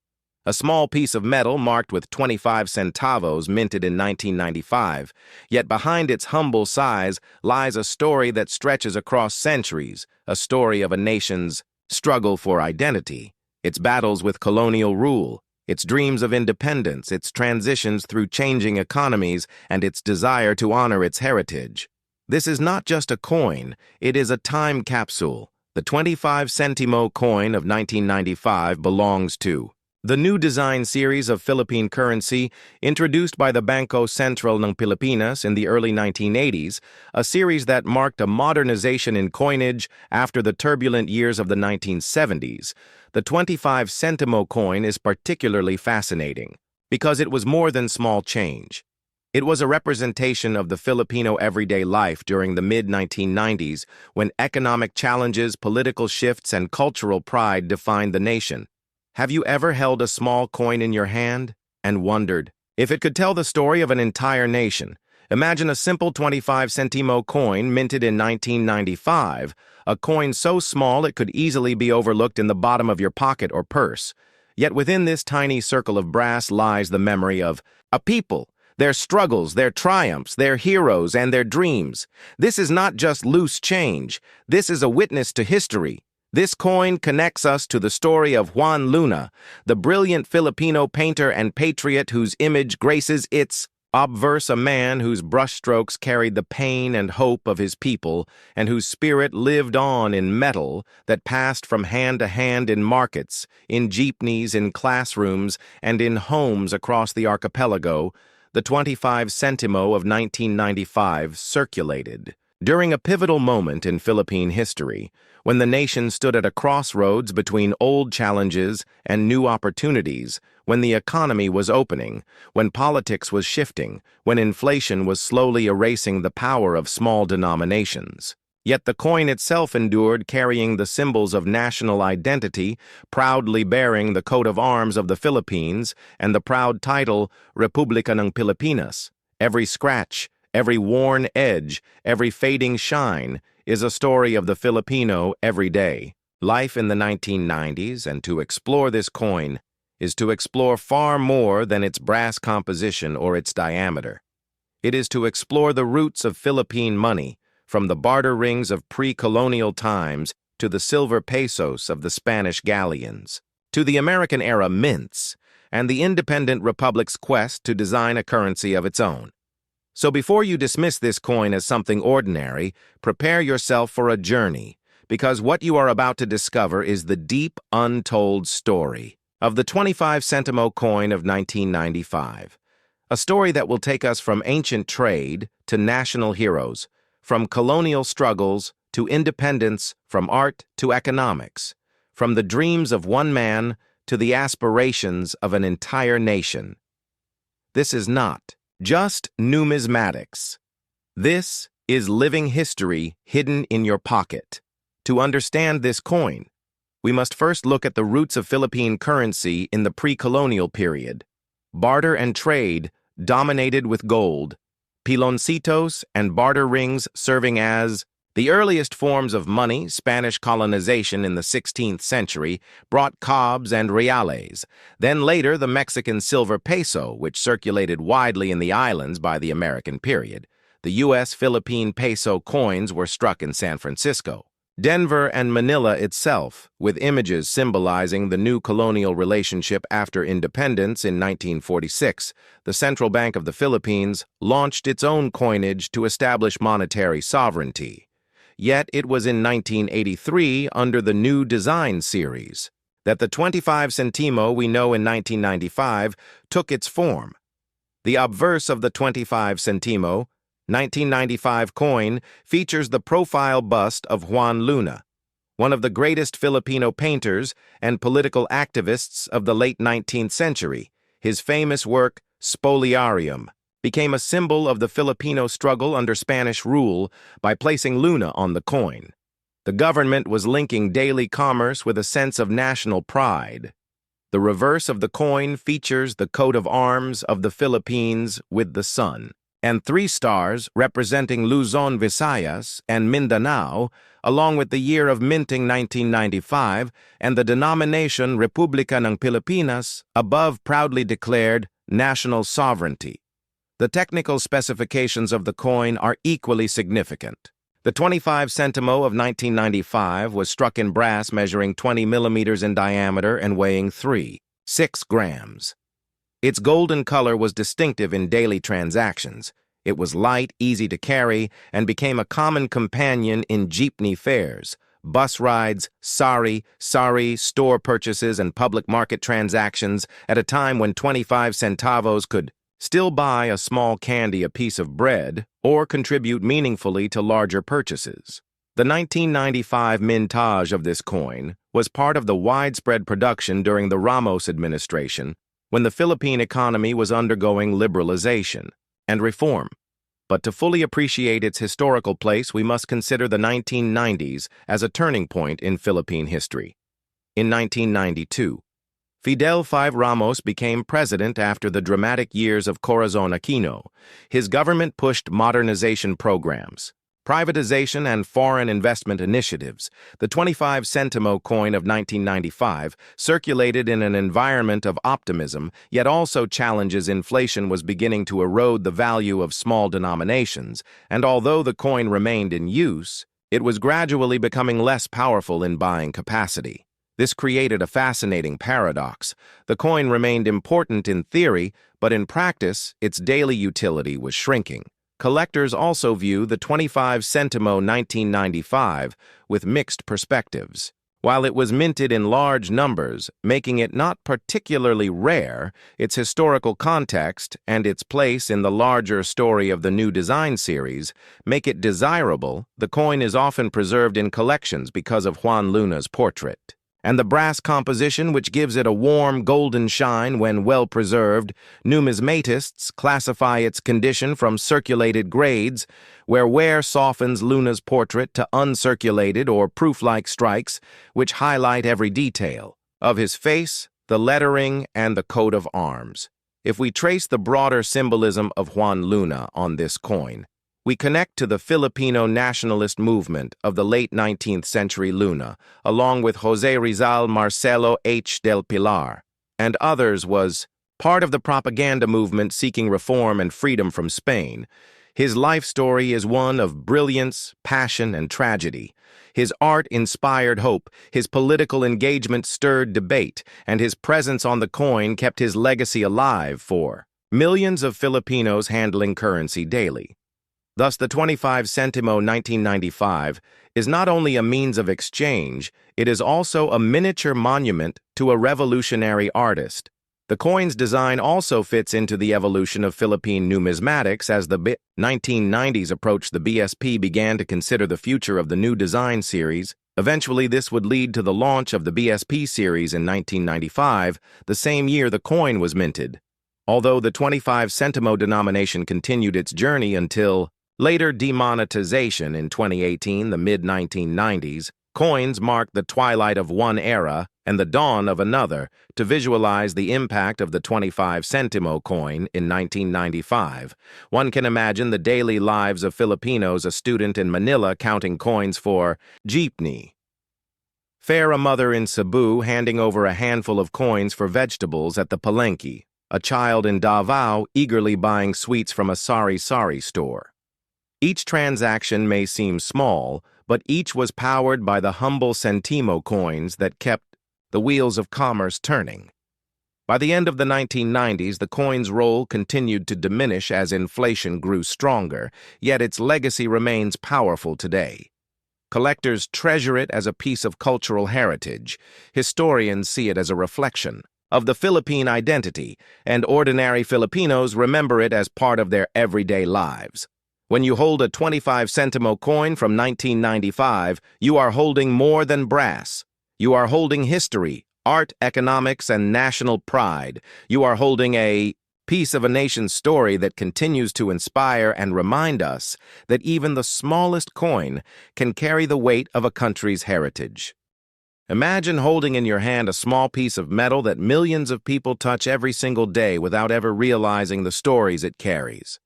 A small piece of metal marked with 25 centavos minted in 1995, yet behind its humble size lies a story that stretches across centuries, a story of a nation's struggle for identity, its battles with colonial rule, its dreams of independence, its transitions through changing economies, and its desire to honor its heritage. This is not just a coin, it is a time capsule. The 25 centimo coin of 1995 belongs to the new design series of Philippine currency introduced by the Bangko Sentral ng Pilipinas in the early 1980s, a series that marked a modernization in coinage after the turbulent years of the 1970s. The 25 centimo coin is particularly fascinating because it was more than small change. It was a representation of the Filipino everyday life during the mid-1990s when economic challenges, political shifts, and cultural pride defined the nation. Have you ever held a small coin in your hand and wondered if it could tell the story of an entire nation? Imagine a simple 25 centimo coin minted in 1995, a coin so small it could easily be overlooked in the bottom of your pocket or purse. Yet within this tiny circle of brass lies the memory of a people, their struggles, their triumphs, their heroes, and their dreams. This is not just loose change. This is a witness to history. This coin connects us to the story of Juan Luna, the brilliant Filipino painter and patriot whose image graces its obverse, a man whose brushstrokes carried the pain and hope of his people and whose spirit lived on in metal that passed from hand to hand in markets, in jeepneys, in classrooms, and in homes across the archipelago. The 25 centimo of 1995 circulated during a pivotal moment in Philippine history, when the nation stood at a crossroads between old challenges and new opportunities, when the economy was opening, when politics was shifting, when inflation was slowly erasing the power of small denominations. Yet the coin itself endured, carrying the symbols of national identity, proudly bearing the coat of arms of the Philippines and the proud title Republika ng Pilipinas. Every scratch, every worn edge, every fading shine is a story of the Filipino every day. Life in the 1990s, and to explore this coin is to explore far more than its brass composition or its diameter. It is to explore the roots of Philippine money, from the barter rings of pre-colonial times to the silver pesos of the Spanish galleons, to the American-era mints, and the independent republic's quest to design a currency of its own. So before you dismiss this coin as something ordinary, prepare yourself for a journey, because what you are about to discover is the deep, untold story of the 25 centimo coin of 1995. A story that will take us from ancient trade to national heroes, from colonial struggles to independence, from art to economics, from the dreams of one man to the aspirations of an entire nation. This is not just numismatics. This is living history hidden in your pocket. To understand this coin, we must first look at the roots of Philippine currency in the pre-colonial period. Barter and trade dominated with gold, piloncitos and barter rings serving as the earliest forms of money. Spanish colonization in the 16th century brought cobs and reales. Then later, the Mexican silver peso, which circulated widely in the islands by the American period. The U.S. Philippine peso coins were struck in San Francisco, Denver, and Manila itself, with images symbolizing the new colonial relationship after independence in 1946. The Central Bank of the Philippines launched its own coinage to establish monetary sovereignty. Yet it was in 1983, under the New Design series, that the 25 centimo we know in 1995 took its form. The obverse of the 25 centimo 1995 coin features the profile bust of Juan Luna, one of the greatest Filipino painters and political activists of the late 19th century. His famous work, Spoliarium, became a symbol of the Filipino struggle under Spanish rule by placing Luna on the coin. The government was linking daily commerce with a sense of national pride. The reverse of the coin features the coat of arms of the Philippines with the sun, and 3 stars representing Luzon, Visayas, and Mindanao, along with the year of minting 1995 and the denomination Republika ng Pilipinas above proudly declared national sovereignty. The technical specifications of the coin are equally significant. The 25 centimo of 1995 was struck in brass measuring 20 millimeters in diameter and weighing 6 grams. Its golden color was distinctive in daily transactions. It was light, easy to carry, and became a common companion in jeepney fares, bus rides, sari, store purchases, and public market transactions at a time when 25 centavos could still buy a small candy, a piece of bread, or contribute meaningfully to larger purchases. The 1995 mintage of this coin was part of the widespread production during the Ramos administration, when the Philippine economy was undergoing liberalization and reform. But to fully appreciate its historical place, we must consider the 1990s as a turning point in Philippine history. In 1992, Fidel V. Ramos became president after the dramatic years of Corazon Aquino. His government pushed modernization programs, privatization, and foreign investment initiatives. The 25 centimo coin of 1995 circulated in an environment of optimism, yet also challenges. Inflation was beginning to erode the value of small denominations, and although the coin remained in use, it was gradually becoming less powerful in buying capacity. This created a fascinating paradox. The coin remained important in theory, but in practice, its daily utility was shrinking. Collectors also view the 25 centimo 1995 with mixed perspectives. While it was minted in large numbers, making it not particularly rare, its historical context and its place in the larger story of the New Design series make it desirable. The coin is often preserved in collections because of Juan Luna's portrait. and the brass composition which gives it a warm golden shine when well preserved. Numismatists classify its condition from circulated grades, where wear softens Luna's portrait, to uncirculated or proof-like strikes, which highlight every detail of his face, the lettering, and the coat of arms. If we trace the broader symbolism of Juan Luna on this coin, we connect to the Filipino nationalist movement of the late 19th century. Luna, along with Jose Rizal, Marcelo H. del Pilar, and others, was part of the propaganda movement seeking reform and freedom from Spain. His life story is one of brilliance, passion, and tragedy. His art inspired hope, his political engagement stirred debate, and his presence on the coin kept his legacy alive for millions of Filipinos handling currency daily. Thus, the 25 centimo 1995 is not only a means of exchange, it is also a miniature monument to a revolutionary artist. The coin's design also fits into the evolution of Philippine numismatics. As the 1990s approached, the BSP began to consider the future of the new design series. Eventually, this would lead to the launch of the BSP series in 1995, the same year the coin was minted. Although the 25 centimo denomination continued its journey until later demonetization in 2018, the mid-1990s, coins marked the twilight of one era and the dawn of another. To visualize the impact of the 25 centimo coin in 1995, one can imagine the daily lives of Filipinos: a student in Manila counting coins for jeepney fare, a mother in Cebu handing over a handful of coins for vegetables at the palengke, a child in Davao eagerly buying sweets from a sari-sari store. Each transaction may seem small, but each was powered by the humble centimo coins that kept the wheels of commerce turning. By the end of the 1990s, the coin's role continued to diminish as inflation grew stronger, yet its legacy remains powerful today. Collectors treasure it as a piece of cultural heritage. Historians see it as a reflection of the Philippine identity, and ordinary Filipinos remember it as part of their everyday lives. When you hold a 25 centimo coin from 1995, you are holding more than brass. You are holding history, art, economics, and national pride. You are holding a piece of a nation's story that continues to inspire and remind us that even the smallest coin can carry the weight of a country's heritage. Imagine holding in your hand a small piece of metal that millions of people touch every single day without ever realizing the stories it carries.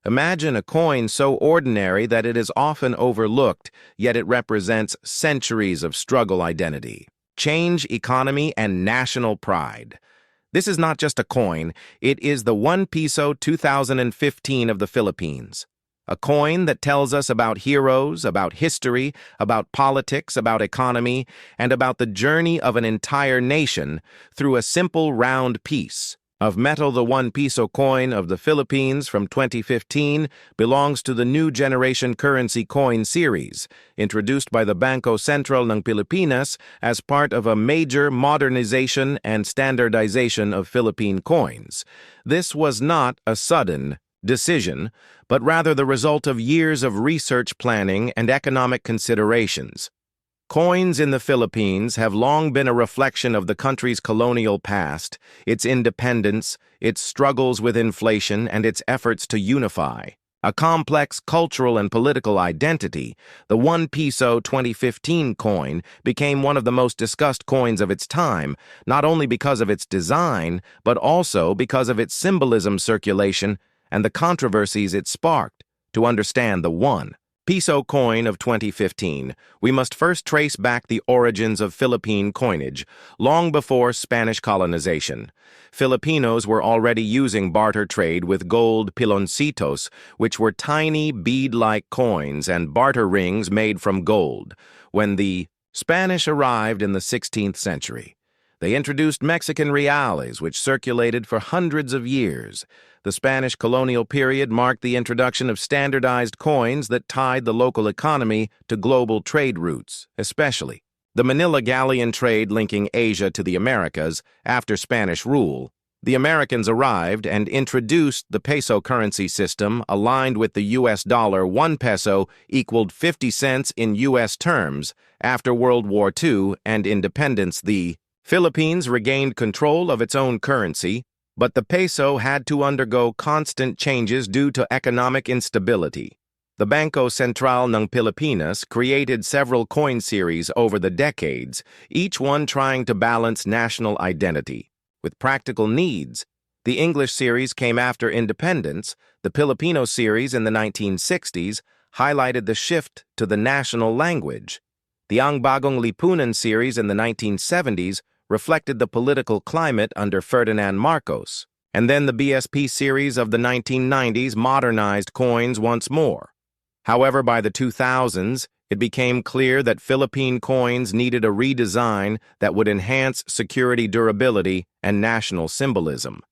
Imagine a coin so ordinary that it is often overlooked, yet it represents centuries of struggle, identity, change, economy, and national pride. This is not just a coin, it is the 1 Piso 2015 of the Philippines. A coin that tells us about heroes, about history, about politics, about economy, and about the journey of an entire nation through a simple round piece of metal. The 1 Piso coin of the Philippines from 2015 belongs to the new generation currency coin series, introduced by the Bangko Sentral ng Pilipinas as part of a major modernization and standardization of Philippine coins. This was not a sudden decision, but rather the result of years of research, planning, and economic considerations. Coins in the Philippines have long been a reflection of the country's colonial past, its independence, its struggles with inflation, and its efforts to unify a complex cultural and political identity. The 1 Piso 2015 coin became one of the most discussed coins of its time, not only because of its design, but also because of its symbolism, circulation, and the controversies it sparked. To understand the 1 Piso coin of 2015, we must first trace back the origins of Philippine coinage. Long before Spanish colonization, Filipinos were already using barter trade with gold piloncitos, which were tiny bead-like coins, and barter rings made from gold. When the Spanish arrived in the 16th century, they introduced Mexican reales, which circulated for hundreds of years. The Spanish colonial period marked the introduction of standardized coins that tied the local economy to global trade routes, especially the Manila galleon trade linking Asia to the Americas after Spanish rule. The Americans arrived and introduced the peso currency system aligned with the US dollar. 1 peso equaled 50 cents in US terms. After World War II and independence, the Philippines regained control of its own currency, but the peso had to undergo constant changes due to economic instability. The Bangko Sentral ng Pilipinas created several coin series over the decades, each one trying to balance national identity with practical needs. The English series came after independence. The Filipino series in the 1960s highlighted the shift to the national language. The Ang Bagong Lipunan series in the 1970s reflected the political climate under Ferdinand Marcos. And then the BSP series of the 1990s modernized coins once more. However, by the 2000s, it became clear that Philippine coins needed a redesign that would enhance security durability and national symbolism.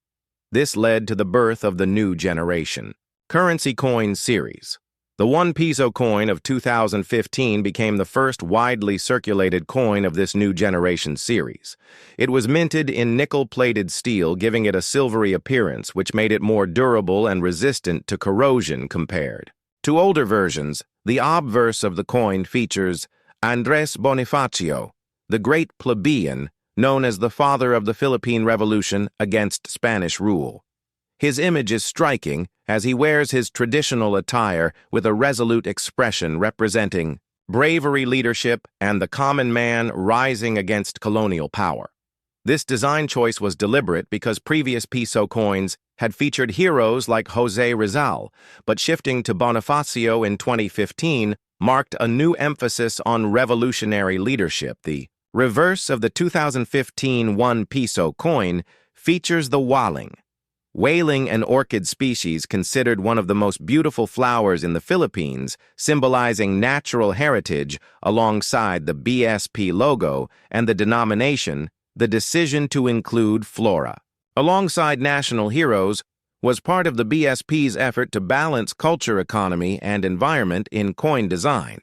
This led to the birth of the new generation currency coin series. The 1 Piso coin of 2015 became the first widely circulated coin of this new generation series. It was minted in nickel-plated steel, giving it a silvery appearance, which made it more durable and resistant to corrosion compared to older versions. The obverse of the coin features Andres Bonifacio, the great plebeian known as the father of the Philippine Revolution against Spanish rule. His image is striking as he wears his traditional attire with a resolute expression representing bravery, leadership, and the common man rising against colonial power. This design choice was deliberate because previous Piso coins had featured heroes like Jose Rizal, but shifting to Bonifacio in 2015 marked a new emphasis on revolutionary leadership. The reverse of the 2015 1 Piso coin features the wailing, an orchid species considered one of the most beautiful flowers in the Philippines, symbolizing natural heritage alongside the BSP logo and the denomination. The decision to include flora alongside national heroes was part of the BSP's effort to balance culture, economy, and environment in coin design.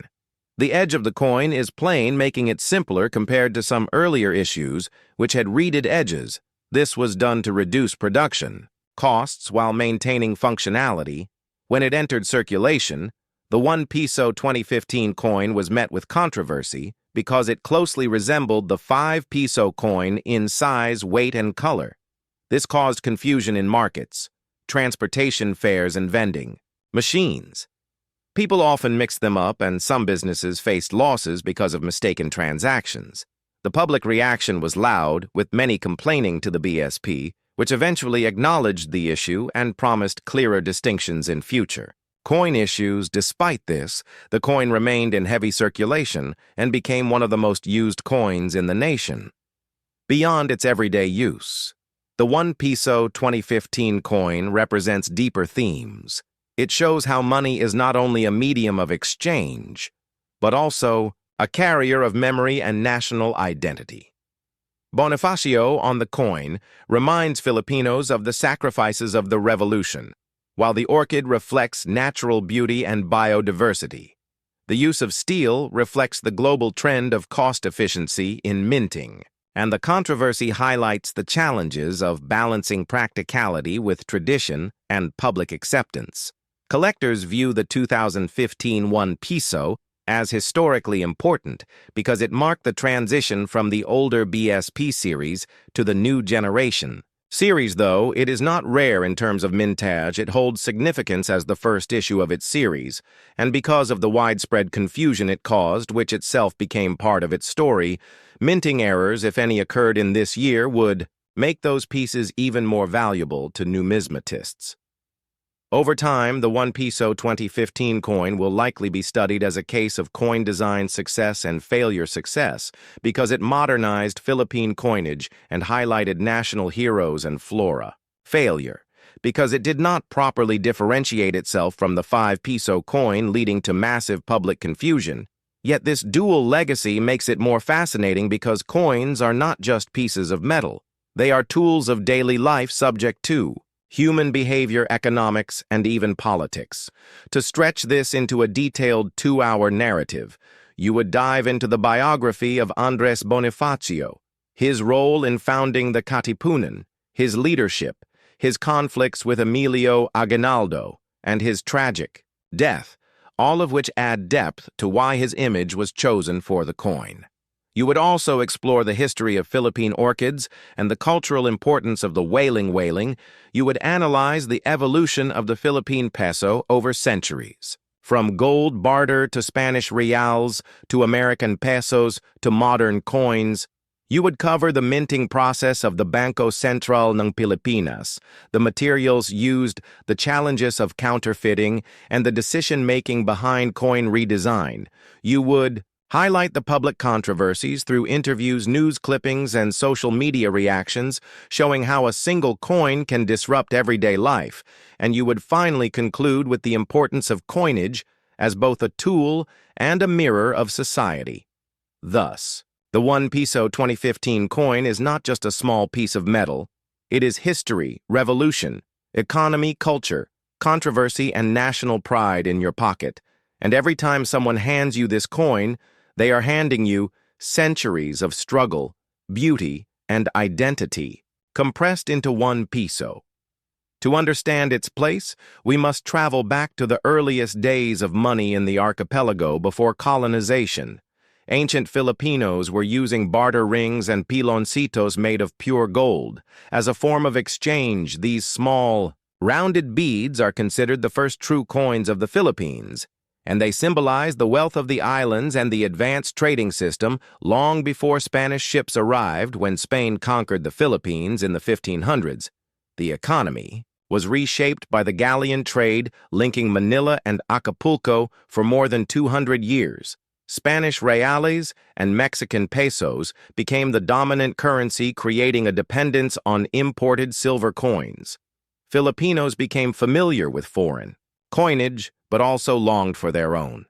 The edge of the coin is plain, making it simpler compared to some earlier issues which had reeded edges. This was done to reduce production costs while maintaining functionality. When it entered circulation, the 1 Piso 2015 coin was met with controversy because it closely resembled the 5 Piso coin in size, weight, and color. This caused confusion in markets, transportation, fairs, and vending machines. People often mixed them up, and some businesses faced losses because of mistaken transactions. The public reaction was loud, with many complaining to the BSP, which eventually acknowledged the issue and promised clearer distinctions in future coin issues. Despite this, the coin remained in heavy circulation and became one of the most used coins in the nation. Beyond its everyday use, the 1 Piso 2015 coin represents deeper themes. It shows how money is not only a medium of exchange, but also a carrier of memory and national identity. Bonifacio on the coin reminds Filipinos of the sacrifices of the revolution, while the orchid reflects natural beauty and biodiversity. The use of steel reflects the global trend of cost efficiency in minting, and the controversy highlights the challenges of balancing practicality with tradition and public acceptance. Collectors view the 2015 1 Piso as historically important because it marked the transition from the older BSP series to the new generation series. Though it is not rare in terms of mintage, it holds significance as the first issue of its series, and because of the widespread confusion it caused, which itself became part of its story, minting errors, if any, occurred in this year would make those pieces even more valuable to numismatists. Over time, the 1 Piso 2015 coin will likely be studied as a case of coin design success and failure success because it modernized Philippine coinage and highlighted national heroes and flora. Failure, because it did not properly differentiate itself from the 5 Piso coin, leading to massive public confusion. Yet this dual legacy makes it more fascinating because coins are not just pieces of metal. They are tools of daily life subject to human behavior, economics, and even politics. To stretch this into a detailed 2-hour narrative, you would dive into the biography of Andres Bonifacio, his role in founding the Katipunan, his leadership, his conflicts with Emilio Aguinaldo, and his tragic death, all of which add depth to why his image was chosen for the coin. You would also explore the history of Philippine orchids and the cultural importance of the whaling. You would analyze the evolution of the Philippine peso over centuries. From gold barter to Spanish reals to American pesos to modern coins, you would cover the minting process of the Bangko Sentral ng Pilipinas, the materials used, the challenges of counterfeiting, and the decision-making behind coin redesign. You would highlight the public controversies through interviews, news clippings, and social media reactions, showing how a single coin can disrupt everyday life, and you would finally conclude with the importance of coinage as both a tool and a mirror of society. Thus, the 1 Piso 2015 coin is not just a small piece of metal. It is history, revolution, economy, culture, controversy, and national pride in your pocket. And every time someone hands you this coin, they are handing you centuries of struggle, beauty, and identity, compressed into 1 piso. To understand its place, we must travel back to the earliest days of money in the archipelago before colonization. Ancient Filipinos were using barter rings and piloncitos made of pure gold. As a form of exchange, these small, rounded beads are considered the first true coins of the Philippines, and they symbolize the wealth of the islands and the advanced trading system long before Spanish ships arrived when Spain conquered the Philippines in the 1500s. The economy was reshaped by the galleon trade linking Manila and Acapulco for more than 200 years. Spanish reales and Mexican pesos became the dominant currency, creating a dependence on imported silver coins. Filipinos became familiar with foreign coinage, but also longed for their own.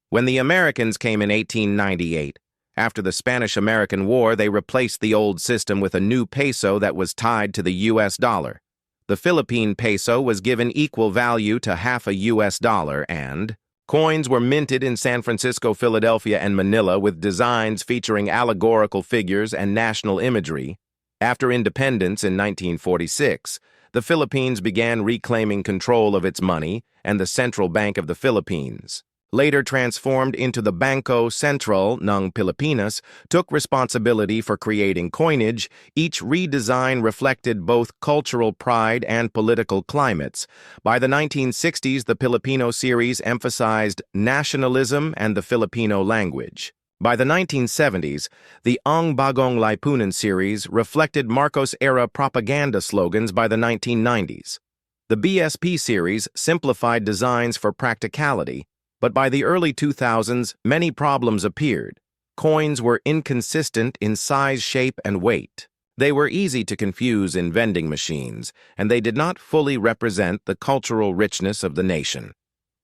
When the Americans came in 1898, after the Spanish-American War, they replaced the old system with a new peso that was tied to the U.S. dollar. The Philippine peso was given equal value to half a U.S. dollar, and coins were minted in San Francisco, Philadelphia, and Manila with designs featuring allegorical figures and national imagery. After independence in 1946, the Philippines began reclaiming control of its money, and the Central Bank of the Philippines, later transformed into the Bangko Sentral ng Pilipinas, took responsibility for creating coinage. Each redesign reflected both cultural pride and political climates. By the 1960s, the Filipino series emphasized nationalism and the Filipino language. By the 1970s, the Ang Bagong Lipunan series reflected Marcos-era propaganda slogans. By the 1990s, the BSP series simplified designs for practicality, but by the early 2000s, many problems appeared. Coins were inconsistent in size, shape, and weight. They were easy to confuse in vending machines, and they did not fully represent the cultural richness of the nation.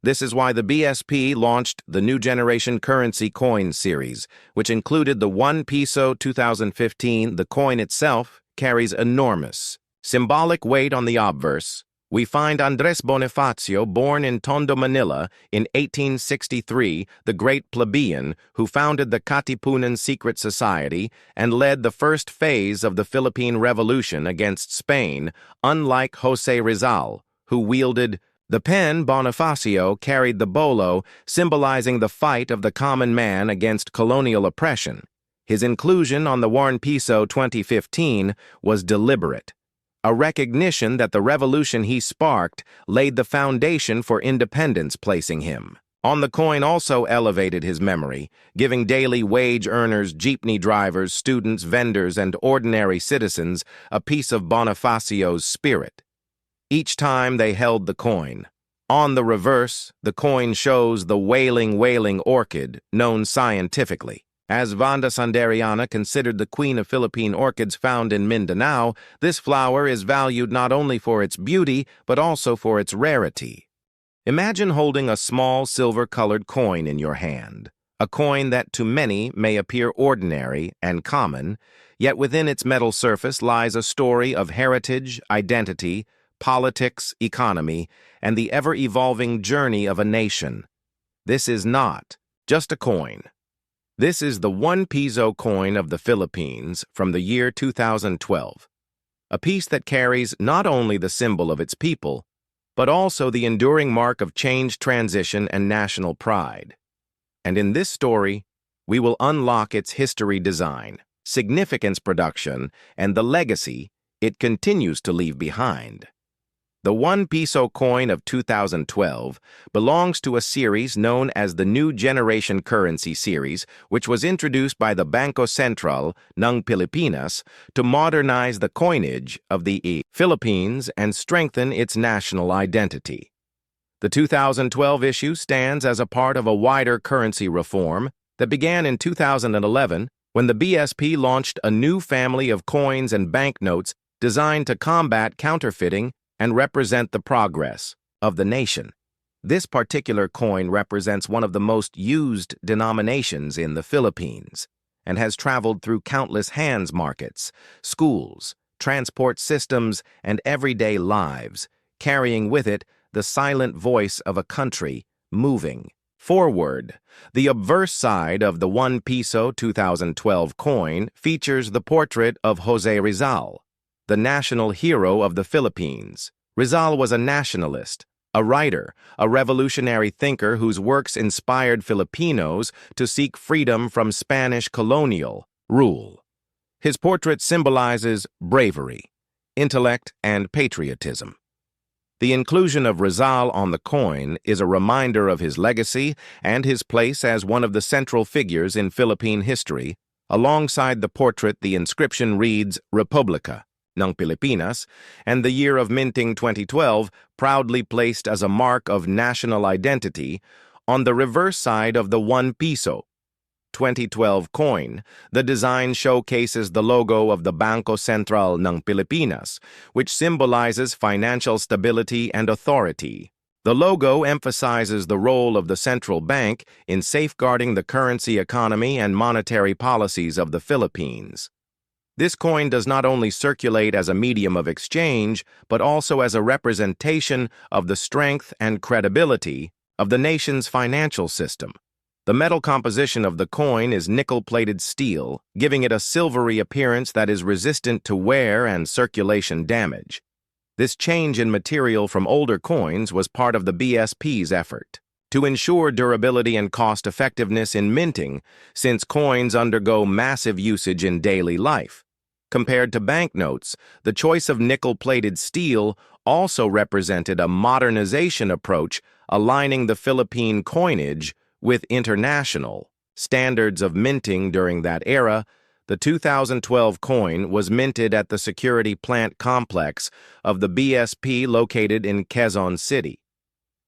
This is why the BSP launched the New Generation Currency Coin series, which included the 1 Piso 2015. The coin itself carries enormous symbolic weight. On the obverse, we find Andres Bonifacio, born in Tondo, Manila in 1863, the great plebeian who founded the Katipunan Secret Society and led the first phase of the Philippine Revolution against Spain. Unlike Jose Rizal, who wielded the pen, Bonifacio carried the bolo, symbolizing the fight of the common man against colonial oppression. His inclusion on the 1 Piso 2015 was deliberate, a recognition that the revolution he sparked laid the foundation for independence. Placing him on the coin also elevated his memory, giving daily wage earners, jeepney drivers, students, vendors, and ordinary citizens a piece of Bonifacio's spirit each time they held the coin. On the reverse, the coin shows the wailing orchid, known scientifically as Vanda sanderiana, considered the queen of Philippine orchids found in Mindanao. This flower is valued not only for its beauty, but also for its rarity. Imagine holding a small silver-colored coin in your hand, a coin that to many may appear ordinary and common, yet within its metal surface lies a story of heritage, identity, politics, economy, and the ever-evolving journey of a nation. This is not just a coin. This is the 1 Piso coin of the Philippines from the year 2012. a piece that carries not only the symbol of its people, but also the enduring mark of change, transition, and national pride. And in this story, we will unlock its history, design, significance, production, and the legacy it continues to leave behind. The 1 Piso coin of 2012 belongs to a series known as the New Generation Currency Series, which was introduced by the Bangko Sentral ng Pilipinas to modernize the coinage of the Philippines and strengthen its national identity. The 2012 issue stands as a part of a wider currency reform that began in 2011 when the BSP launched a new family of coins and banknotes designed to combat counterfeiting and represent the progress of the nation. This particular coin represents one of the most used denominations in the Philippines and has traveled through countless hands markets, schools, transport systems, and everyday lives, carrying with it the silent voice of a country moving forward. The obverse side of the 1 Piso 2012 coin features the portrait of Jose Rizal, the national hero of the Philippines. Rizal was a nationalist, a writer, a revolutionary thinker whose works inspired Filipinos to seek freedom from Spanish colonial rule. His portrait symbolizes bravery, intellect, and patriotism. The inclusion of Rizal on the coin is a reminder of his legacy and his place as one of the central figures in Philippine history. Alongside the portrait, the inscription reads Republika ng Pilipinas, and the year of minting 2012 proudly placed as a mark of national identity. On the reverse side of the 1 Piso 2012 coin, the design showcases the logo of the Bangko Sentral ng Pilipinas, which symbolizes financial stability and authority. The logo emphasizes the role of the central bank in safeguarding the currency economy and monetary policies of the Philippines. This coin does not only circulate as a medium of exchange, but also as a representation of the strength and credibility of the nation's financial system. The metal composition of the coin is nickel-plated steel, giving it a silvery appearance that is resistant to wear and circulation damage. This change in material from older coins was part of the BSP's effort to ensure durability and cost-effectiveness in minting, since coins undergo massive usage in daily life. Compared to banknotes, the choice of nickel-plated steel also represented a modernization approach, aligning the Philippine coinage with international standards of minting. During that era, the 2012 coin was minted at the security plant complex of the BSP located in Quezon City.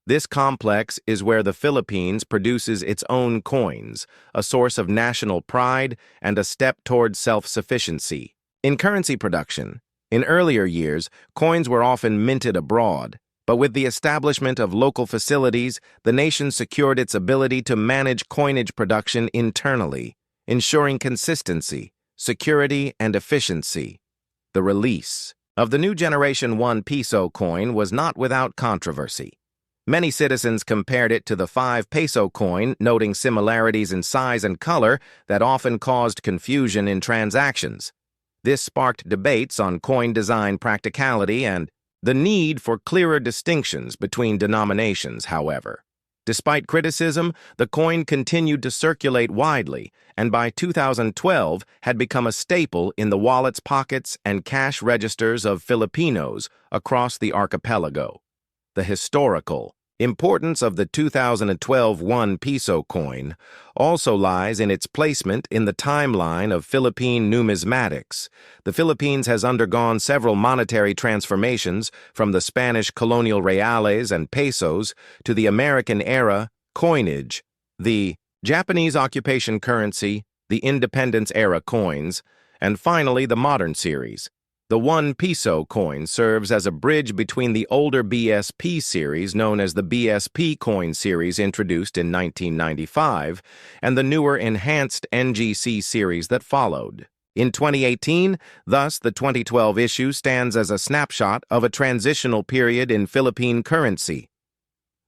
This complex is where the Philippines produces its own coins, a source of national pride and a step toward self-sufficiency. In currency production, in earlier years, coins were often minted abroad, but with the establishment of local facilities, the nation secured its ability to manage coinage production internally, ensuring consistency, security, and efficiency. The release of the new Generation 1 Piso coin was not without controversy. Many citizens compared it to the 5 Peso coin, noting similarities in size and color that often caused confusion in transactions. This sparked debates on coin design practicality and the need for clearer distinctions between denominations. However, despite criticism, the coin continued to circulate widely and by 2012 had become a staple in the wallets, pockets, and cash registers of Filipinos across the archipelago. The historical importance of the 2012 1 Piso coin also lies in its placement in the timeline of Philippine numismatics. The Philippines has undergone several monetary transformations, from the Spanish colonial reales and pesos to the American-era coinage, the Japanese occupation currency, the independence-era coins, and finally the modern series. The 1 Piso coin serves as a bridge between the older BSP series, known as the BSP coin series introduced in 1995, and the newer enhanced NGC series that followed. In 2018, thus, the 2012 issue stands as a snapshot of a transitional period in Philippine currency.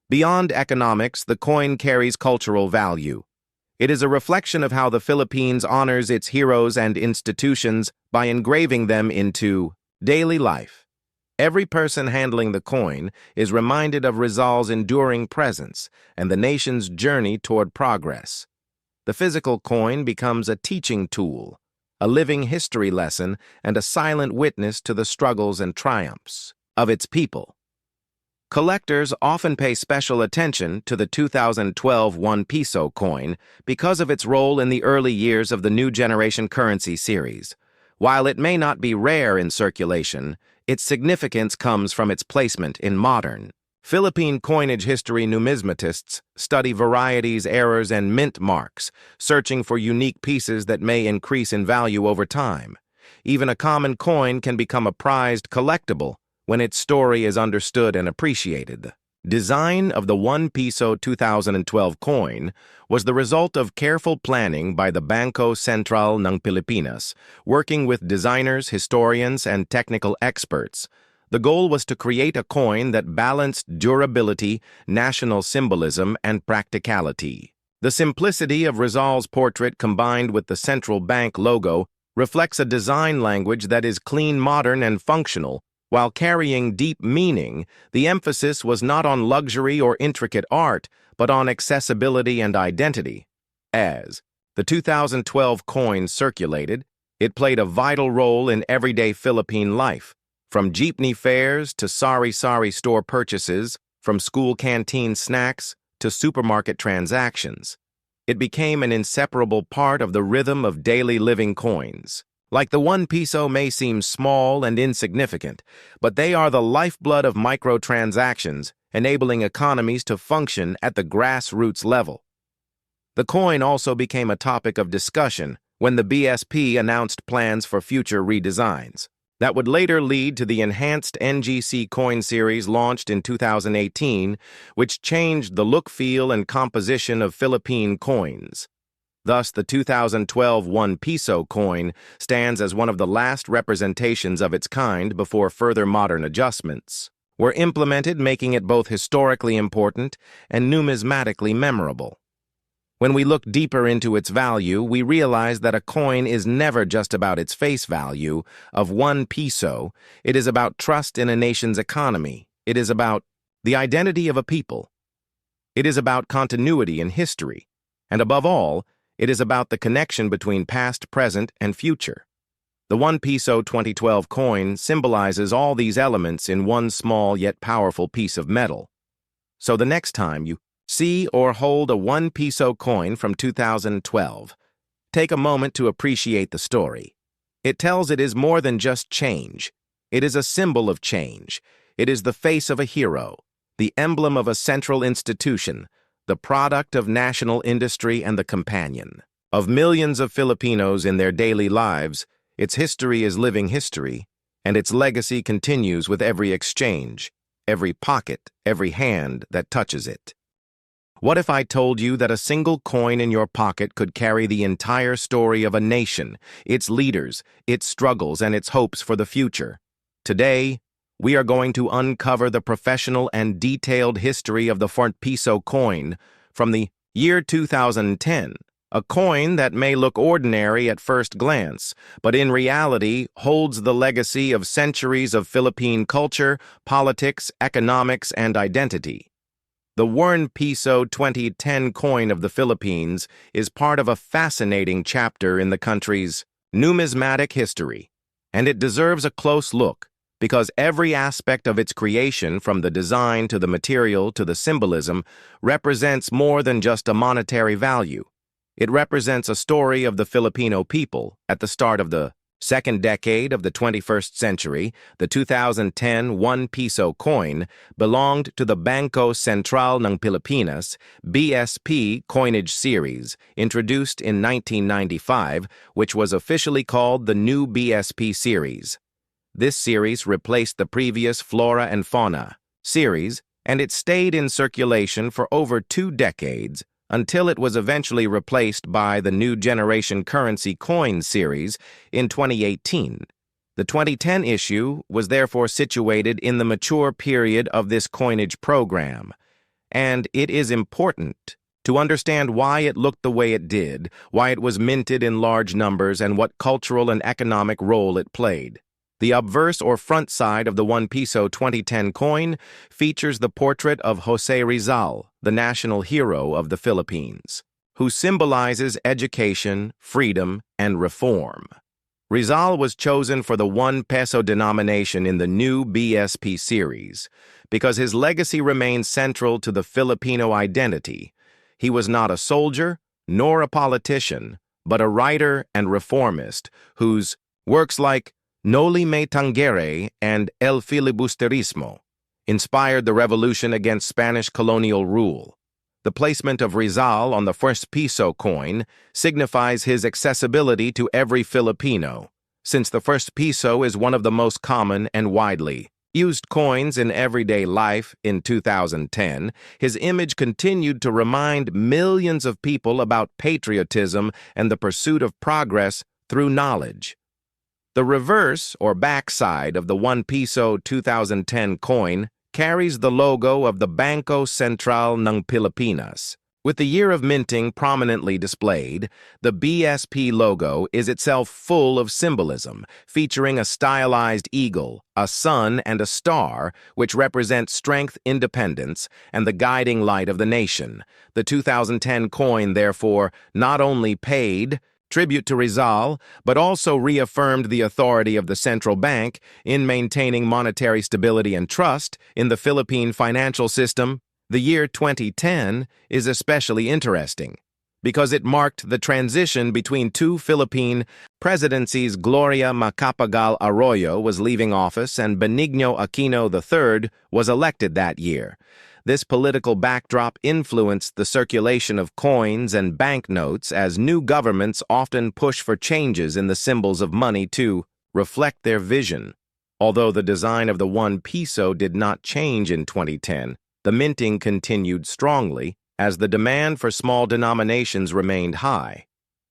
Beyond economics, the coin carries cultural value. It is a reflection of how the Philippines honors its heroes and institutions by engraving them into Daily life. Every person handling the coin is reminded of Rizal's enduring presence and the nation's journey toward progress. The physical coin becomes a teaching tool, a living history lesson, and a silent witness to the struggles and triumphs of its people. Collectors often pay special attention to the 2012 1 Piso coin because of its role in the early years of the new generation currency series. While it may not be rare in circulation, its significance comes from its placement in modern Philippine coinage history. Numismatists study varieties, errors, and mint marks, searching for unique pieces that may increase in value over time. Even a common coin can become a prized collectible when its story is understood and appreciated. Design of the 1 Piso 2012 coin was the result of careful planning by the Bangko Sentral ng Pilipinas, working with designers, historians, and technical experts. The goal was to create a coin that balanced durability, national symbolism, and practicality. The simplicity of Rizal's portrait combined with the central bank logo reflects a design language that is clean, modern, and functional. While carrying deep meaning, the emphasis was not on luxury or intricate art, but on accessibility and identity. As the 2012 coin circulated, it played a vital role in everyday Philippine life, from jeepney fares to sari-sari store purchases, from school canteen snacks to supermarket transactions. It became an inseparable part of the rhythm of daily living coins. Like the 1 Piso may seem small and insignificant, but they are the lifeblood of microtransactions, enabling economies to function at the grassroots level. The coin also became a topic of discussion when the BSP announced plans for future redesigns that would later lead to the enhanced NGC coin series launched in 2018, which changed the look, feel, and composition of Philippine coins. Thus, the 2012 1 Piso coin stands as one of the last representations of its kind before further modern adjustments were implemented, making it both historically important and numismatically memorable. When we look deeper into its value, we realize that a coin is never just about its face value of 1 Piso. It is about trust in a nation's economy. It is about the identity of a people. It is about continuity in history. And above all, it is about the connection between past, present, and future. The 1 Piso 2012 coin symbolizes all these elements in one small yet powerful piece of metal. So the next time you see or hold a 1 Piso coin from 2012, take a moment to appreciate the story. It tells it is more than just change. It is a symbol of change. It is the face of a hero, the emblem of a central institution, the product of national industry, and the companion of millions of Filipinos in their daily lives. Its history is living history, and its legacy continues with every exchange, every pocket, every hand that touches it. What if I told you that a single coin in your pocket could carry the entire story of a nation, its leaders, its struggles, and its hopes for the future? Today, we are going to uncover the professional and detailed history of the 1 Piso coin from the year 2010, a coin that may look ordinary at first glance, but in reality holds the legacy of centuries of Philippine culture, politics, economics, and identity. The 1 Piso 2010 coin of the Philippines is part of a fascinating chapter in the country's numismatic history, and it deserves a close look because every aspect of its creation, from the design to the material to the symbolism, represents more than just a monetary value. It represents a story of the Filipino people at the start of the second decade of the 21st century. The 2010 1 Piso coin belonged to the Bangko Sentral ng Pilipinas BSP coinage series, introduced in 1995, which was officially called the new BSP series. This series replaced the previous Flora and Fauna series, and it stayed in circulation for over 2 decades until it was eventually replaced by the new generation currency coin series in 2018. The 2010 issue was therefore situated in the mature period of this coinage program, and it is important to understand why it looked the way it did, why it was minted in large numbers, and what cultural and economic role it played. The obverse or front side of the 1 Piso 2010 coin features the portrait of Jose Rizal, the national hero of the Philippines, who symbolizes education, freedom, and reform. Rizal was chosen for the 1 peso denomination in the new BSP series because his legacy remains central to the Filipino identity. He was not a soldier, nor a politician, but a writer and reformist whose works like low-mintage and El Filibusterismo inspired the revolution against Spanish colonial rule. The placement of Rizal on the first Piso coin signifies his accessibility to every Filipino, since the first Piso is one of the most common and widely used coins in everyday life. In 2010, his image continued to remind millions of people about patriotism and the pursuit of progress through knowledge. The reverse or backside of the 1 Piso 2010 coin carries the logo of the Bangko Sentral ng Pilipinas. With the year of minting prominently displayed, the BSP logo is itself full of symbolism, featuring a stylized eagle, a sun, and a star, which represent strength, independence, and the guiding light of the nation. The 2010 coin, therefore, not only paid tribute to Rizal, but also reaffirmed the authority of the central bank in maintaining monetary stability and trust in the Philippine financial system. The year 2010 is especially interesting because it marked the transition between two Philippine presidencies. Gloria Macapagal Arroyo was leaving office and Benigno Aquino III was elected that year. This political backdrop influenced the circulation of coins and banknotes as new governments often push for changes in the symbols of money to reflect their vision. Although the design of the 1 Piso did not change in 2010, the minting continued strongly as the demand for small denominations remained high.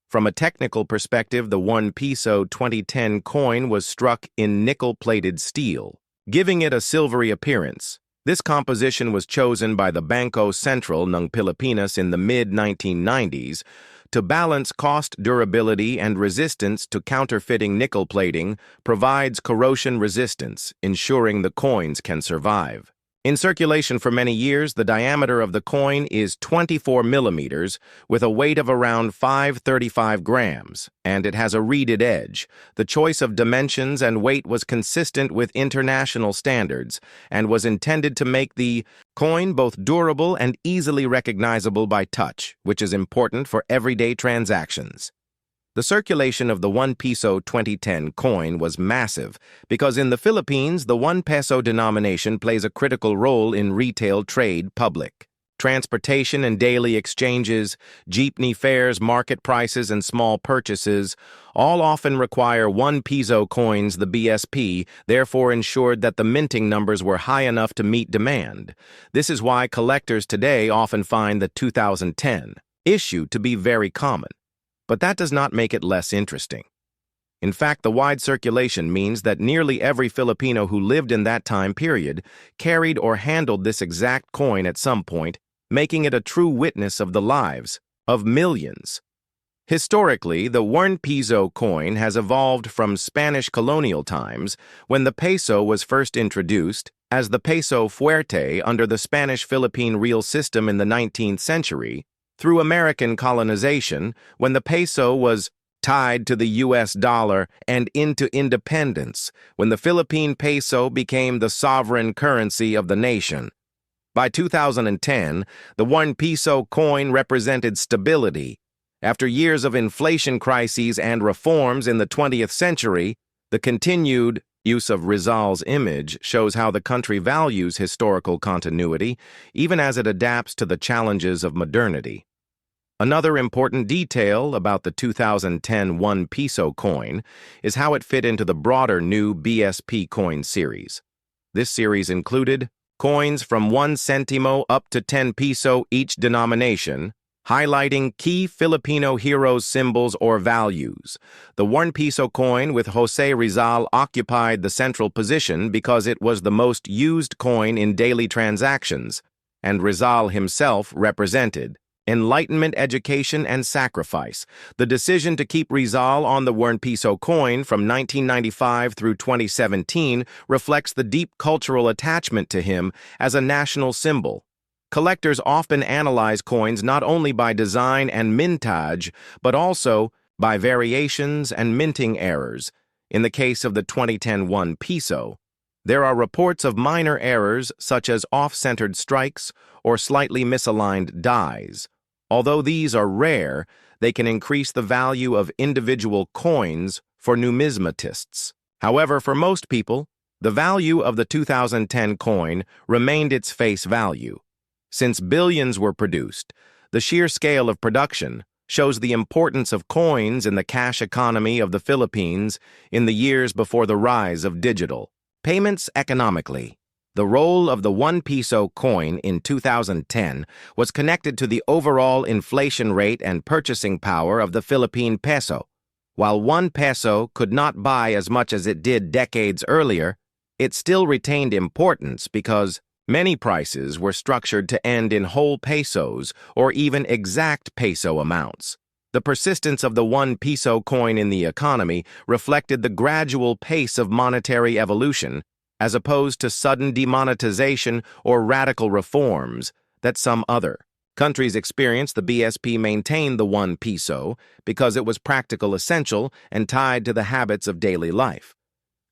From a technical perspective, the 1 Piso 2010 coin was struck in nickel-plated steel, giving it a silvery appearance. This composition was chosen by the Bangko Sentral ng Pilipinas in the mid-1990s to balance cost, durability, and resistance to counterfeiting. Nickel plating provides corrosion resistance, ensuring the coins can survive. In circulation for many years, the diameter of the coin is 24 millimeters with a weight of around 535 grams, and it has a reeded edge. The choice of dimensions and weight was consistent with international standards and was intended to make the coin both durable and easily recognizable by touch, which is important for everyday transactions. The circulation of the 1 Piso 2010 coin was massive because in the Philippines, the 1 peso denomination plays a critical role in retail trade public. Transportation and daily exchanges, jeepney fares, market prices, and small purchases all often require 1 Piso coins. The BSP therefore ensured that the minting numbers were high enough to meet demand. This is why collectors today often find the 2010 issue to be very common. But that does not make it less interesting. In fact, the wide circulation means that nearly every Filipino who lived in that time period carried or handled this exact coin at some point, making it a true witness of the lives of millions. Historically, the 1 Piso coin has evolved from Spanish colonial times when the peso was first introduced as the peso fuerte under the Spanish-Philippine real system in the 19th century, through American colonization, when the peso was tied to the U.S. dollar, and into independence, when the Philippine peso became the sovereign currency of the nation. By 2010, the 1 Piso coin represented stability. After years of inflation crises and reforms in the 20th century, the continued use of Rizal's image shows how the country values historical continuity, even as it adapts to the challenges of modernity. Another important detail about the 2010 1 Piso coin is how it fit into the broader new BSP coin series. This series included coins from 1 centimo up to 10 peso each denomination, highlighting key Filipino heroes' symbols or values. The 1 Piso coin with Jose Rizal occupied the central position because it was the most used coin in daily transactions, and Rizal himself represented enlightenment, education, and sacrifice. The decision to keep Rizal on the Piso coin from 1995 through 2017 reflects the deep cultural attachment to him as a national symbol. Collectors often analyze coins not only by design and mintage, but also by variations and minting errors. In the case of the 2010 Piso, there are reports of minor errors such as off-centered strikes or slightly misaligned dies. Although these are rare, they can increase the value of individual coins for numismatists. However, for most people, the value of the 2010 coin remained its face value. Since billions were produced, the sheer scale of production shows the importance of coins in the cash economy of the Philippines in the years before the rise of digital payments economically. The role of the 1 Piso coin in 2010 was connected to the overall inflation rate and purchasing power of the Philippine peso. While 1 peso could not buy as much as it did decades earlier, it still retained importance because many prices were structured to end in whole pesos or even exact peso amounts. The persistence of the 1 Piso coin in the economy reflected the gradual pace of monetary evolution, as opposed to sudden demonetization or radical reforms that some other countries experienced. The BSP maintained the 1 Piso because it was practical, essential, and tied to the habits of daily life.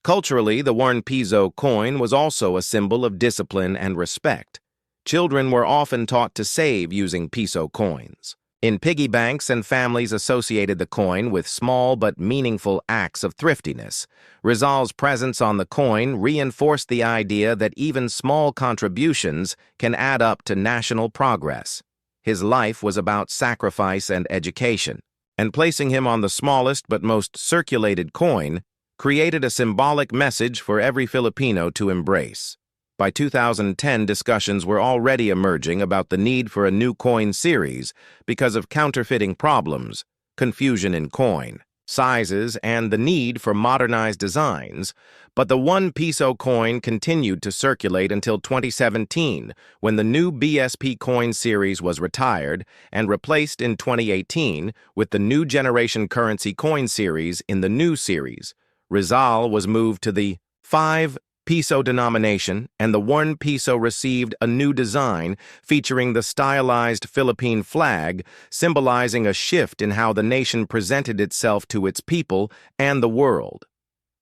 Culturally, the 1 Piso coin was also a symbol of discipline and respect. Children were often taught to save using Piso coins. In piggy banks, and families associated the coin with small but meaningful acts of thriftiness. Rizal's presence on the coin reinforced the idea that even small contributions can add up to national progress. His life was about sacrifice and education, and placing him on the smallest but most circulated coin created a symbolic message for every Filipino to embrace. By 2010, discussions were already emerging about the need for a new coin series because of counterfeiting problems, confusion in coin sizes, and the need for modernized designs, but the 1 Piso coin continued to circulate until 2017, when the new BSP coin series was retired and replaced in 2018 with the new generation currency coin series. In the new series, Rizal was moved to the 5 Piso denomination, and the 1 Piso received a new design featuring the stylized Philippine flag, symbolizing a shift in how the nation presented itself to its people and the world.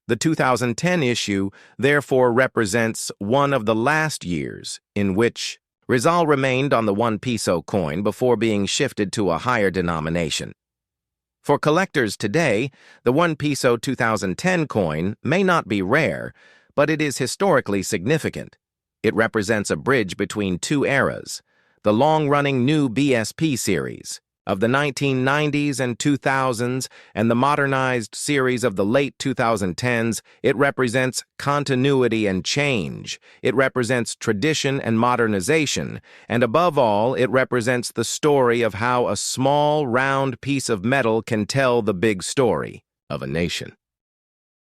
The 2010 issue therefore represents one of the last years in which Rizal remained on the 1 Piso coin before being shifted to a higher denomination. For collectors today, the 1 Piso 2010 coin may not be rare, but it is historically significant. It represents a bridge between two eras: the long-running new BSP series of the 1990s and 2000s and the modernized series of the late 2010s. It represents continuity and change. It represents tradition and modernization. And above all, it represents the story of how a small, round piece of metal can tell the big story of a nation.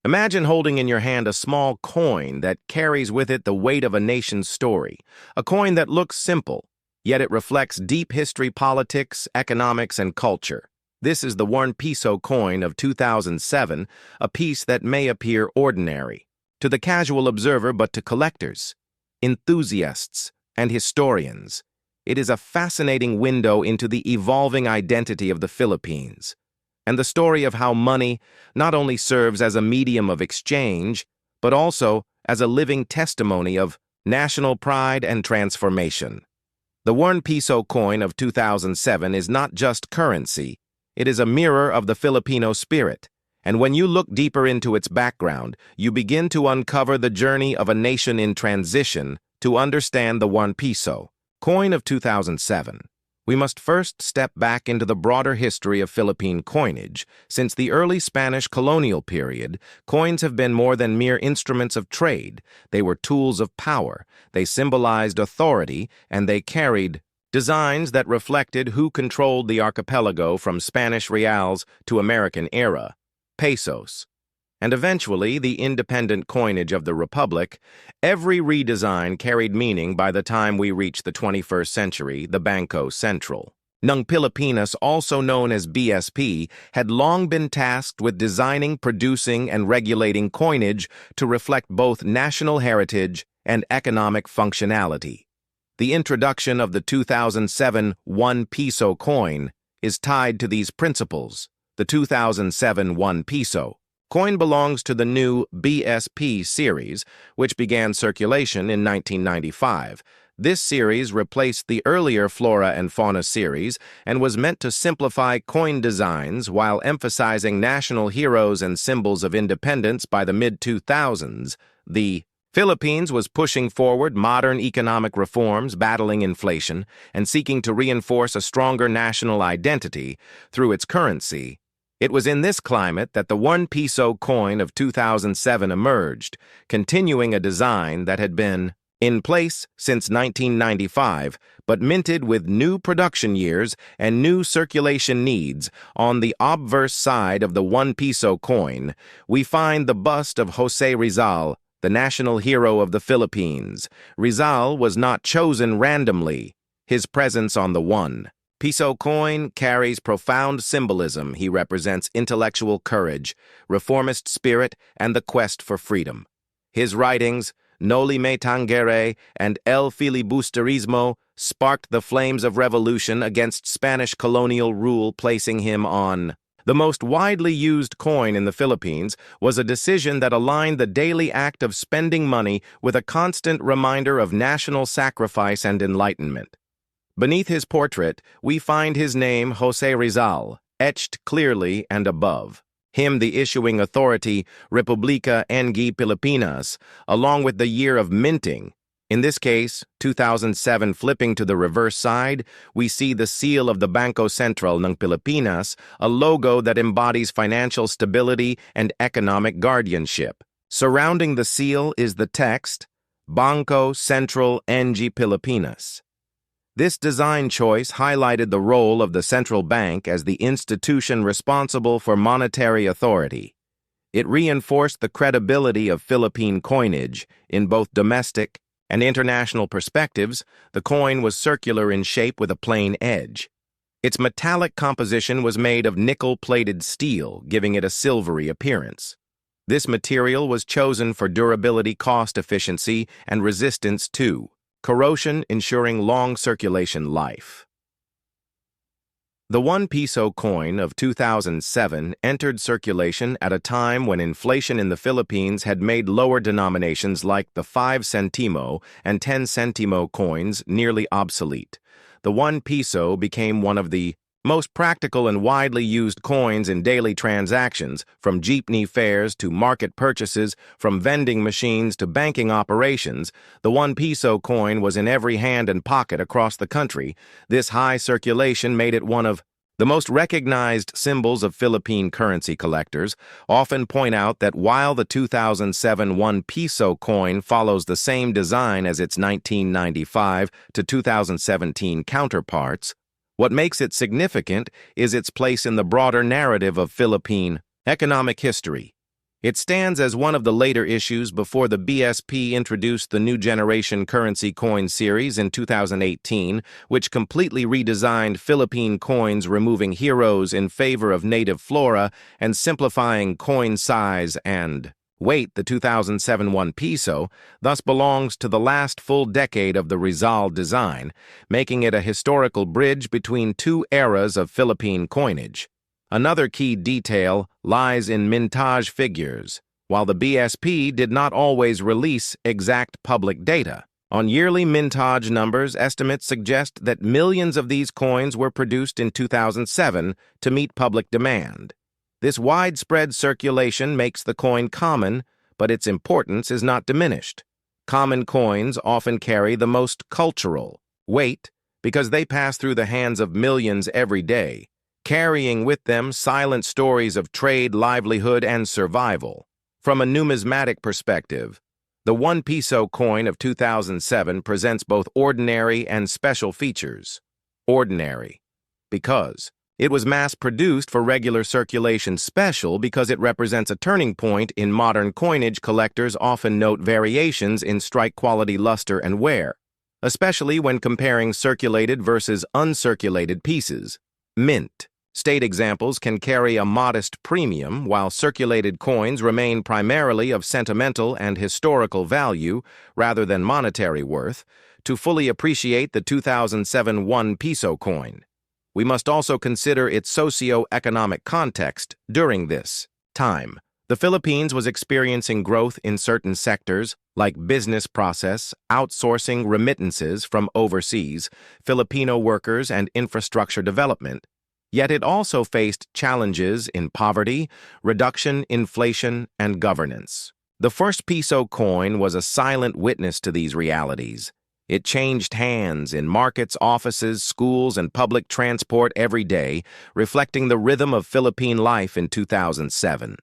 Imagine holding in your hand a small coin that carries with it the weight of a nation's story, a coin that looks simple, yet it reflects deep history, politics, economics, and culture. This is the 1 Piso coin of 2007, a piece that may appear ordinary to the casual observer, but to collectors, enthusiasts, and historians, it is a fascinating window into the evolving identity of the Philippines, and the story of how money not only serves as a medium of exchange, but also as a living testimony of national pride and transformation. The 1 Piso coin of 2007 is not just currency, it is a mirror of the Filipino spirit, and when you look deeper into its background, you begin to uncover the journey of a nation in transition to understand the 1 Piso coin of 2007. We must first step back into the broader history of Philippine coinage. Since the early Spanish colonial period, coins have been more than mere instruments of trade. They were tools of power, they symbolized authority, and they carried designs that reflected who controlled the archipelago, from Spanish reals to American era pesos, and eventually the independent coinage of the Republic. Every redesign carried meaning. By the time we reach the 21st century, the Banco Central Ng Pilipinas, also known as BSP, had long been tasked with designing, producing, and regulating coinage to reflect both national heritage and economic functionality. The introduction of the 2007 1 Piso coin is tied to these principles. The 2007 1 Piso coin belongs to the new BSP series, which began circulation in 1995. This series replaced the earlier Flora and Fauna series and was meant to simplify coin designs while emphasizing national heroes and symbols of independence. By the mid-2000s, the Philippines was pushing forward modern economic reforms, battling inflation, and seeking to reinforce a stronger national identity through its currency. It was in this climate that the 1 Piso coin of 2007 emerged, continuing a design that had been in place since 1995, but minted with new production years and new circulation needs. On the obverse side of the 1 Piso coin, we find the bust of José Rizal, the national hero of the Philippines. Rizal was not chosen randomly. His presence on the 1 Piso coin carries profound symbolism. He represents intellectual courage, reformist spirit, and the quest for freedom. His writings, Noli Me Tangere and El Filibusterismo, sparked the flames of revolution against Spanish colonial rule, placing him on the most widely used coin in the Philippines. Was a decision that aligned the daily act of spending money with a constant reminder of national sacrifice and enlightenment. Beneath his portrait, we find his name, José Rizal, etched clearly and above him the issuing authority, Republica ng Pilipinas, along with the year of minting. In this case, 2007. Flipping to the reverse side, we see the seal of the Bangko Sentral ng Pilipinas, a logo that embodies financial stability and economic guardianship. Surrounding the seal is the text, Bangko Sentral ng Pilipinas. This design choice highlighted the role of the central bank as the institution responsible for monetary authority. It reinforced the credibility of Philippine coinage in both domestic and international perspectives. The coin was circular in shape with a plain edge. Its metallic composition was made of nickel-plated steel, giving it a silvery appearance. This material was chosen for durability, cost efficiency, and resistance to corrosion, ensuring long circulation life. The 1 Piso coin of 2007 entered circulation at a time when inflation in the Philippines had made lower denominations like the 5 centimo and 10 centimo coins nearly obsolete. The 1 Piso became one of the most practical and widely used coins in daily transactions, from jeepney fares to market purchases, from vending machines to banking operations. The 1 Piso coin was in every hand and pocket across the country. This high circulation made it one of the most recognized symbols of Philippine currency. Collectors often point out that while the 2007 1 Piso coin follows the same design as its 1995 to 2017 counterparts, what makes it significant is its place in the broader narrative of Philippine economic history. It stands as one of the later issues before the BSP introduced the new generation currency coin series in 2018, which completely redesigned Philippine coins, removing heroes in favor of native flora and simplifying coin size and weight. The 2007 1 Piso thus belongs to the last full decade of the Rizal design, making it a historical bridge between two eras of Philippine coinage. Another key detail lies in mintage figures. While the BSP did not always release exact public data on yearly mintage numbers, estimates suggest that millions of these coins were produced in 2007 to meet public demand. This widespread circulation makes the coin common, but its importance is not diminished. Common coins often carry the most cultural weight because they pass through the hands of millions every day, carrying with them silent stories of trade, livelihood, and survival. From a numismatic perspective, the 1 Piso coin of 2007 presents both ordinary and special features. Ordinary, because it was mass-produced for regular circulation. Special, because it represents a turning point in modern coinage. Collectors often note variations in strike quality, luster, and wear. especially when comparing circulated versus uncirculated pieces. Mint. State examples can carry a modest premium, while circulated coins remain primarily of sentimental and historical value rather than monetary worth. To fully appreciate the 2007 1 Piso coin, we must also consider its socio-economic context during this time. The Philippines was experiencing growth in certain sectors, like business process, outsourcing remittances from overseas, Filipino workers, and infrastructure development. Yet it also faced challenges in poverty, reduction, inflation, and governance. The first Piso coin was a silent witness to these realities. It changed hands in markets, offices, schools, and public transport every day, reflecting the rhythm of Philippine life in 2007.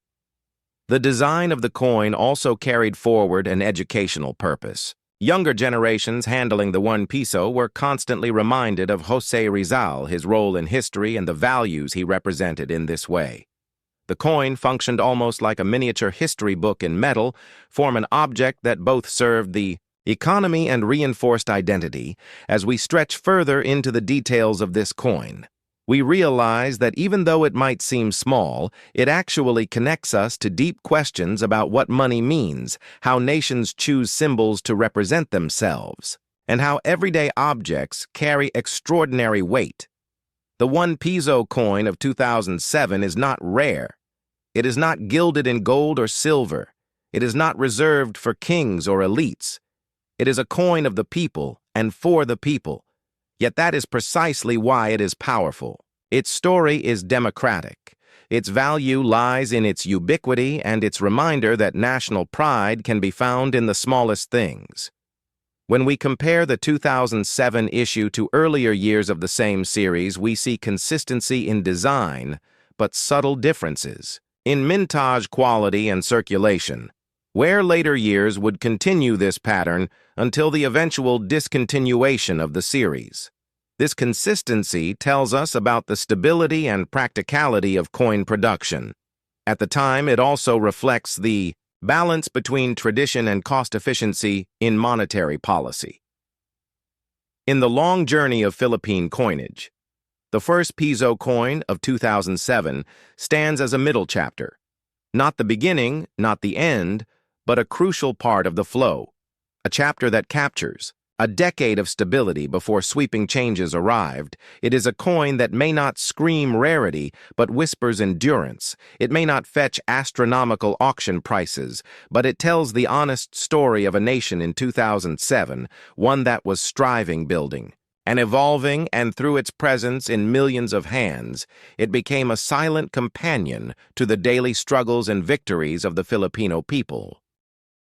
The design of the coin also carried forward an educational purpose. Younger generations handling the 1 Piso were constantly reminded of Jose Rizal, his role in history, and the values he represented in this way. The coin functioned almost like a miniature history book in metal, form an object that both served the economy and reinforced identity. As we stretch further into the details of this coin, we realize that even though it might seem small, it actually connects us to deep questions about what money means, how nations choose symbols to represent themselves, and how everyday objects carry extraordinary weight. The 1 Piso coin of 2007 is not rare. It is not gilded in gold or silver. It is not reserved for kings or elites. It is a coin of the people and for the people. Yet that is precisely why it is powerful. Its story is democratic. Its value lies in its ubiquity and its reminder that national pride can be found in the smallest things. When we compare the 2007 issue to earlier years of the same series, we see consistency in design, but subtle differences in mintage quality and circulation, where later years would continue this pattern until the eventual discontinuation of the series. This consistency tells us about the stability and practicality of coin production. At the time, it also reflects the balance between tradition and cost efficiency in monetary policy. In the long journey of Philippine coinage, the first Piso coin of 2007 stands as a middle chapter. Not the beginning, not the end, but a crucial part of the flow. A chapter that captures a decade of stability before sweeping changes arrived. It is a coin that may not scream rarity, but whispers endurance. It may not fetch astronomical auction prices, but it tells the honest story of a nation in 2007, one that was striving, building, and evolving, and through its presence in millions of hands, it became a silent companion to the daily struggles and victories of the Filipino people.